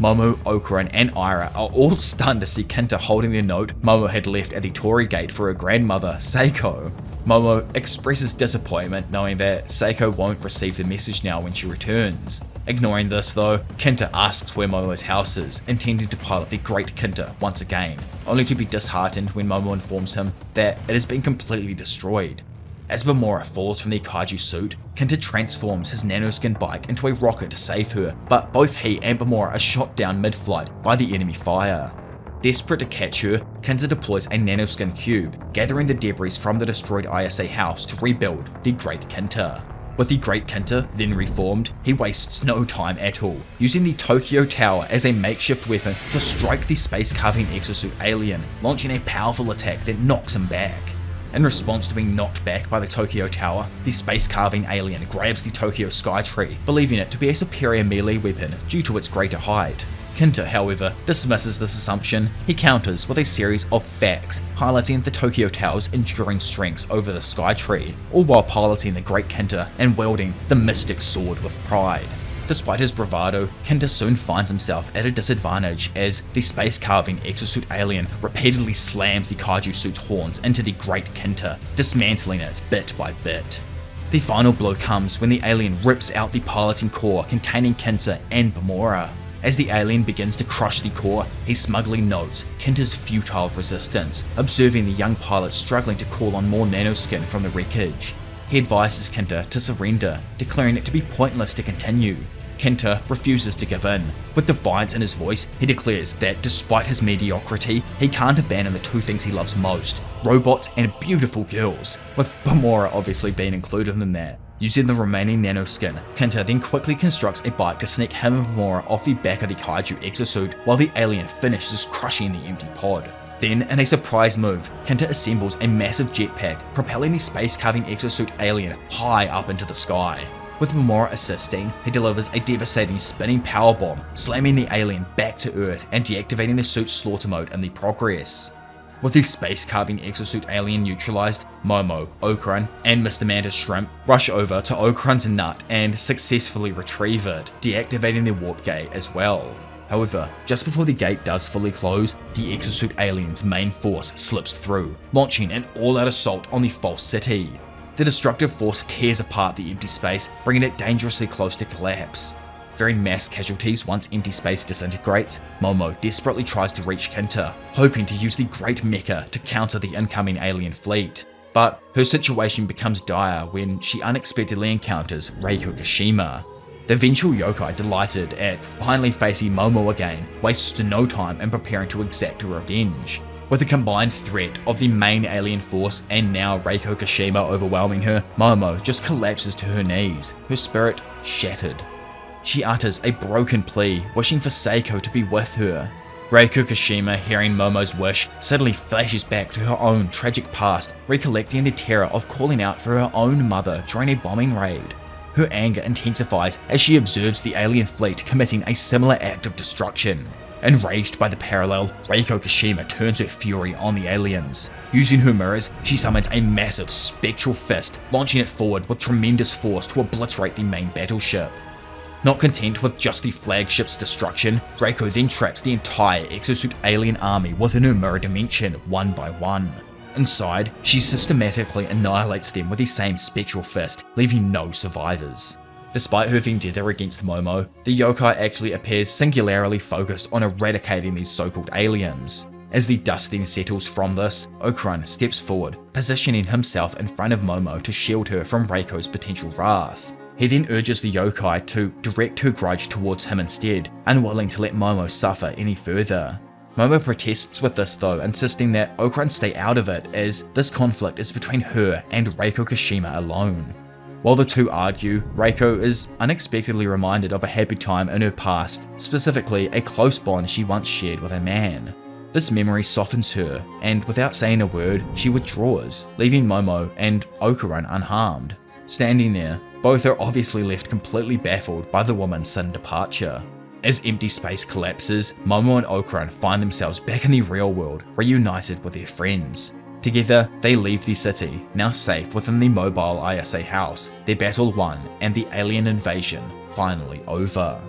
Momo, Okran, and Ira are all stunned to see Kinta holding the note Momo had left at the Torii Gate for her grandmother, Seiko. Momo expresses disappointment knowing that Seiko won't receive the message now when she returns. Ignoring this though, Kinta asks where Momo's house is, intending to pilot the Great Kinta once again, only to be disheartened when Momo informs him that it has been completely destroyed. As Bamora falls from the kaiju suit, Kinta transforms his nanoskin bike into a rocket to save her, but both he and Bamora are shot down mid-flight by the enemy fire. Desperate to catch her, Kinta deploys a nanoskin cube, gathering the debris from the destroyed ISA house to rebuild the Great Kinta. With the Great Kinta then reformed, he wastes no time at all, using the Tokyo Tower as a makeshift weapon to strike the space-carving exosuit alien, launching a powerful attack that knocks him back. In response to being knocked back by the Tokyo Tower, the space-carving alien grabs the Tokyo Skytree, believing it to be a superior melee weapon due to its greater height. Kinta, however, dismisses this assumption. He counters with a series of facts, highlighting the Tokyo Tower's enduring strengths over the Skytree, all while piloting the Great Kinta and wielding the Mystic Sword with pride. Despite his bravado, Kinta soon finds himself at a disadvantage as the space-carving exosuit alien repeatedly slams the kaiju suit's horns into the Great Kinta, dismantling it bit by bit. The final blow comes when the alien rips out the piloting core containing Kinta and Bamora. As the alien begins to crush the core, he smugly notes Kinta's futile resistance, observing the young pilot struggling to call on more nanoskin from the wreckage. He advises Kinta to surrender, declaring it to be pointless to continue. Kinta refuses to give in. With defiance in his voice, he declares that despite his mediocrity, he can't abandon the two things he loves most, robots and beautiful girls, with Bamora obviously being included in that. Using the remaining nanoskin, Kinta then quickly constructs a bike to sneak him and Bamora off the back of the kaiju exosuit while the alien finishes crushing the empty pod. Then, in a surprise move, Kinta assembles a massive jetpack, propelling the space-carving exosuit alien high up into the sky. With Bamora assisting, he delivers a devastating spinning powerbomb, slamming the alien back to Earth and deactivating the suit's slaughter mode in the process. With the space-carving exosuit alien neutralized, Momo, Okran, and Mr. Mantis Shrimp rush over to Okran's nut and successfully retrieve it, deactivating the warp gate as well. However, just before the gate does fully close, the exosuit alien's main force slips through, launching an all-out assault on the false city. The destructive force tears apart the empty space, bringing it dangerously close to collapse. Fearing mass casualties once empty space disintegrates, Momo desperately tries to reach Kinta, hoping to use the Great Mecha to counter the incoming alien fleet. But her situation becomes dire when she unexpectedly encounters Reiko Kashima. The vengeful yokai, delighted at finally facing Momo again, wastes no time in preparing to exact her revenge. With the combined threat of the main alien force and now Reiko Kashima overwhelming her, Momo just collapses to her knees, her spirit shattered. She utters a broken plea, wishing for Seiko to be with her. Reiko Kashima, hearing Momo's wish, suddenly flashes back to her own tragic past, recollecting the terror of calling out for her own mother during a bombing raid. Her anger intensifies as she observes the alien fleet committing a similar act of destruction. Enraged by the parallel, Reiko Kashima turns her fury on the aliens. Using her mirrors, she summons a massive spectral fist, launching it forward with tremendous force to obliterate the main battleship. Not content with just the flagship's destruction, Reiko then traps the entire exosuit alien army within her mirror dimension one by one. Inside, she systematically annihilates them with the same spectral fist, leaving no survivors. Despite her vendetta against Momo, the yokai actually appears singularly focused on eradicating these so-called aliens. As the dust then settles from this, Okuran steps forward, positioning himself in front of Momo to shield her from Reiko's potential wrath. He then urges the yokai to direct her grudge towards him instead, unwilling to let Momo suffer any further. Momo protests with this though, insisting that Okuran stay out of it as this conflict is between her and Reiko Kashima alone. While the two argue, Reiko is unexpectedly reminded of a happy time in her past, specifically a close bond she once shared with a man. This memory softens her, and without saying a word, she withdraws, leaving Momo and Okuran unharmed. Standing there, both are obviously left completely baffled by the woman's sudden departure. As empty space collapses, Momo and Okuran find themselves back in the real world, reunited with their friends. Together, they leave the city, now safe within the mobile ISA house, their battle won, and the alien invasion finally over.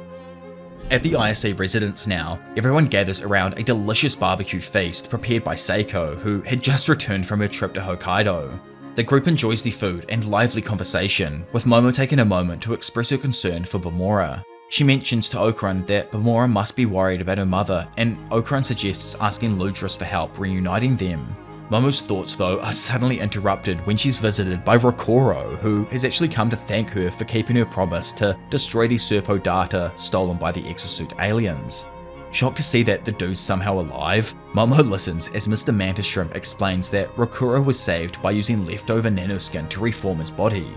At the ISA residence now, everyone gathers around a delicious barbecue feast prepared by Seiko, who had just returned from her trip to Hokkaido. The group enjoys the food and lively conversation, with Momo taking a moment to express her concern for Bamora. She mentions to Okuran that Bamora must be worried about her mother, and Okuran suggests asking Ludris for help reuniting them. Momo's thoughts though are suddenly interrupted when she's visited by Rokuro, who has actually come to thank her for keeping her promise to destroy the Serpo data stolen by the exosuit aliens. Shocked to see that the dude's somehow alive, Momo listens as Mr. Mantis Shrimp explains that Rokuro was saved by using leftover nanoskin to reform his body.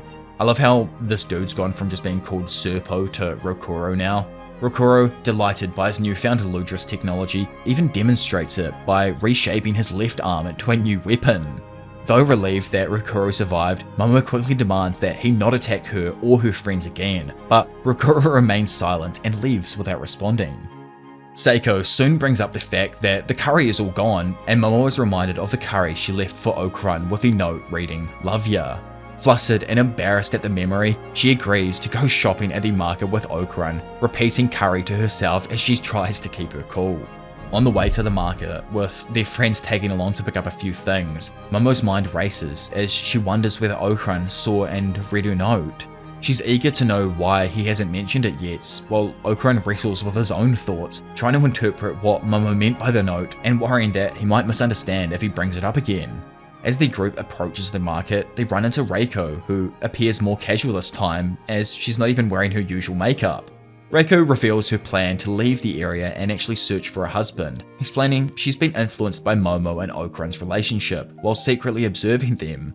I love how this dude's gone from just being called Serpo to Rokuro now. Rokuro, delighted by his newfound Ludris technology, even demonstrates it by reshaping his left arm into a new weapon. Though relieved that Rokuro survived, Momo quickly demands that he not attack her or her friends again, but Rokuro remains silent and leaves without responding. Seiko soon brings up the fact that the curry is all gone, and Momo is reminded of the curry she left for Okuran with the note reading, "Love ya." Flustered and embarrassed at the memory, she agrees to go shopping at the market with Okuran, repeating curry to herself as she tries to keep her cool. On the way to the market, with their friends tagging along to pick up a few things, Momo's mind races as she wonders whether Okuran saw and read her note. She's eager to know why he hasn't mentioned it yet, while Okuran wrestles with his own thoughts, trying to interpret what Momo meant by the note and worrying that he might misunderstand if he brings it up again. As the group approaches the market, they run into Reiko, who appears more casual this time as she's not even wearing her usual makeup. Reiko reveals her plan to leave the area and actually search for a husband, explaining she's been influenced by Momo and Okuran's relationship while secretly observing them.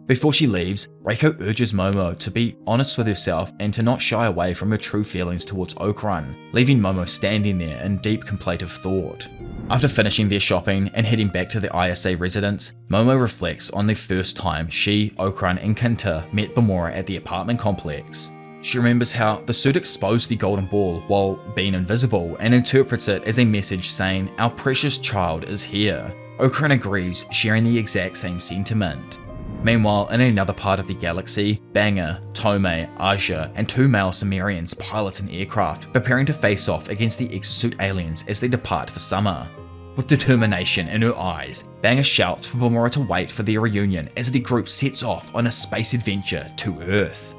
Before she leaves, Reiko urges Momo to be honest with herself and to not shy away from her true feelings towards Okuran, leaving Momo standing there in deep contemplative thought. After finishing their shopping and heading back to the ISA residence, Momo reflects on the first time she, Okuran, and Kinta met Bamora at the apartment complex. She remembers how the suit exposed the golden ball while being invisible and interprets it as a message saying, "Our precious child is here." Okuran agrees, sharing the exact same sentiment. Meanwhile, in another part of the galaxy, Banger, Tomei, Aja, and 2 male Sumerians pilot an aircraft, preparing to face off against the exosuit aliens as they depart for summer. With determination in her eyes, Banger shouts for Bamora to wait for their reunion as the group sets off on a space adventure to Earth.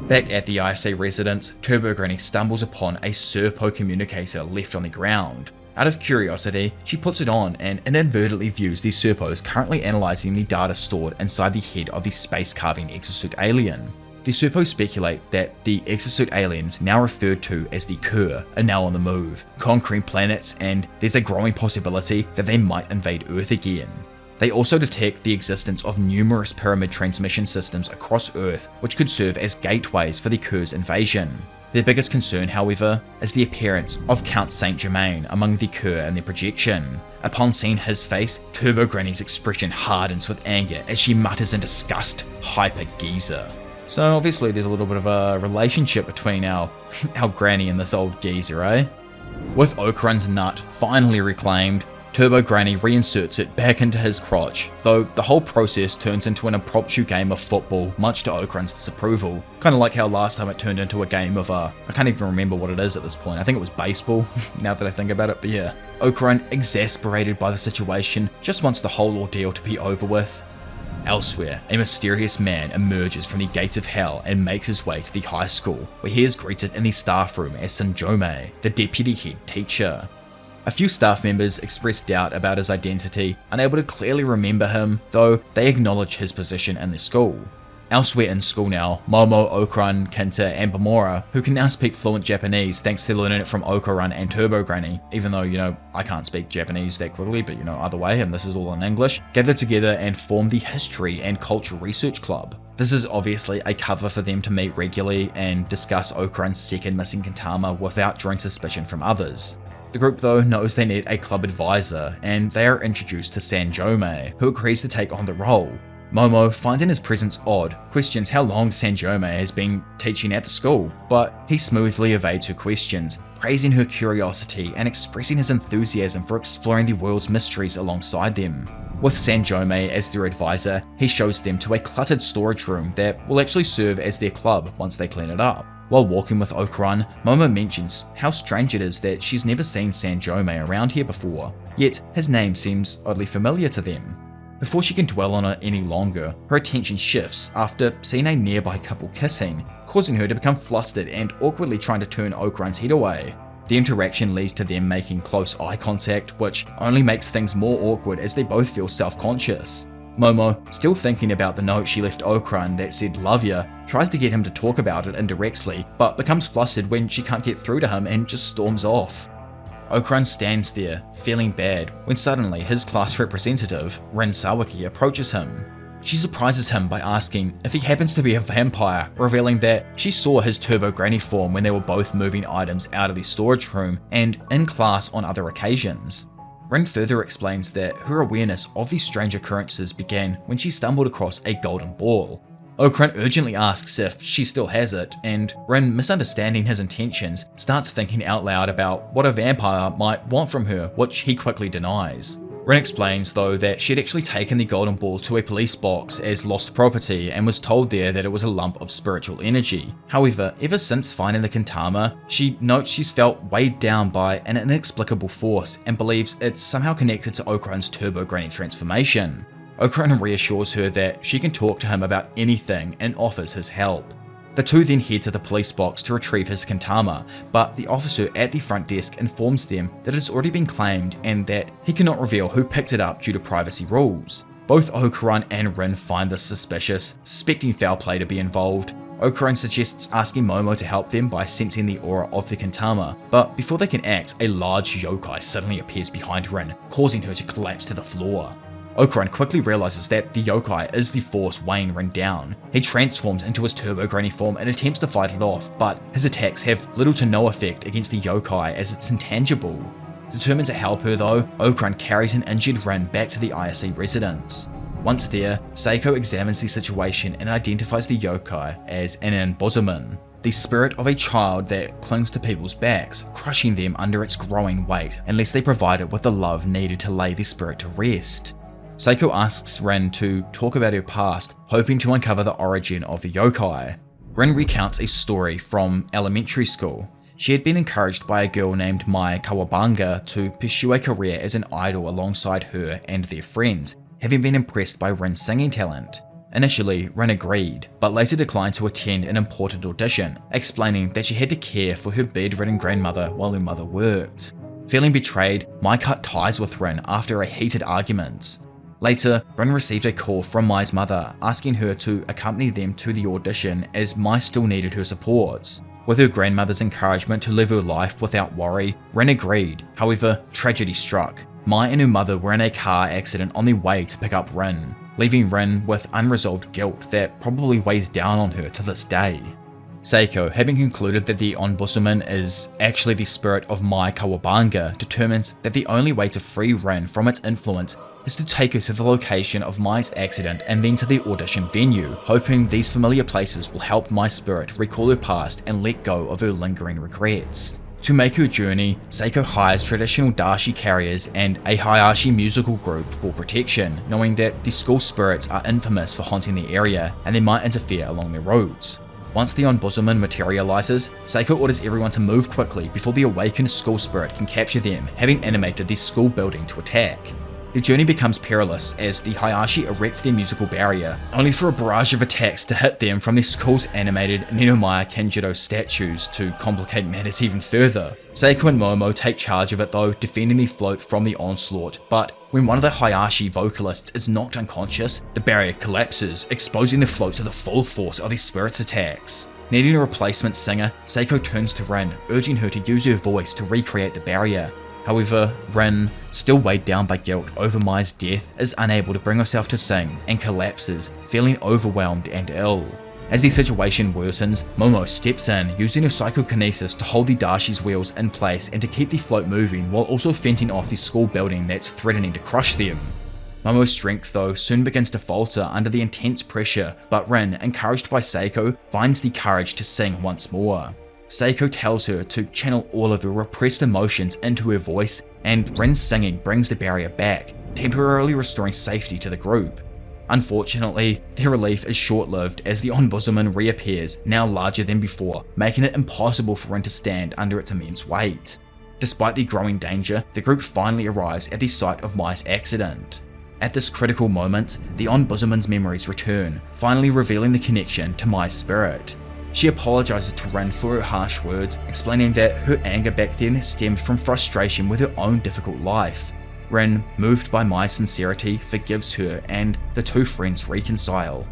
Back at the ISA residence, Turbo Granny stumbles upon a Serpo communicator left on the ground. Out of curiosity, she puts it on and inadvertently views the Serpos currently analysing the data stored inside the head of the space-carving exosuit alien. The Serpos speculate that the exosuit aliens, now referred to as the Kur, are now on the move, conquering planets, and there's a growing possibility that they might invade Earth again. They also detect the existence of numerous pyramid transmission systems across Earth which could serve as gateways for the Kur's invasion. Their biggest concern, however, is the appearance of Count Saint Germain among the Kur in their projection. Upon seeing his face, Turbo Granny's expression hardens with anger as she mutters in disgust, "Hyper geezer." So obviously there's a little bit of a relationship between our granny and this old geezer, eh? With Okran's nut finally reclaimed, Turbo Granny reinserts it back into his crotch, though the whole process turns into an impromptu game of football, much to Okran's disapproval. Kind of like how last time it turned into a game of, I can't even remember what it is at this point, I think it was baseball, now that I think about it, but yeah. Okran, exasperated by the situation, just wants the whole ordeal to be over with. Elsewhere, a mysterious man emerges from the gates of hell and makes his way to the high school, where he is greeted in the staff room as Sanjome, the deputy head teacher. A few staff members express doubt about his identity, unable to clearly remember him, though they acknowledge his position in the school. Elsewhere in school now, Momo, Okran, Kinta, and Bamora, who can now speak fluent Japanese thanks to learning it from Okran and Turbo Granny, even though, I can't speak Japanese that quickly, but either way, and this is all in English, gather together and form the History and Culture Research Club. This is obviously a cover for them to meet regularly and discuss Okran's second missing Kintama without drawing suspicion from others. The group though knows they need a club advisor, and they are introduced to Sanjome, who agrees to take on the role. Momo, finding his presence odd, questions how long Sanjome has been teaching at the school, but he smoothly evades her questions, praising her curiosity and expressing his enthusiasm for exploring the world's mysteries alongside them. With Sanjome as their advisor, he shows them to a cluttered storage room that will actually serve as their club once they clean it up. While walking with Okran, Momo mentions how strange it is that she's never seen Sanjome around here before, yet his name seems oddly familiar to them. Before she can dwell on it any longer, her attention shifts after seeing a nearby couple kissing, causing her to become flustered and awkwardly trying to turn Okran's head away. The interaction leads to them making close eye contact, which only makes things more awkward as they both feel self-conscious. Momo, still thinking about the note she left Okran that said "love ya," tries to get him to talk about it indirectly, but becomes flustered when she can't get through to him and just storms off. Okran stands there, feeling bad, when suddenly his class representative, Rin Sawaki, approaches him. She surprises him by asking if he happens to be a vampire, revealing that she saw his Turbo Granny form when they were both moving items out of the storage room and in class on other occasions. Rin further explains that her awareness of these strange occurrences began when she stumbled across a golden ball. Okran urgently asks if she still has it, and Rin, misunderstanding his intentions, starts thinking out loud about what a vampire might want from her, which he quickly denies. Rin explains though that she had actually taken the golden ball to a police box as lost property and was told there that it was a lump of spiritual energy. However, ever since finding the Kintama, she notes she's felt weighed down by an inexplicable force and believes it's somehow connected to Okran's Turbo Granny transformation. Okran reassures her that she can talk to him about anything and offers his help. The two then head to the police box to retrieve his Kintama, but the officer at the front desk informs them that it has already been claimed and that he cannot reveal who picked it up due to privacy rules. Both Okran and Rin find this suspicious, suspecting foul play to be involved. Okran suggests asking Momo to help them by sensing the aura of the Kintama, but before they can act, a large yokai suddenly appears behind Rin, causing her to collapse to the floor. Okran quickly realizes that the yokai is the force weighing Rin down. He transforms into his Turbo Granny form and attempts to fight it off, but his attacks have little to no effect against the yokai as it's intangible. Determined to help her though, Okran carries an injured Rin back to the ISA residence. Once there, Seiko examines the situation and identifies the yokai as an Onbusuman, the spirit of a child that clings to people's backs, crushing them under its growing weight unless they provide it with the love needed to lay the spirit to rest. Seiko asks Rin to talk about her past, hoping to uncover the origin of the yokai. Rin recounts a story from elementary school. She had been encouraged by a girl named Mai Kawabanga to pursue a career as an idol alongside her and their friends, having been impressed by Rin's singing talent. Initially, Rin agreed, but later declined to attend an important audition, explaining that she had to care for her bedridden grandmother while her mother worked. Feeling betrayed, Mai cut ties with Rin after a heated argument. Later, Rin received a call from Mai's mother asking her to accompany them to the audition as Mai still needed her support. With her grandmother's encouragement to live her life without worry, Rin agreed. However, tragedy struck. Mai and her mother were in a car accident on their way to pick up Rin, leaving Rin with unresolved guilt that probably weighs down on her to this day. Seiko, having concluded that the Onbusuman is actually the spirit of Mai Kawabanga, determines that the only way to free Rin from its influence is to take her to the location of Mai's accident and then to the audition venue, hoping these familiar places will help Mai's spirit recall her past and let go of her lingering regrets. To make her journey, Seiko hires traditional dashi carriers and a Hayashi musical group for protection, knowing that the school spirits are infamous for haunting the area and they might interfere along the roads. Once the Onbusuman materializes, Seiko orders everyone to move quickly before the awakened school spirit can capture them, having animated the school building to attack. The journey becomes perilous as the Hayashi erect their musical barrier, only for a barrage of attacks to hit them from the school's animated Ninomiya Kenjiro statues to complicate matters even further. Seiko and Momo take charge of it though, defending the float from the onslaught, but when one of the Hayashi vocalists is knocked unconscious, the barrier collapses, exposing the float to the full force of the spirit's attacks. Needing a replacement singer, Seiko turns to Rin, urging her to use her voice to recreate the barrier. However, Rin, still weighed down by guilt over Mai's death, is unable to bring herself to sing and collapses, feeling overwhelmed and ill. As the situation worsens, Momo steps in, using her psychokinesis to hold the Dashi's wheels in place and to keep the float moving while also fending off the school building that's threatening to crush them. Momo's strength though soon begins to falter under the intense pressure, but Rin, encouraged by Seiko, finds the courage to sing once more. Seiko tells her to channel all of her repressed emotions into her voice, and Rin's singing brings the barrier back, temporarily restoring safety to the group. Unfortunately, their relief is short-lived as the Onbusuman reappears, now larger than before, making it impossible for Rin to stand under its immense weight. Despite the growing danger, the group finally arrives at the site of Mai's accident. At this critical moment, the Onbusuman's memories return, finally revealing the connection to Mai's spirit. She apologizes to Rin for her harsh words, explaining that her anger back then stemmed from frustration with her own difficult life. Rin, moved by Mai's sincerity, forgives her and the two friends reconcile.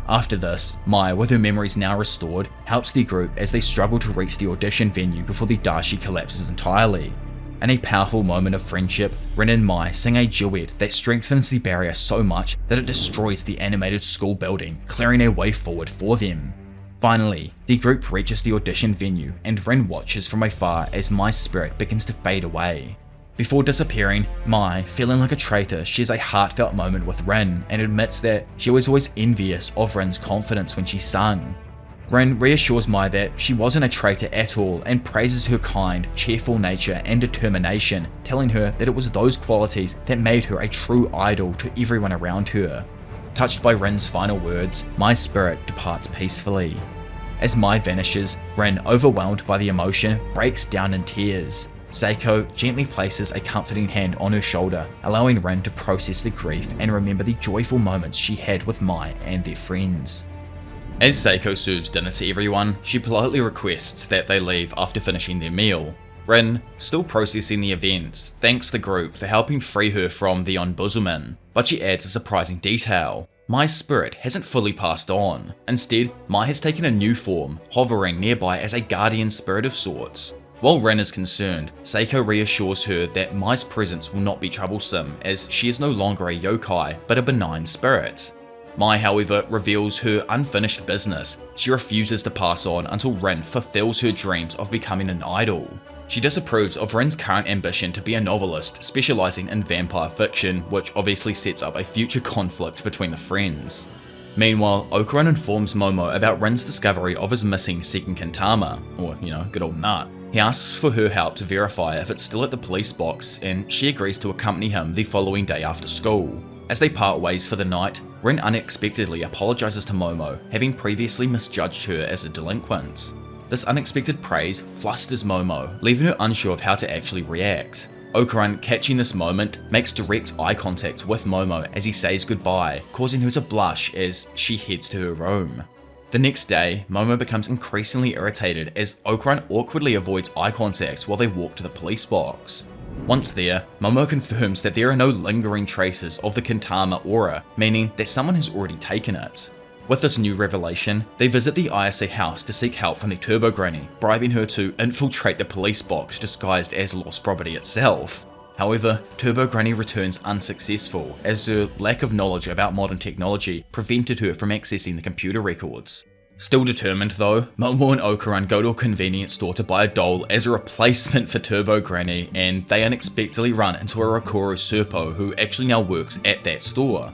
After this, Mai, with her memories now restored, helps the group as they struggle to reach the audition venue before the dashi collapses entirely. In a powerful moment of friendship, Rin and Mai sing a duet that strengthens the barrier so much that it destroys the animated school building, clearing a way forward for them. Finally, the group reaches the audition venue and Rin watches from afar as Mai's spirit begins to fade away. Before disappearing, Mai, feeling like a traitor, shares a heartfelt moment with Rin and admits that she was always envious of Rin's confidence when she sang. Rin reassures Mai that she wasn't a traitor at all and praises her kind, cheerful nature and determination, telling her that it was those qualities that made her a true idol to everyone around her. Touched by Rin's final words, Mai's spirit departs peacefully. As Mai vanishes, Rin, overwhelmed by the emotion, breaks down in tears. Seiko gently places a comforting hand on her shoulder, allowing Rin to process the grief and remember the joyful moments she had with Mai and their friends. As Seiko serves dinner to everyone, she politely requests that they leave after finishing their meal. Rin, still processing the events, thanks the group for helping free her from the Onbusuman, but she adds a surprising detail. Mai's spirit hasn't fully passed on. Instead, Mai has taken a new form, hovering nearby as a guardian spirit of sorts. While Rin is concerned, Seiko reassures her that Mai's presence will not be troublesome as she is no longer a yokai, but a benign spirit. Mai, however, reveals her unfinished business. She refuses to pass on until Rin fulfills her dreams of becoming an idol. She disapproves of Rin's current ambition to be a novelist specializing in vampire fiction, which obviously sets up a future conflict between the friends. Meanwhile, Okuran informs Momo about Rin's discovery of his missing second Kintama, or, good old nut. He asks for her help to verify if it's still at the police box, and she agrees to accompany him the following day after school. As they part ways for the night, Rin unexpectedly apologizes to Momo, having previously misjudged her as a delinquent. This unexpected praise flusters Momo, leaving her unsure of how to actually react. Okuran, catching this moment, makes direct eye contact with Momo as he says goodbye, causing her to blush as she heads to her room. The next day, Momo becomes increasingly irritated as Okuran awkwardly avoids eye contact while they walk to the police box. Once there, Momo confirms that there are no lingering traces of the Kintama aura, meaning that someone has already taken it. With this new revelation, they visit the ISA house to seek help from the Turbo Granny, bribing her to infiltrate the police box disguised as lost property itself. However, Turbo Granny returns unsuccessful, as her lack of knowledge about modern technology prevented her from accessing the computer records. Still determined though, Momo and Okuran go to a convenience store to buy a doll as a replacement for Turbo Granny, and they unexpectedly run into a Rokuro Serpo who actually now works at that store.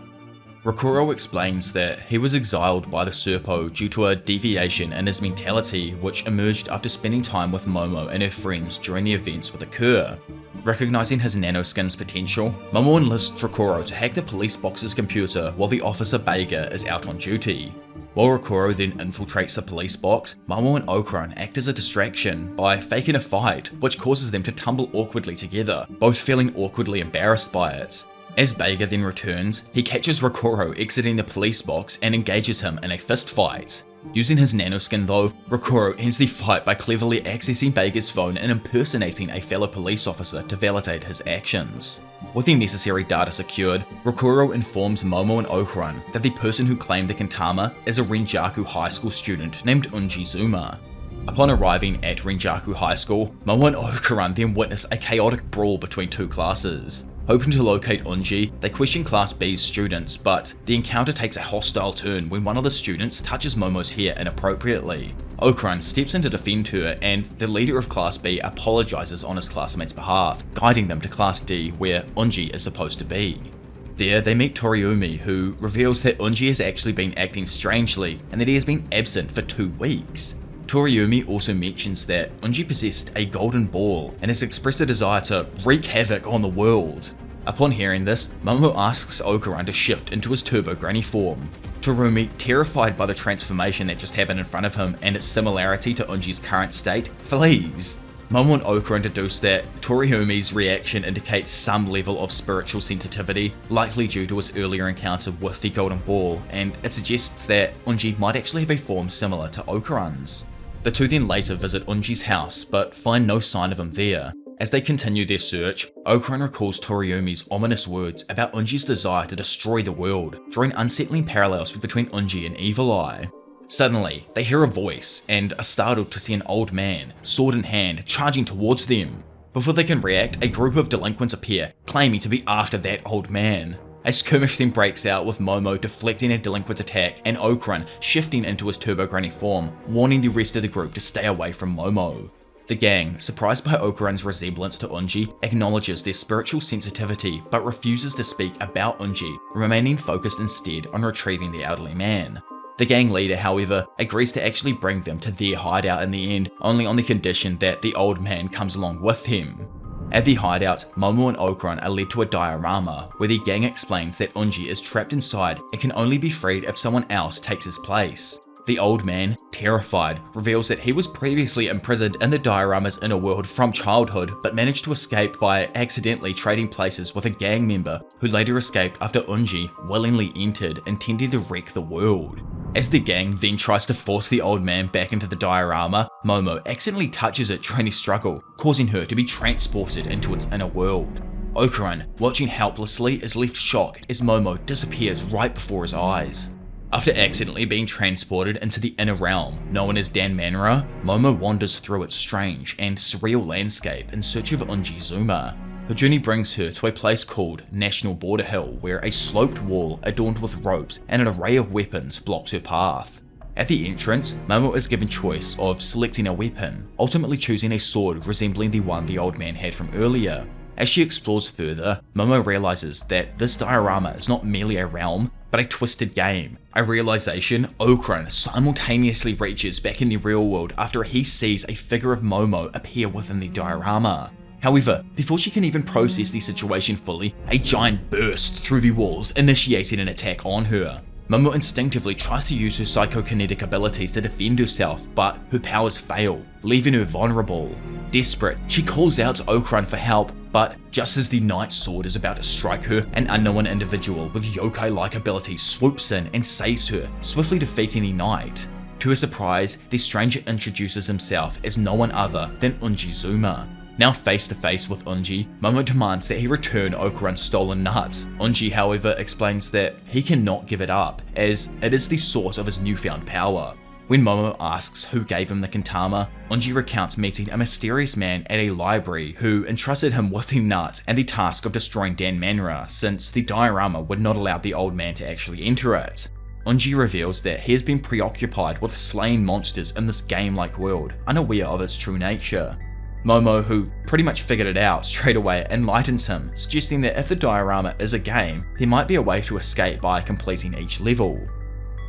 Rokuro explains that he was exiled by the Serpo due to a deviation in his mentality which emerged after spending time with Momo and her friends during the events with Occur. Recognizing his nanoskin's potential, Momo enlists Rokuro to hack the police box's computer while the officer Beiga is out on duty. While Rokuro then infiltrates the police box, Momo and Okuran act as a distraction by faking a fight, which causes them to tumble awkwardly together, both feeling awkwardly embarrassed by it. As Beiga then returns, he catches Rokuro exiting the police box and engages him in a fist fight. Using his nanoskin though, Rokuro ends the fight by cleverly accessing Beiga's phone and impersonating a fellow police officer to validate his actions. With the necessary data secured, Rokuro informs Momo and Okuran that the person who claimed the Kintama is a Renjaku High School student named Onbusuman. Upon arriving at Renjaku High School, Momo and Okuran then witness a chaotic brawl between two classes. Hoping to locate Unji, they question Class B's students, but the encounter takes a hostile turn when one of the students touches Momo's hair inappropriately. Okuran steps in to defend her, and the leader of Class B apologizes on his classmates' behalf, guiding them to Class D where Unji is supposed to be. There, they meet Toriumi, who reveals that Unji has actually been acting strangely and that he has been absent for 2 weeks. Toriumi also mentions that Unji possessed a golden ball and has expressed a desire to wreak havoc on the world. Upon hearing this, Momo asks Okuran to shift into his Turbo Granny form. Toriumi, terrified by the transformation that just happened in front of him and its similarity to Unji's current state, flees. Momo and Okuran deduce that Toriumi's reaction indicates some level of spiritual sensitivity, likely due to his earlier encounter with the golden ball, and it suggests that Unji might actually have a form similar to Okuran's. The two then later visit Unji's house, but find no sign of him there. As they continue their search, Okuran recalls Toriumi's ominous words about Unji's desire to destroy the world, drawing unsettling parallels between Unji and Evil Eye. Suddenly, they hear a voice, and are startled to see an old man, sword in hand, charging towards them. Before they can react, a group of delinquents appear, claiming to be after that old man. A skirmish then breaks out with Momo deflecting a delinquent attack and Okuran shifting into his Turbo Granny form, warning the rest of the group to stay away from Momo. The gang, surprised by Okuran's resemblance to Unji, acknowledges their spiritual sensitivity but refuses to speak about Unji, remaining focused instead on retrieving the elderly man. The gang leader, however, agrees to actually bring them to their hideout in the end, only on the condition that the old man comes along with him. At the hideout, Momo and Okuran are led to a diorama, where the gang explains that Unji is trapped inside and can only be freed if someone else takes his place. The old man, terrified, reveals that he was previously imprisoned in the diorama's inner world from childhood, but managed to escape by accidentally trading places with a gang member who later escaped after Unji willingly entered, intending to wreck the world. As the gang then tries to force the old man back into the diorama, Momo accidentally touches it during the struggle, causing her to be transported into its inner world. Okuran, watching helplessly, is left shocked as Momo disappears right before his eyes. After accidentally being transported into the inner realm, known as Danmanra, Momo wanders through its strange and surreal landscape in search of Onbusuman. Her journey brings her to a place called National Border Hill, where a sloped wall adorned with ropes and an array of weapons blocks her path. At the entrance, Momo is given choice of selecting a weapon, ultimately choosing a sword resembling the one the old man had from earlier. As she explores further, Momo realizes that this diorama is not merely a realm, but a twisted game, a realization Okuran simultaneously reaches back in the real world after he sees a figure of Momo appear within the diorama. However, before she can even process the situation fully, a giant bursts through the walls, initiating an attack on her. Momo instinctively tries to use her psychokinetic abilities to defend herself, but her powers fail, leaving her vulnerable. Desperate, she calls out to Okuran for help, but just as the knight's sword is about to strike her, an unknown individual with yokai-like abilities swoops in and saves her, swiftly defeating the knight. To her surprise, the stranger introduces himself as no one other than Onbusuman. Now face to face with Unji, Momo demands that he return Okuran's stolen nut. Unji, however, explains that he cannot give it up, as it is the source of his newfound power. When Momo asks who gave him the Kintama, Unji recounts meeting a mysterious man at a library who entrusted him with the nut and the task of destroying Danmanra, since the diorama would not allow the old man to actually enter it. Unji reveals that he has been preoccupied with slaying monsters in this game-like world, unaware of its true nature. Momo, who pretty much figured it out straight away, enlightens him, suggesting that if the diorama is a game, there might be a way to escape by completing each level.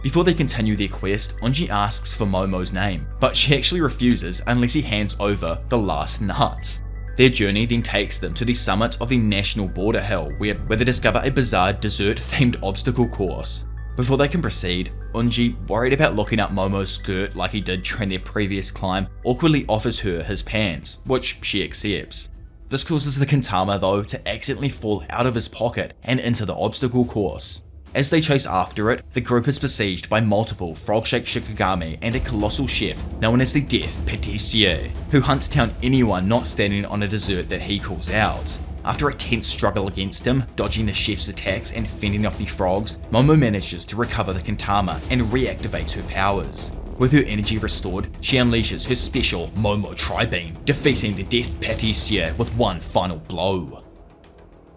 Before they continue their quest, Unji asks for Momo's name, but she actually refuses unless he hands over the last nut. Their journey then takes them to the summit of the National Border Hill, where they discover a bizarre dessert-themed obstacle course. Before they can proceed, Unji, worried about looking up Momo's skirt like he did during their previous climb, awkwardly offers her his pants, which she accepts. This causes the Kintama though to accidentally fall out of his pocket and into the obstacle course. As they chase after it, the group is besieged by multiple frog-shaped shikigami and a colossal chef known as the Death Patissier, who hunts down anyone not standing on a dessert that he calls out. After a tense struggle against him, dodging the chef's attacks and fending off the frogs, Momo manages to recover the Kintama and reactivates her powers. With her energy restored, she unleashes her special Momo Tri-Beam, defeating the Death Patissier with one final blow.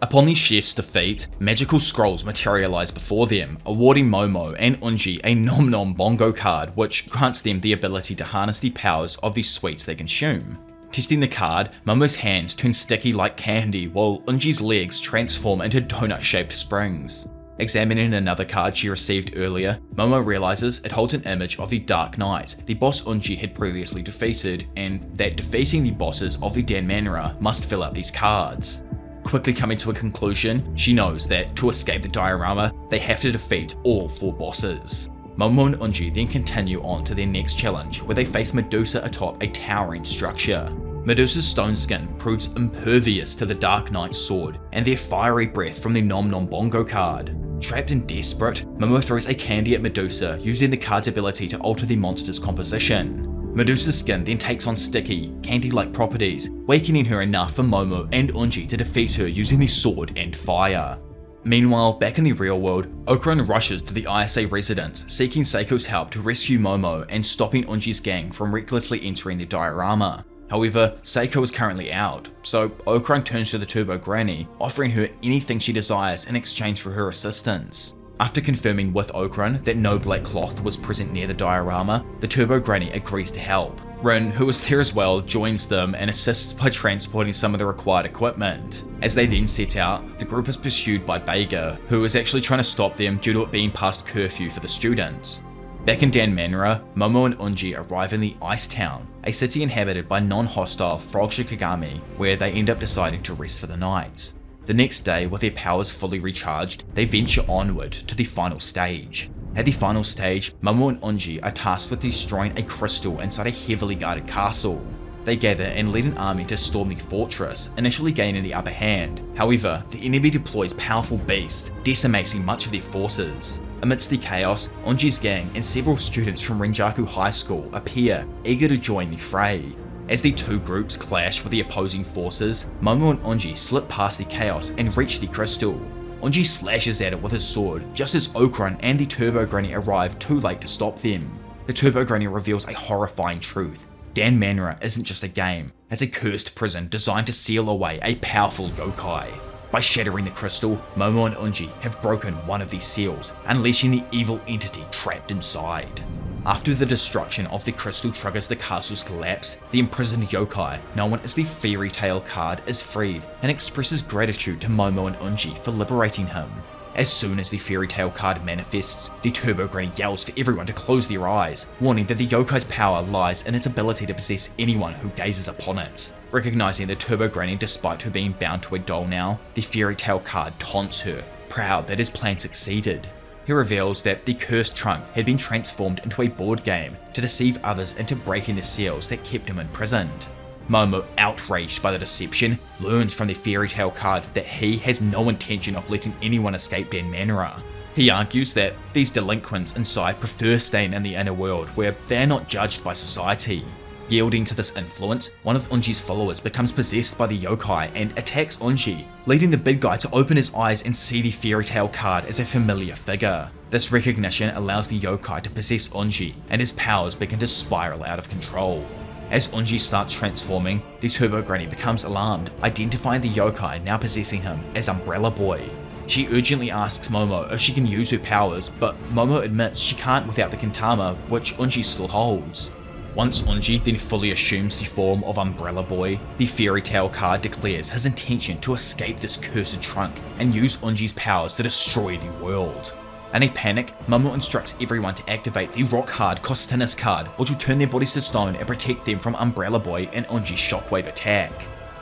Upon the chef's defeat, magical scrolls materialize before them, awarding Momo and Unji a Nom Nom Bongo card, which grants them the ability to harness the powers of the sweets they consume. Testing the card, Momo's hands turn sticky like candy, while Unji's legs transform into donut-shaped springs. Examining another card she received earlier, Momo realizes it holds an image of the Dark Knight, the boss Unji had previously defeated, and that defeating the bosses of the Danmanra must fill out these cards. Quickly coming to a conclusion, she knows that to escape the diorama, they have to defeat all 4 bosses. Momo and Unji then continue on to their next challenge, where they face Medusa atop a towering structure. Medusa's stone skin proves impervious to the Dark Knight's sword and their fiery breath from the Nom Nom Bongo card. Trapped and desperate, Momo throws a candy at Medusa, using the card's ability to alter the monster's composition. Medusa's skin then takes on sticky, candy-like properties, weakening her enough for Momo and Unji to defeat her using the sword and fire. Meanwhile, back in the real world, Okuran rushes to the ISA residence, seeking Seiko's help to rescue Momo and stopping Unji's gang from recklessly entering the diorama. However, Seiko is currently out, so Okuran turns to the Turbo Granny, offering her anything she desires in exchange for her assistance. After confirming with Okuran that no black cloth was present near the diorama, the Turbo Granny agrees to help. Rin, who is there as well, joins them and assists by transporting some of the required equipment. As they then set out, the group is pursued by Bega, who is actually trying to stop them due to it being past curfew for the students. Back in Danmanra, Momo and Unji arrive in the Ice Town, a city inhabited by non-hostile frog shikigami, where they end up deciding to rest for the night. The next day, with their powers fully recharged, they venture onward to the final stage. At the final stage, Momo and Unji are tasked with destroying a crystal inside a heavily guarded castle. They gather and lead an army to storm the fortress, initially gaining the upper hand. However, the enemy deploys powerful beasts, decimating much of their forces. Amidst the chaos, Unji's gang and several students from Renjaku High School appear, eager to join the fray. As the two groups clash with the opposing forces, Momo and Unji slip past the chaos and reach the crystal. Unji slashes at it with his sword, just as Okuran and the Turbo Granny arrive too late to stop them. The Turbo Granny reveals a horrifying truth. Danmanra isn't just a game, it's a cursed prison designed to seal away a powerful yokai. By shattering the crystal, Momo and Unji have broken one of these seals, unleashing the evil entity trapped inside. After the destruction of the crystal triggers the castle's collapse, the imprisoned yokai, known as the Fairy Tale card, is freed and expresses gratitude to Momo and Unji for liberating him. As soon as the fairy tale card manifests, the Turbo Granny yells for everyone to close their eyes, warning that the yokai's power lies in its ability to possess anyone who gazes upon it. Recognizing the Turbo Granny despite her being bound to a doll now, the fairy tale card taunts her, proud that his plan succeeded. He reveals that the cursed trunk had been transformed into a board game to deceive others into breaking the seals that kept him imprisoned. Momo, outraged by the deception, learns from the fairy tale card that he has no intention of letting anyone escape Danmanra. He argues that these delinquents inside prefer staying in the inner world where they are not judged by society. Yielding to this influence, one of Onji's followers becomes possessed by the yokai and attacks Onji, leading the big guy to open his eyes and see the fairy tale card as a familiar figure. This recognition allows the yokai to possess Onji, and his powers begin to spiral out of control. As Onji starts transforming, the Turbo Granny becomes alarmed, identifying the yokai now possessing him as Umbrella Boy. She urgently asks Momo if she can use her powers, but Momo admits she can't without the Kintama, which Onji still holds. Once Onji then fully assumes the form of Umbrella Boy, the fairy tale card declares his intention to escape this cursed trunk and use Onji's powers to destroy the world. In a panic, Momo instructs everyone to activate the rock hard Costinus card, which will turn their bodies to stone and protect them from Umbrella Boy and Onji's shockwave attack.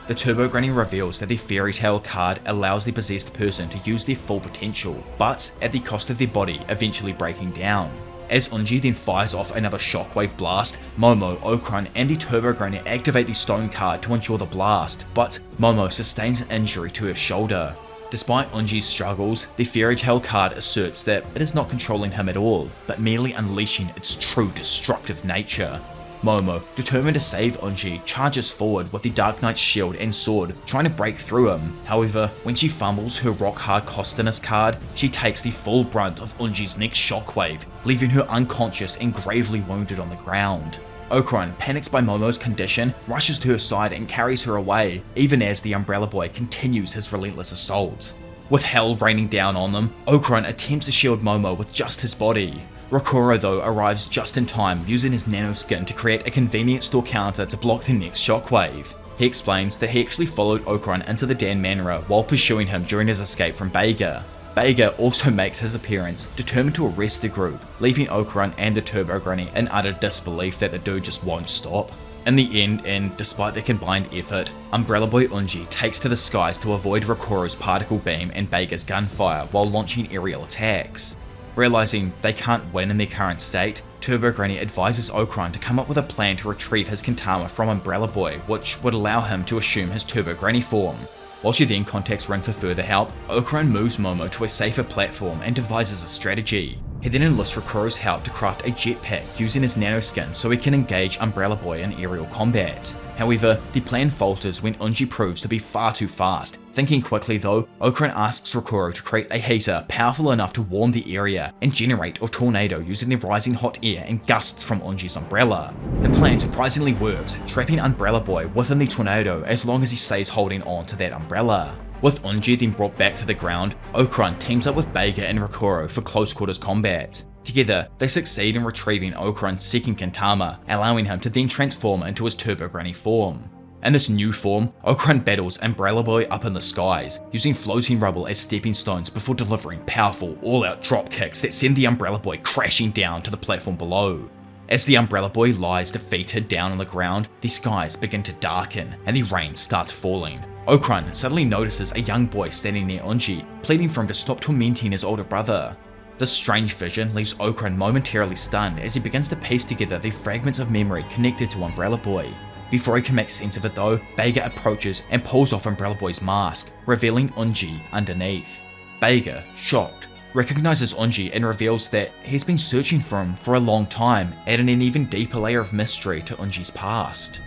The Turbo Granny reveals that the fairy tale card allows the possessed person to use their full potential, but at the cost of their body eventually breaking down. As Onji then fires off another shockwave blast, Momo, Okran and the Turbo Granny activate the stone card to endure the blast, but Momo sustains an injury to her shoulder. Despite Onji's struggles, the fairy tale card asserts that it is not controlling him at all, but merely unleashing its true destructive nature. Momo, determined to save Onji, charges forward with the Dark Knight's shield and sword, trying to break through him. However, when she fumbles her rock hard Costinus card, she takes the full brunt of Onji's next shockwave, leaving her unconscious and gravely wounded on the ground. Okran, panicked by Momo's condition, rushes to her side and carries her away, even as the Umbrella Boy continues his relentless assault. With hell raining down on them, Okran attempts to shield Momo with just his body. Rokuro though arrives just in time, using his nanoskin to create a convenient store counter to block the next shockwave. He explains that he actually followed Okran into the Danmanra while pursuing him during his escape from Bega. Bega also makes his appearance, determined to arrest the group, leaving Okran and the Turbo Granny in utter disbelief that the dude just won't stop. In the end, and despite their combined effort, Umbrella Boy Onji takes to the skies to avoid Rokuro's particle beam and Bega's gunfire while launching aerial attacks. Realizing they can't win in their current state, Turbo Granny advises Okran to come up with a plan to retrieve his Kintama from Umbrella Boy, which would allow him to assume his Turbo Granny form. While she then contacts Rin for further help, Okran moves Momo to a safer platform and devises a strategy. He then enlists Rokuro's help to craft a jetpack using his nanoskin so he can engage Umbrella Boy in aerial combat. However, the plan falters when Onji proves to be far too fast. Thinking quickly though, Okran asks Rokuro to create a heater powerful enough to warm the area and generate a tornado using the rising hot air and gusts from Onji's umbrella. The plan surprisingly works, trapping Umbrella Boy within the tornado as long as he stays holding on to that umbrella. With Onji then brought back to the ground, Okran teams up with Bega and Rokuro for close quarters combat. Together, they succeed in retrieving Okran's second Kintama, allowing him to then transform into his Turbo Granny form. In this new form, Okran battles Umbrella Boy up in the skies, using floating rubble as stepping stones before delivering powerful, all-out drop kicks that send the Umbrella Boy crashing down to the platform below. As the Umbrella Boy lies defeated down on the ground, the skies begin to darken and the rain starts falling. Okran suddenly notices a young boy standing near Onji, pleading for him to stop tormenting his older brother. This strange vision leaves Okran momentarily stunned as he begins to piece together the fragments of memory connected to Umbrella Boy. Before he can make sense of it though, Bega approaches and pulls off Umbrella Boy's mask, revealing Onji underneath. Bega, shocked, recognizes Onji and reveals that he's been searching for him for a long time, adding an even deeper layer of mystery to Onji's past.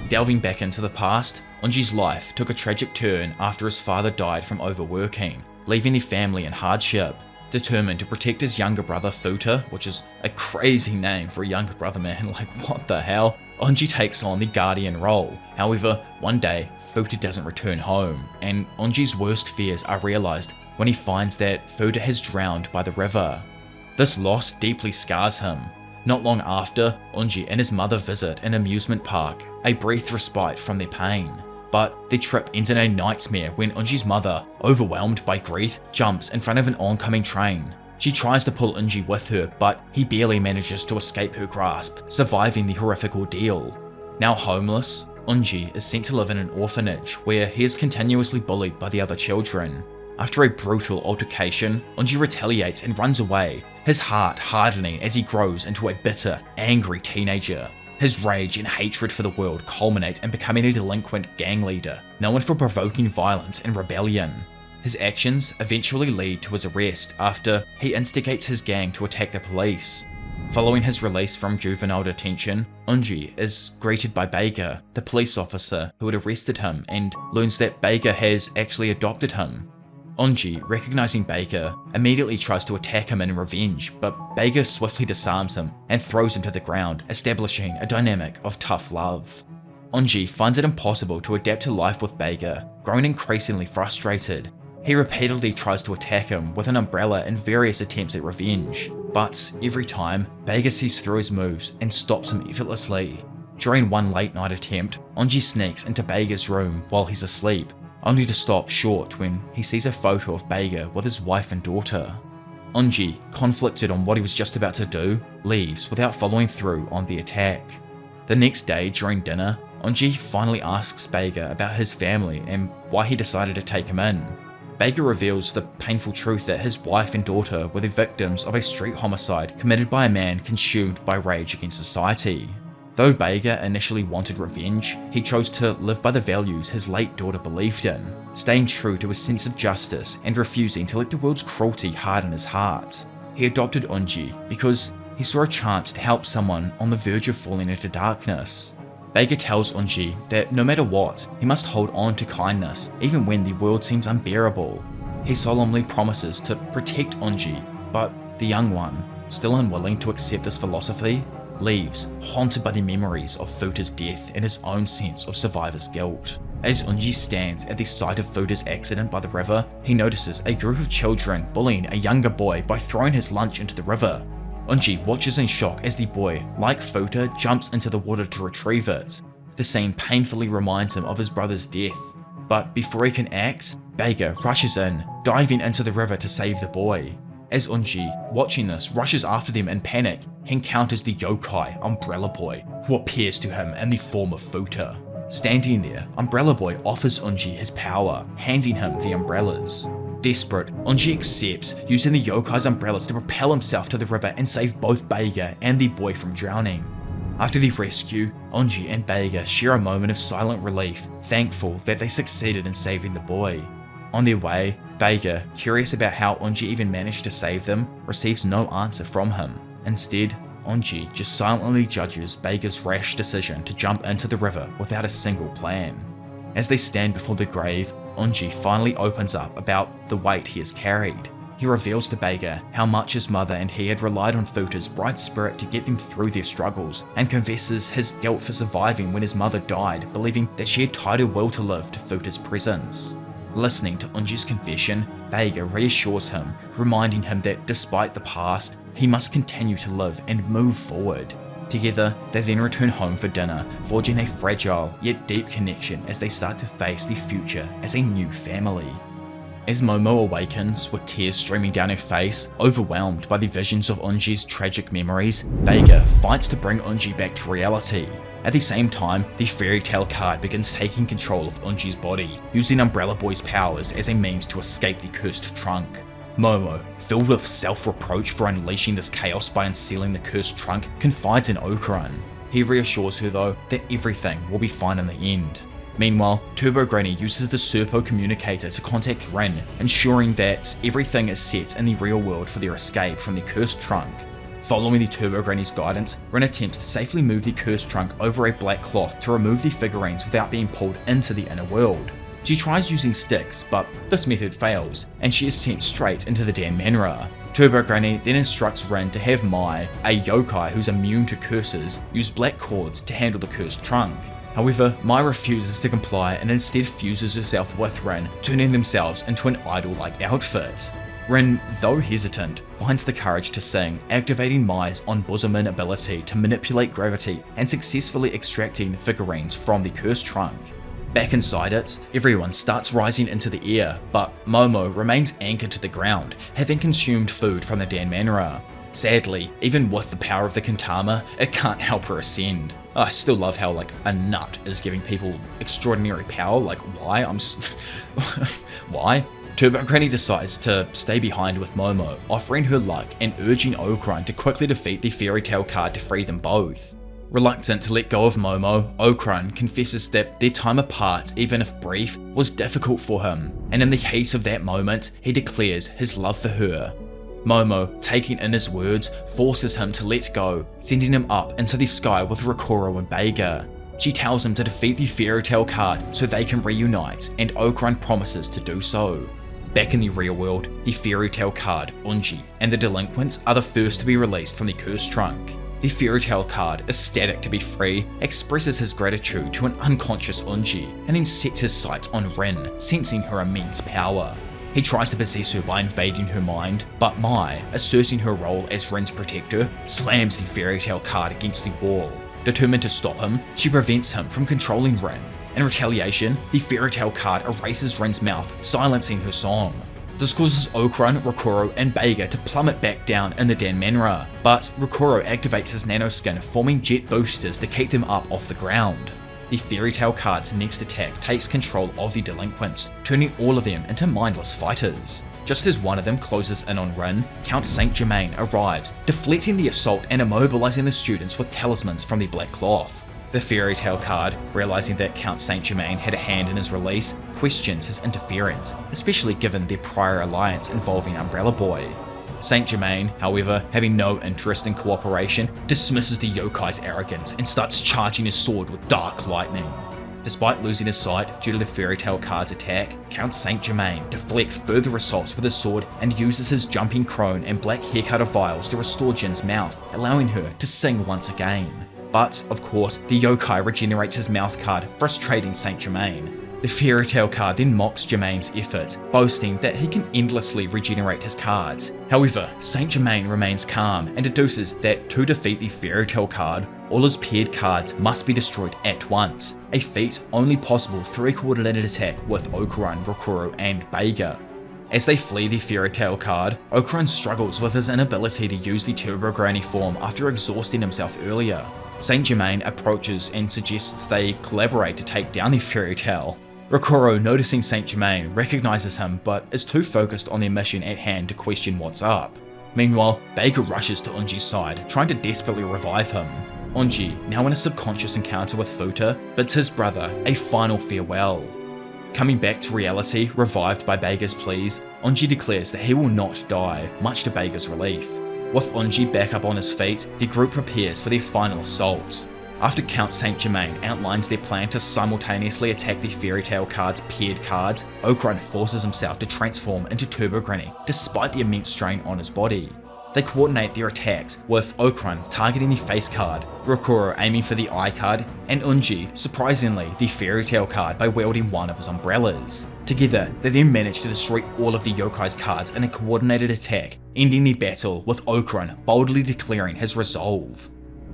Delving back into the past, Onji's life took a tragic turn after his father died from overworking, leaving the family in hardship. Determined to protect his younger brother Futa, which is a crazy name for a younger brother, man, like what the hell, Onji takes on the guardian role. However, one day, Futa doesn't return home, and Onji's worst fears are realized when he finds that Futa has drowned by the river. This loss deeply scars him. Not long after, Onji and his mother visit an amusement park, a brief respite from their pain. but their trip ends in a nightmare when Unji's mother, overwhelmed by grief, jumps in front of an oncoming train. She tries to pull Unji with her, but he barely manages to escape her grasp, surviving the horrific ordeal. Now homeless, Unji is sent to live in an orphanage where he is continuously bullied by the other children. After a brutal altercation, Unji retaliates and runs away, his heart hardening as he grows into a bitter, angry teenager. His rage and hatred for the world culminate in becoming a delinquent gang leader, known for provoking violence and rebellion. His actions eventually lead to his arrest after he instigates his gang to attack the police. Following his release from juvenile detention, Unji is greeted by Bega, the police officer who had arrested him, and learns that Bega has actually adopted him. Unji, recognizing Bega, immediately tries to attack him in revenge, but Bega swiftly disarms him and throws him to the ground, establishing a dynamic of tough love. Unji finds it impossible to adapt to life with Bega, growing increasingly frustrated. He repeatedly tries to attack him with an umbrella in various attempts at revenge, but every time, Bega sees through his moves and stops him effortlessly. During one late night attempt, Unji sneaks into Bega's room while he's asleep, only to stop short when he sees a photo of Bega with his wife and daughter. Unji, conflicted on what he was just about to do, leaves without following through on the attack. The next day during dinner, Unji finally asks Bega about his family and why he decided to take him in. Bega reveals the painful truth that his wife and daughter were the victims of a street homicide committed by a man consumed by rage against society. Though Bega initially wanted revenge, he chose to live by the values his late daughter believed in, staying true to his sense of justice and refusing to let the world's cruelty harden his heart. He adopted Unji because he saw a chance to help someone on the verge of falling into darkness. Bega tells Unji that no matter what, he must hold on to kindness even when the world seems unbearable. He solemnly promises to protect Unji, but the young one, still unwilling to accept his philosophy, leaves, haunted by the memories of Futa's death and his own sense of survivor's guilt. As Unji stands at the site of Futa's accident by the river, he notices a group of children bullying a younger boy by throwing his lunch into the river. Unji watches in shock as the boy, like Futa, jumps into the water to retrieve it. The scene painfully reminds him of his brother's death, but before he can act, Bega rushes in, diving into the river to save the boy. As Unji, watching this, rushes after them in panic, he encounters the yokai Umbrella Boy, who appears to him in the form of Futa. Standing there, Umbrella Boy offers Unji his power, handing him the umbrellas. Desperate, Unji accepts, using the yokai's umbrellas to propel himself to the river and save both Bega and the boy from drowning. After the rescue, Unji and Bega share a moment of silent relief, thankful that they succeeded in saving the boy. On their way, Bega, curious about how Unji even managed to save them, receives no answer from him. Instead, Unji just silently judges Bega's rash decision to jump into the river without a single plan. As they stand before the grave, Unji finally opens up about the weight he has carried. He reveals to Bega how much his mother and he had relied on Futa's bright spirit to get them through their struggles, and confesses his guilt for surviving when his mother died, believing that she had tied her will to live to Futa's presence. Listening to Unji's confession, Bega reassures him, reminding him that despite the past, he must continue to live and move forward. Together, they then return home for dinner, forging a fragile yet deep connection as they start to face the future as a new family. As Momo awakens, with tears streaming down her face, overwhelmed by the visions of Unji's tragic memories, Bega fights to bring Unji back to reality. At the same time, the fairy tale card begins taking control of Unji's body, using Umbrella Boy's powers as a means to escape the cursed trunk. Momo, filled with self-reproach for unleashing this chaos by unsealing the cursed trunk, confides in Okuran. He reassures her though that everything will be fine in the end. Meanwhile, Turbo Granny uses the Serpo communicator to contact Rin, ensuring that everything is set in the real world for their escape from the cursed trunk. Following the Turbo Granny's guidance, Rin attempts to safely move the cursed trunk over a black cloth to remove the figurines without being pulled into the inner world. She tries using sticks, but this method fails, and she is sent straight into the Danmanra. Turbo Granny then instructs Rin to have Mai, a yokai who's immune to curses, use black cords to handle the cursed trunk. However, Mai refuses to comply and instead fuses herself with Rin, turning themselves into an idol-like outfit. Rin, though hesitant, finds the courage to sing, activating Mai's Onbusuman ability to manipulate gravity and successfully extracting the figurines from the cursed trunk. Back inside it, everyone starts rising into the air, but Momo remains anchored to the ground, having consumed food from the Danmanra. Sadly, even with the power of the Kintama, it can't help her ascend. I still love how a nut is giving people extraordinary power. Why? Why? Turbo Granny decides to stay behind with Momo, offering her luck and urging Okran to quickly defeat the fairy tale card to free them both. Reluctant to let go of Momo, Okran confesses that their time apart, even if brief, was difficult for him, and in the heat of that moment, he declares his love for her. Momo, taking in his words, forces him to let go, sending him up into the sky with Rokuro and Beiga. She tells him to defeat the fairy tale card so they can reunite, and Okran promises to do so. Back in the real world, the fairy tale card, Unji, and the delinquents are the first to be released from the cursed trunk. The fairy tale card, ecstatic to be free, expresses his gratitude to an unconscious Unji, and then sets his sights on Rin, sensing her immense power. He tries to possess her by invading her mind, but Mai, asserting her role as Rin's protector, slams the fairy tale card against the wall. Determined to stop him, she prevents him from controlling Rin. In retaliation, the fairy tale card erases Rin's mouth, silencing her song. This causes Okran, Rokuro, and Beiga to plummet back down in the Danmanra, but Rokuro activates his nanoskin, forming jet boosters to keep them up off the ground. The fairy tale card's next attack takes control of the delinquents, turning all of them into mindless fighters. Just as one of them closes in on Rin, Count Saint Germain arrives, deflecting the assault and immobilizing the students with talismans from the black cloth. The fairy tale card, realizing that Count Saint Germain had a hand in his release, questions his interference, especially given their prior alliance involving Umbrella Boy. Saint Germain, however, having no interest in cooperation, dismisses the yokai's arrogance and starts charging his sword with dark lightning. Despite losing his sight due to the fairy tale card's attack, Count Saint Germain deflects further assaults with his sword and uses his jumping crone and black haircutter vials to restore Jin's mouth, allowing her to sing once again. But, of course, the yokai regenerates his mouth card, frustrating Saint Germain. The fairy tale card then mocks Germain's effort, boasting that he can endlessly regenerate his cards. However, Saint Germain remains calm and deduces that to defeat the fairy tale card, all his paired cards must be destroyed at once, a feat only possible through a coordinated attack with Okran, Rokuro, and Beiga. As they flee the fairy tale card, Okran struggles with his inability to use the Turbo Granny form after exhausting himself earlier. Saint Germain approaches and suggests they collaborate to take down the fairy tale. Rokuro, noticing Saint Germain, recognizes him but is too focused on their mission at hand to question what's up. Meanwhile, Beiga rushes to Unji's side, trying to desperately revive him. Unji, now in a subconscious encounter with Futa, bids his brother a final farewell. Coming back to reality, revived by Beiga's pleas, Unji declares that he will not die, much to Beiga's relief. With Unji back up on his feet, the group prepares for their final assault. After Count Saint Germain outlines their plan to simultaneously attack the fairy tale card's paired cards, Okran forces himself to transform into Turbo Granny despite the immense strain on his body. They coordinate their attacks, with Okran targeting the face card, Rokuro aiming for the eye card, and Unji, surprisingly, the fairy tale card by wielding one of his umbrellas. Together, they then manage to destroy all of the yokai's cards in a coordinated attack, ending the battle with Okran boldly declaring his resolve.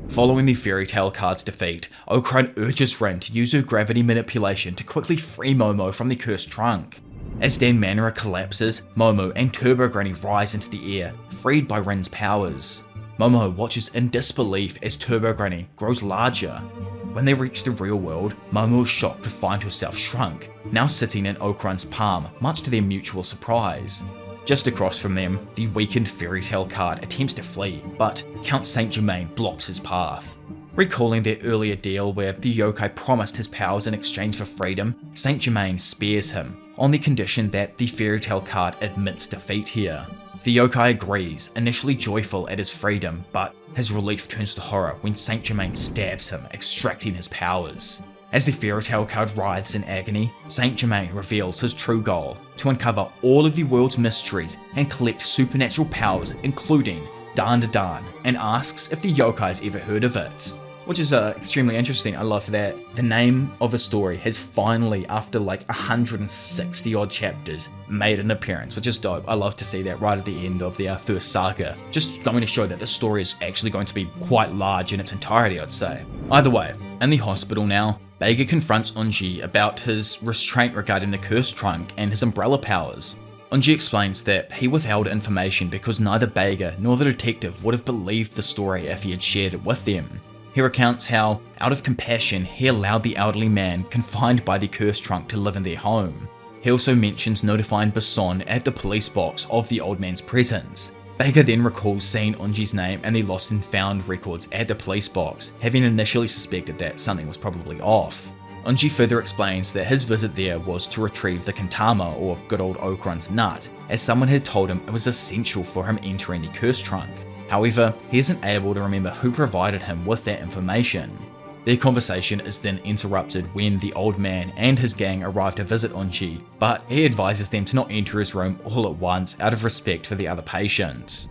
Following the fairy tale card's defeat, Okran urges Rin to use her gravity manipulation to quickly free Momo from the cursed trunk. As Danmanra collapses, Momo and Turbo Granny rise into the air, freed by Rin's powers. Momo watches in disbelief as Turbo Granny grows larger. When they reach the real world, Momo is shocked to find herself shrunk, now sitting in Okran's palm, much to their mutual surprise. Just across from them, the weakened fairy tale card attempts to flee, but Count Saint Germain blocks his path. Recalling their earlier deal where the yokai promised his powers in exchange for freedom, Saint Germain spares him, on the condition that the fairy tale card admits defeat here. The yokai agrees, initially joyful at his freedom, but his relief turns to horror when Saint Germain stabs him, extracting his powers. As the fairy tale card writhes in agony, Saint Germain reveals his true goal, to uncover all of the world's mysteries and collect supernatural powers including Dandadan, and asks if the yokai's ever heard of it. Which is extremely interesting. I love that the name of a story has finally, after like 160 odd chapters, made an appearance, which is dope. I love to see that right at the end of the first saga. Just going to show that the story is actually going to be quite large in its entirety, I'd say. Either way, in the hospital now, Beiga confronts Onji about his restraint regarding the curse trunk and his umbrella powers. Onji explains that he withheld information because neither Beiga nor the detective would have believed the story if he had shared it with them. He recounts how, out of compassion, he allowed the elderly man confined by the curse trunk to live in their home. He also mentions notifying Bason at the police box of the old man's presence. Beiga then recalls seeing Onji's name and the lost and found records at the police box, having initially suspected that something was probably off. Onji further explains that his visit there was to retrieve the Kintama, or good old Okran's nut, as someone had told him it was essential for him entering the curse trunk. However, he isn't able to remember who provided him with that information. Their conversation is then interrupted when the old man and his gang arrive to visit Onji, but he advises them to not enter his room all at once out of respect for the other patients.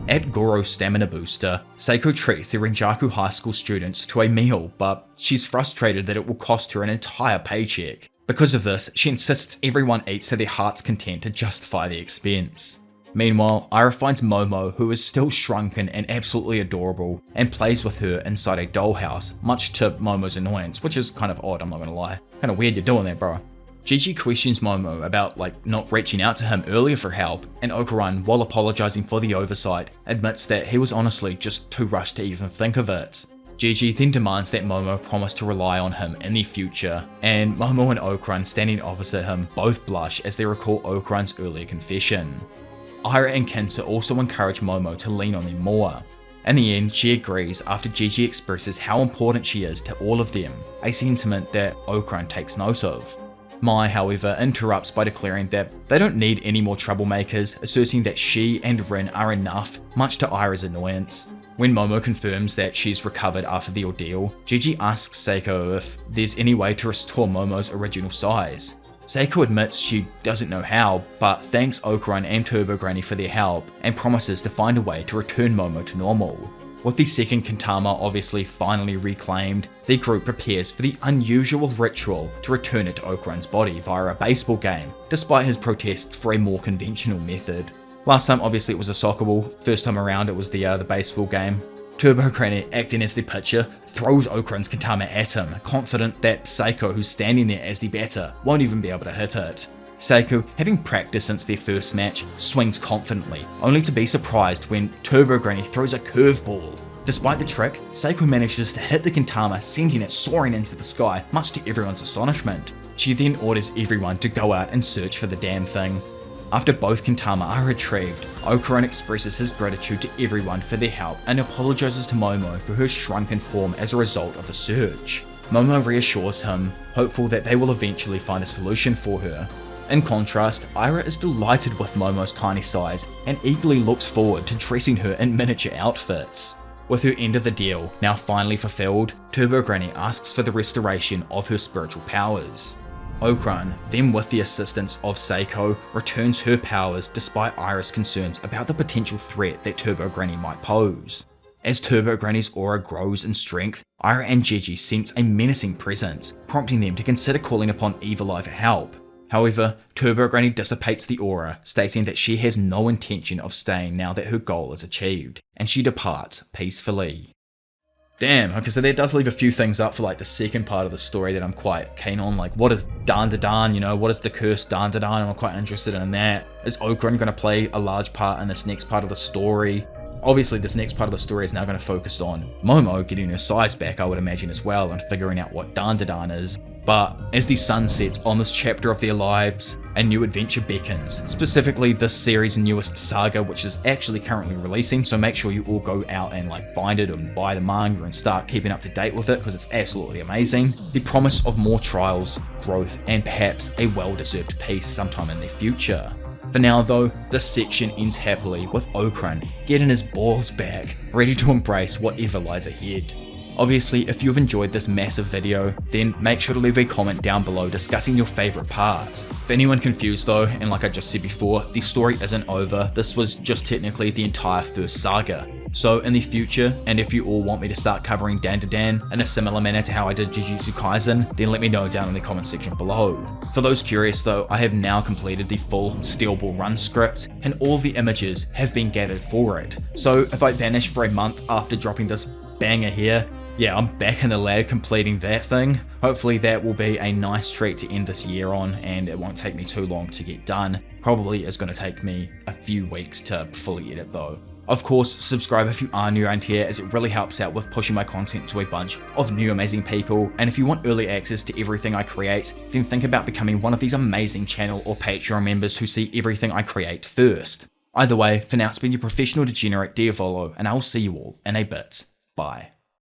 At Goro's stamina booster, Seiko treats the Renjaku High School students to a meal, but she's frustrated that it will cost her an entire paycheck. Because of this, she insists everyone eats to their heart's content to justify the expense. Meanwhile, Ira finds Momo, who is still shrunken and absolutely adorable, and plays with her inside a dollhouse, much to Momo's annoyance, which is kind of odd, I'm not gonna lie. Kinda weird you're doing that, bro. Gigi questions Momo about not reaching out to him earlier for help, and Okuran, while apologizing for the oversight, admits that he was honestly just too rushed to even think of it. Gigi then demands that Momo promise to rely on him in the future, and Momo and Okuran standing opposite him both blush as they recall Okuran's earlier confession. Ira and Kinta also encourage Momo to lean on them more. In the end, she agrees after Gigi expresses how important she is to all of them, a sentiment that Okuran takes note of. Mai, however, interrupts by declaring that they don't need any more troublemakers, asserting that she and Rin are enough, much to Ira's annoyance. When Momo confirms that she's recovered after the ordeal, Gigi asks Seiko if there's any way to restore Momo's original size. Seiko admits she doesn't know how, but thanks Okuran and Turbo Granny for their help, and promises to find a way to return Momo to normal. With the second Kintama obviously finally reclaimed, the group prepares for the unusual ritual to return it to Okuran's body via a baseball game, despite his protests for a more conventional method. Last time obviously it was a soccer ball, first time around it was the baseball game. Turbo Granny, acting as the pitcher, throws Okuran's Kintama at him, confident that Seiko, who's standing there as the batter, won't even be able to hit it. Seiko, having practiced since their first match, swings confidently, only to be surprised when Turbo Granny throws a curveball. Despite the trick, Seiko manages to hit the Kintama, sending it soaring into the sky, much to everyone's astonishment. She then orders everyone to go out and search for the damn thing. After both Kintama are retrieved, Okuran expresses his gratitude to everyone for their help and apologizes to Momo for her shrunken form as a result of the search. Momo reassures him, hopeful that they will eventually find a solution for her. In contrast, Ira is delighted with Momo's tiny size and eagerly looks forward to dressing her in miniature outfits. With her end of the deal now finally fulfilled, Turbo Granny asks for the restoration of her spiritual powers. Okuran, then with the assistance of Seiko, returns her powers despite Ira's concerns about the potential threat that Turbo Granny might pose. As Turbo Granny's aura grows in strength, Ira and Gigi sense a menacing presence, prompting them to consider calling upon Evil Eye for help. However, Turbo Granny dissipates the aura, stating that she has no intention of staying now that her goal is achieved, and she departs peacefully. Damn, okay, so that does leave a few things up for the second part of the story that I'm quite keen on. What is Dandadan, what is the cursed Dandadan? I'm quite interested in that. Is Okuran going to play a large part in this next part of the story? Obviously, this next part of the story is now going to focus on Momo getting her size back, I would imagine, as well, and figuring out what Dandadan is. But as the sun sets on this chapter of their lives, a new adventure beckons, specifically this series' newest saga, which is actually currently releasing, so make sure you all go out and find it and buy the manga and start keeping up to date with it, because it's absolutely amazing. The promise of more trials, growth, and perhaps a well-deserved peace sometime in the future. For now though, this section ends happily with Okuran getting his balls back, ready to embrace whatever lies ahead. Obviously, if you've enjoyed this massive video, then make sure to leave a comment down below discussing your favourite parts. For anyone confused though, and like I just said before, the story isn't over, this was just technically the entire first saga. So in the future, and if you all want me to start covering Dandadan in a similar manner to how I did Jujutsu Kaisen, then let me know down in the comment section below. For those curious though, I have now completed the full Steel Ball Run script, and all the images have been gathered for it. So if I vanish for a month after dropping this banger here, yeah, I'm back in the lab completing that thing. Hopefully that will be a nice treat to end this year on, and it won't take me too long to get done. Probably is going to take me a few weeks to fully edit though. Of course, subscribe if you are new around here, as it really helps out with pushing my content to a bunch of new amazing people. And if you want early access to everything I create, then think about becoming one of these amazing channel or Patreon members who see everything I create first. Either way, for now it's been your professional degenerate Diavolo, and I'll see you all in a bit. Bye.